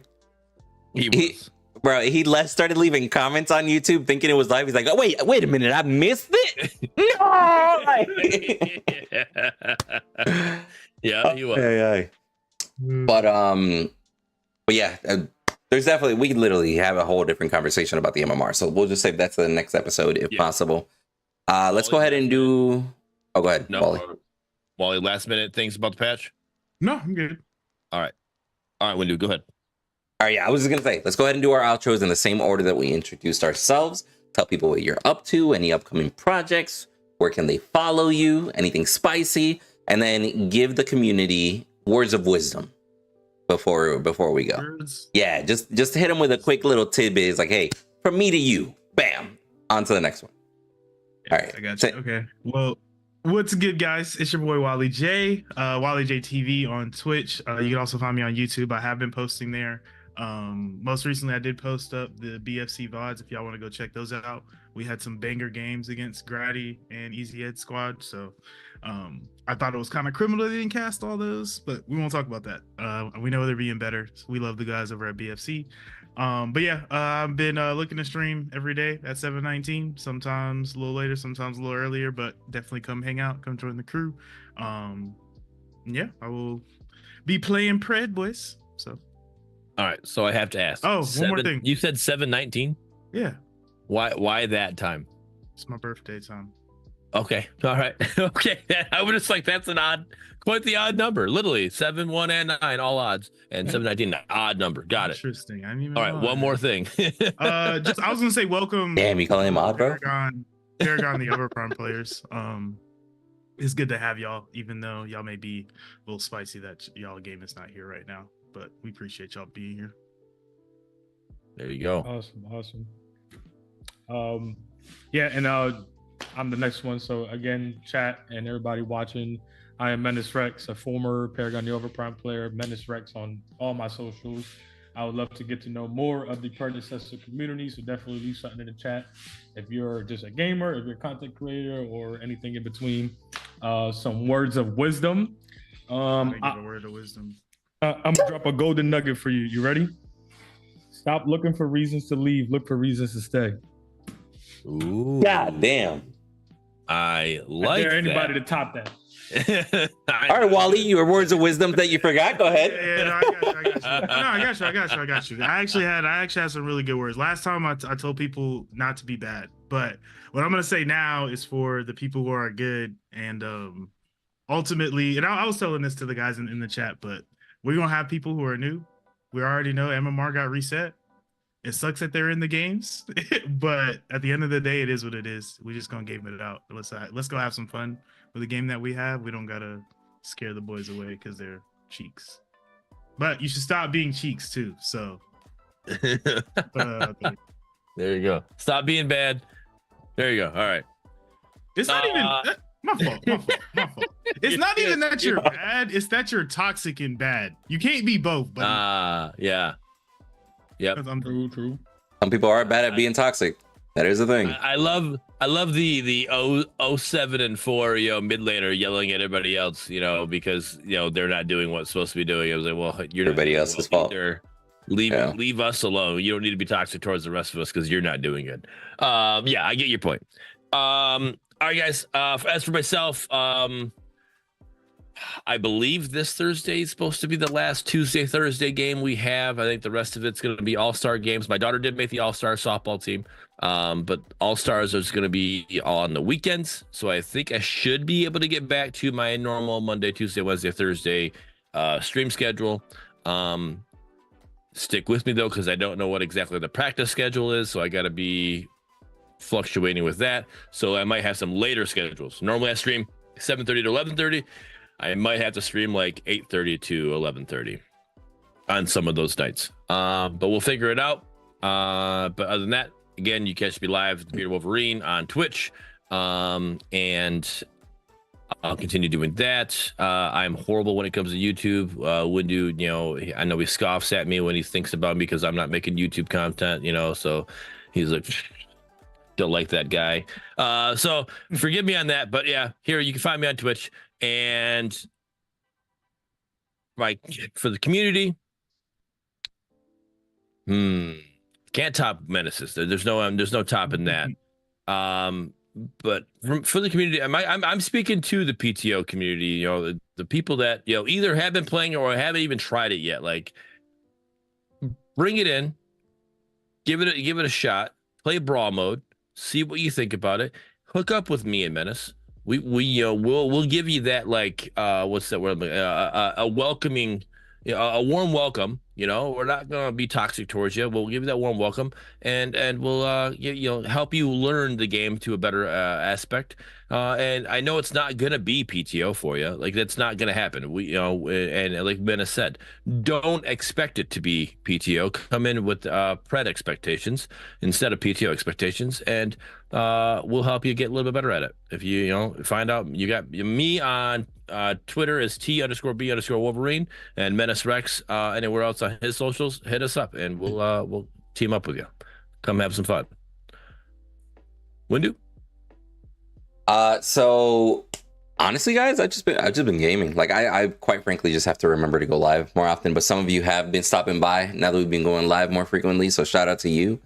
He started leaving comments on YouTube thinking it was live. He's like, oh wait a minute, I missed it. No. Yeah, he was. Ay. But yeah, there's definitely, we could literally have a whole different conversation about the MMR. So we'll just save that to the next episode if possible. Let's go ahead and do. Oh, go ahead, Wally. Last minute things about the patch. No, I'm good. All right, Windu, go ahead. All right, yeah, I was just gonna say, let's go ahead and do our outros in the same order that we introduced ourselves. Tell people what you're up to, any upcoming projects, where can they follow you, anything spicy, and then give the community words of wisdom before we go. Words. Yeah, just hit them with a quick little tidbit. It's like, hey, from me to you, bam, on to the next one. Yeah, all right, I got you. Okay, well, what's good, guys? It's your boy Wally J, Wally J TV on Twitch. You can also find me on YouTube. I have been posting there. Most recently I did post up the BFC VODs if y'all want to go check those out. We had some banger games against Grady and Easy Ed Squad, so I thought it was kind of criminal they didn't cast all those, but we won't talk about that. We know they're being better. So we love the guys over at BFC. But yeah, I've been looking to stream every day at 7:19, sometimes a little later, sometimes a little earlier, but definitely come hang out, come join the crew. Yeah, I will be playing Pred, boys. So all right, so I have to ask. Oh, one more thing. You said 7:19. Yeah, Why that time? it's my birthday time. Okay, all right, okay. I was just like, that's quite the odd number. Literally 7, 1, and 9, all odds, and 7:19, odd number. Got it. Interesting. I didn't even All right, know one that. more thing. I was gonna say welcome. Damn, you calling him odd, bro? Paragon, the Overprime players. It's good to have y'all, even though y'all may be a little spicy that y'all game is not here right now. But we appreciate y'all being here. There you go. Awesome. Yeah, and I'm the next one. So again, chat and everybody watching, I am Menace Rex, a former Paragon the Overprime player. Menace Rex on all my socials. I would love to get to know more of the Predecessor community, so definitely leave something in the chat. If you're just a gamer, if you're a content creator, or anything in between, some words of wisdom. I give a word of wisdom. I'm gonna drop a golden nugget for you. You ready? Stop looking for reasons to leave. Look for reasons to stay. Ooh. God damn. I like dare anybody that. to top that. All right, Wally, your words of wisdom that you forgot. Go ahead. Yeah, no, I got you. I actually had some really good words. Last time I told people not to be bad, but what I'm gonna say now is for the people who are good, and ultimately, and I was telling this to the guys in the chat, but we're gonna have people who are new. We already know MMR got reset. It sucks that they're in the games, but at the end of the day, it is what it is. We just gonna game it out. Let's go have some fun with the game that we have. We don't gotta scare the boys away because they're cheeks. But you should stop being cheeks too. So there you go. Stop being bad. There you go. All right. it's not even my fault. It's not even that you're bad. It's that you're toxic and bad. You can't be both. But yeah. Yep. I'm true. Some people are bad at being toxic. That is the thing. I love the 07 and 4 mid laner yelling at everybody else, because they're not doing what's supposed to be doing. I was like, well, you're everybody else's fault. Leave us alone. You don't need to be toxic towards the rest of us because you're not doing it. Yeah, I get your point. All right, guys. As for myself, I believe this Thursday is supposed to be the last Thursday game we have. I think the rest of it's going to be all-star games. My daughter did make the all-star softball team, but all-stars is going to be on the weekends. So I think I should be able to get back to my normal Monday, Tuesday, Wednesday, Thursday stream schedule. Stick with me, though, because I don't know what exactly the practice schedule is. So I got to be fluctuating with that. So I might have some later schedules. Normally I stream 7:30 to 11:30. I might have to stream like 8:30 to 11:30 on some of those nights. But we'll figure it out. But other than that, again, you catch me live at the Bearded Wolverine on Twitch. And I'll continue doing that. I'm horrible when it comes to YouTube. Windu, you know, I know he scoffs at me when he thinks about me because I'm not making YouTube content, you know, so he's like, don't like that guy. So forgive me on that. But yeah, here you can find me on Twitch. And like for the community, can't top Menaces. There's no topping that. But for the community, I'm speaking to the PTO community, you know, the people that, you know, either have been playing or haven't even tried it yet. Like, bring it in, give it a shot, play brawl mode, see what you think about it. Hook up with me and Menace. We you know, we'll give you that, like, what's that word? A welcoming, you know, a warm welcome. You know, we're not gonna be toxic towards you. We'll give you that warm welcome, and we'll you know, help you learn the game to a better aspect. And I know it's not gonna be PTO for you. Like, that's not gonna happen. We, you know, and like Ben has said, don't expect it to be PTO. Come in with pred expectations instead of PTO expectations, and we'll help you get a little bit better at it. If you know, find out, you got me on Twitter is T_B_Wolverine, and Menace Rex anywhere else on his socials, hit us up and we'll team up with you. Come have some fun. Windu? So honestly, guys, I've just been gaming. Like, I quite frankly just have to remember to go live more often, but some of you have been stopping by now that we've been going live more frequently, so shout out to you.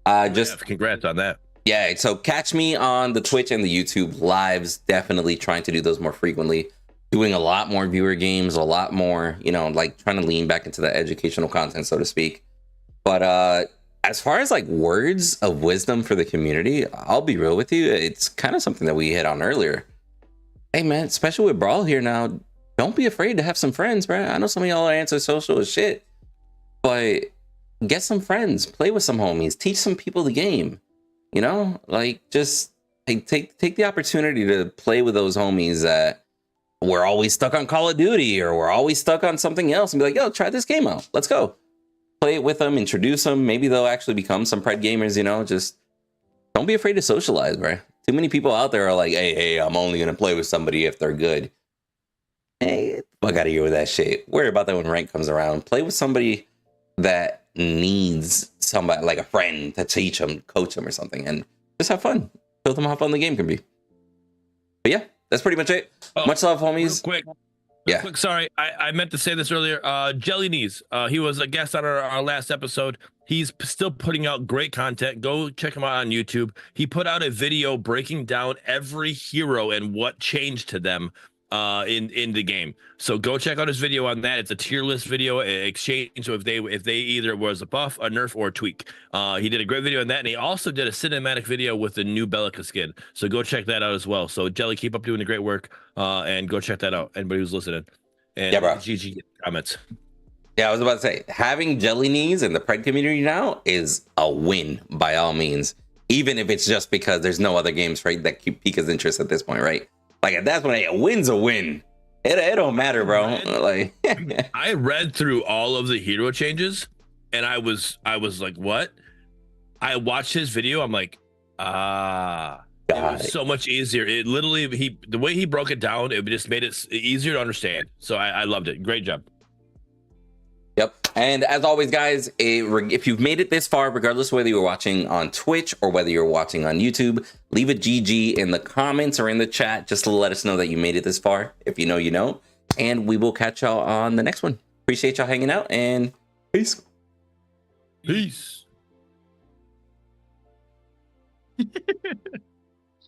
Just congrats on that. Yeah, so catch me on the Twitch and the YouTube lives, definitely trying to do those more frequently, doing a lot more viewer games, a lot more, you know, like trying to lean back into the educational content, so to speak. But as far as like words of wisdom for the community, I'll be real with you, it's kind of something that we hit on earlier. Hey man, especially with Brawl here now, don't be afraid to have some friends, bro. I know some of y'all are antisocial as shit, but get some friends, play with some homies, teach some people the game. You know, like, just take the opportunity to play with those homies that we're always stuck on Call of Duty or we're always stuck on something else, and be like, yo, try this game out. Let's go. Play it with them, introduce them. Maybe they'll actually become some pred gamers, you know. Just don't be afraid to socialize, bro. Too many people out there are like, hey, I'm only going to play with somebody if they're good. Hey, fuck out of here with that shit. Worry about that when rank comes around. Play with somebody that needs somebody, like a friend, to teach them, coach them or something, and just have fun. Show them how fun the game can be. But yeah, that's pretty much it. Much love, homies. Quick, sorry, I meant to say this earlier. Jelly Knees, he was a guest on our last episode. He's still putting out great content. Go check him out on YouTube. He put out a video breaking down every hero and what changed to them in the game. So go check out his video on that. It's a tier list video exchange. So if they either was a buff, a nerf, or a tweak, he did a great video on that, and he also did a cinematic video with the new Bellica skin. So go check that out as well. So Jelly, keep up doing the great work, and go check that out. Anybody who's listening, and yeah, bro. GG comments. Yeah, I was about to say, having Jelly Knees in the pred community now is a win by all means, even if it's just because there's no other games, right, that keep pique his interest at this point, right? Like, at that point, a win's a win. It don't matter, bro. Like, I read through all of the hero changes, and I was like, what? I watched his video. I'm like, it was so much easier. It literally, the way he broke it down, it just made it easier to understand. So I loved it. Great job. Yep. And as always, guys, if you've made it this far, regardless of whether you're watching on Twitch or whether you're watching on YouTube, leave a GG in the comments or in the chat just to let us know that you made it this far. If you know, you know. And we will catch y'all on the next one. Appreciate y'all hanging out, and peace. Peace.